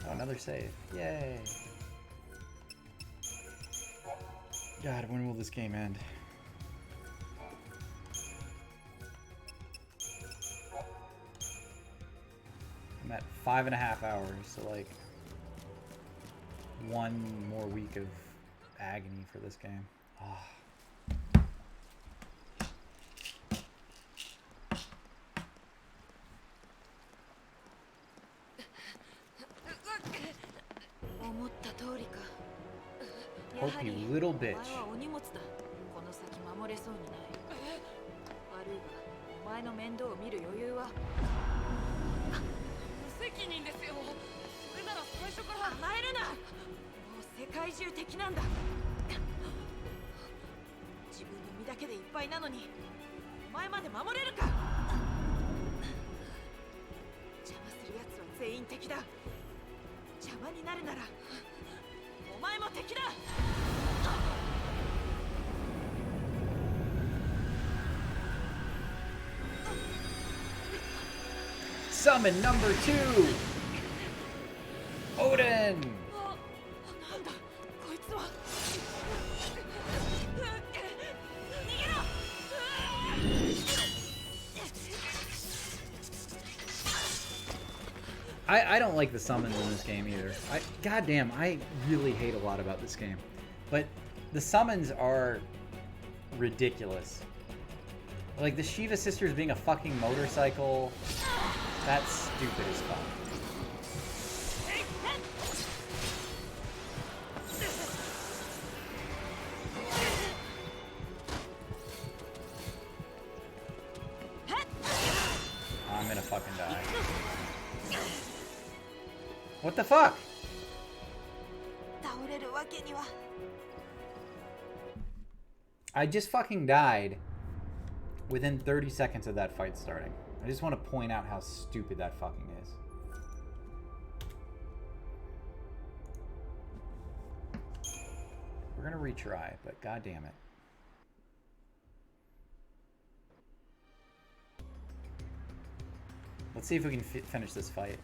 Oh, another save. Yay. God, when will this game end? I'm at 5.5 hours, so like 1 more week of agony for this game. Oh. Hope you little bitch.
だけでいっぱいなのにお前まで守れるか。全員敵だ。邪魔になるならお前も敵だ。
Summon number 2! Odin!
なんだこいつは。逃げろ。
I don't like the summons in this game either. Goddamn, I really hate a lot about this game. But the summons are ridiculous. Like the Shiva sisters being a fucking motorcycle. That's stupid as fuck. I'm gonna fucking die. What the fuck?
倒れるわけには。
I just fucking died within 30 seconds of that fight starting. I just want to point out how stupid that fucking is. We're gonna retry, but goddamn it. Let's see if we can finish this fight.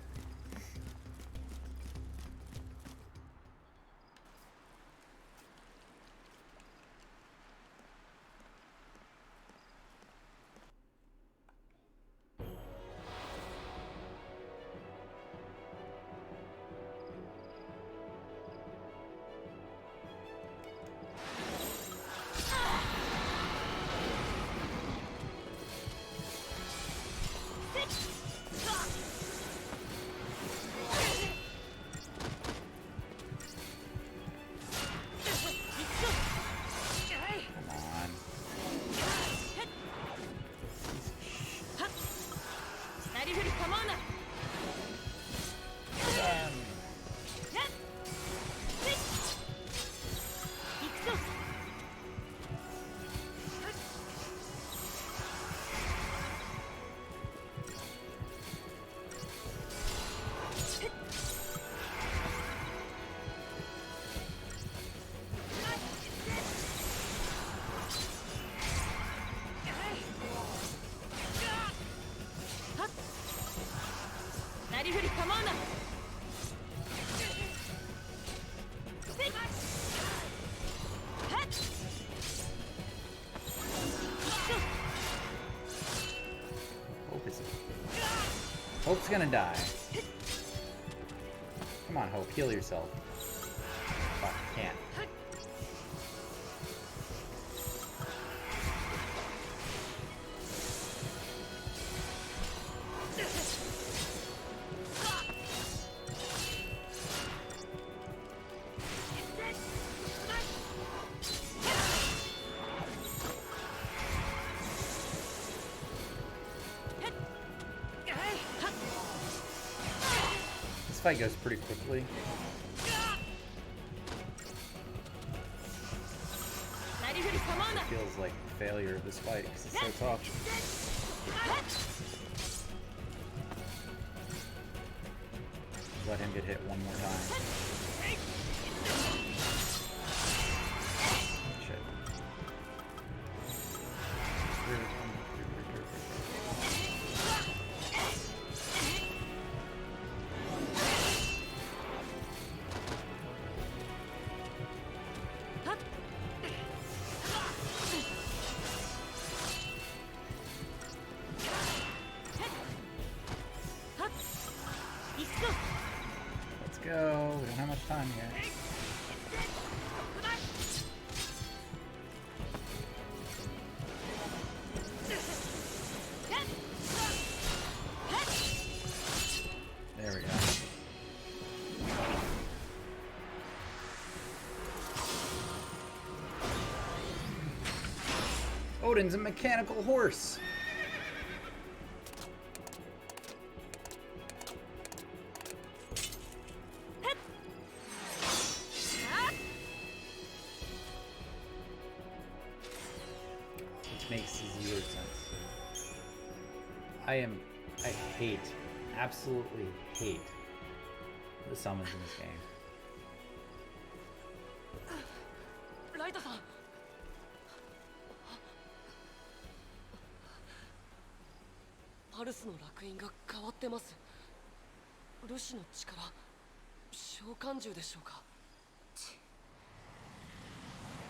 Hope's gonna die. Come on, Hope, heal yourself. Fuck, can't. This fight goes pretty quickly. It feels like failure of this fight because it's so tough. Let him get hit one more time. Shit. Let's go. We don't have much time here. There we go. Odin's a mechanical horse. Which makes zero sense. I hate absolutely hate the summons in this game.
ライトさん。パルスの烙印が変わってます。ルシの力、召喚獣でしょうか。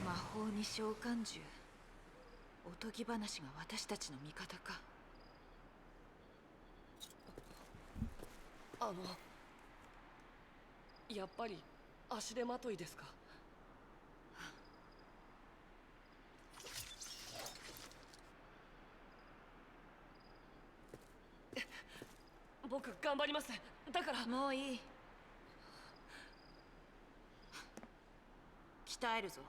魔法に召喚獣。おとぎ話が私たちの味方か。
やっぱり足手まといですか。僕頑張ります。だから
もういい。鍛えるぞ。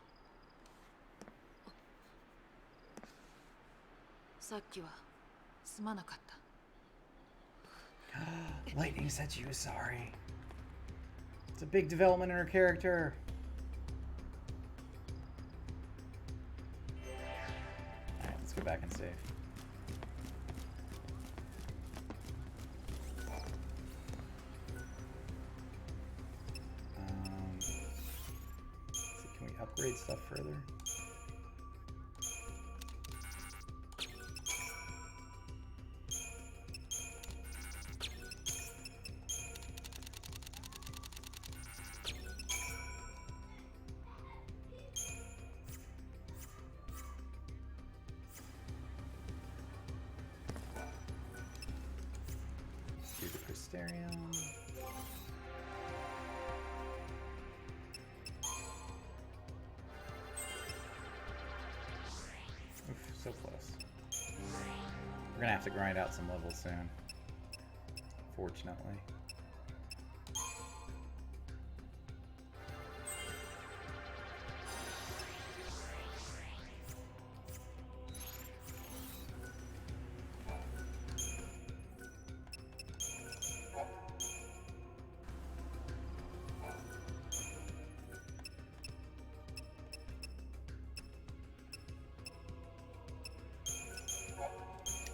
さっきはすまなかった。
Lightning said she was sorry. It's a big development in her character. Alright, let's go back and save. Let's see, can we upgrade stuff further? Do the Crystarium. Oof, so close. We're gonna have to grind out some levels soon, fortunately.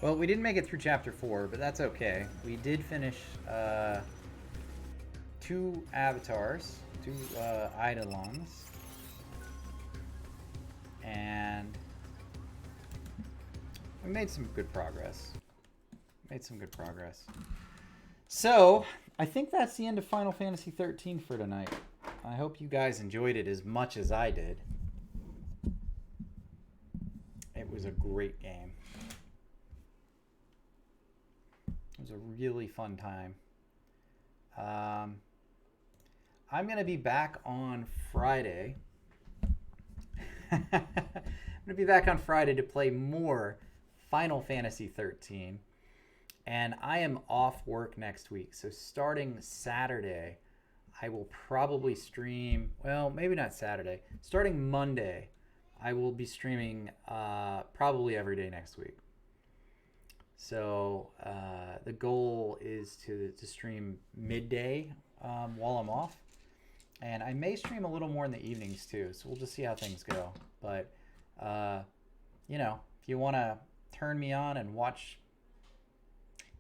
Well, we didn't make it through Chapter 4, but that's okay. We did finish 2 avatars, 2 Eidolons, and we made some good progress. So, I think that's the end of Final Fantasy 13 for tonight. I hope you guys enjoyed it as much as I did. It was a great game. It was a really fun time. I'm going to be back on Friday. I'm going to be back on Friday to play more Final Fantasy 13. And I am off work next week. So starting Saturday, I will probably stream. Well, maybe not Saturday. Starting Monday, I will be streaming probably every day next week. So the goal is to stream midday while I'm off. And I may stream a little more in the evenings too. So we'll just see how things go. But, you know, if you want to turn me on and watch,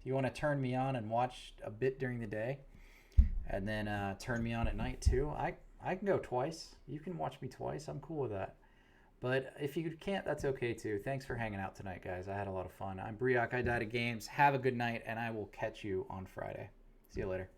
a bit during the day and then turn me on at night too, I can go twice. You can watch me twice. I'm cool with that. But if you can't, that's okay too. Thanks for hanging out tonight, guys. I had a lot of fun. I'm Briak, I Died at Games. Have a good night, and I will catch you on Friday. See you later.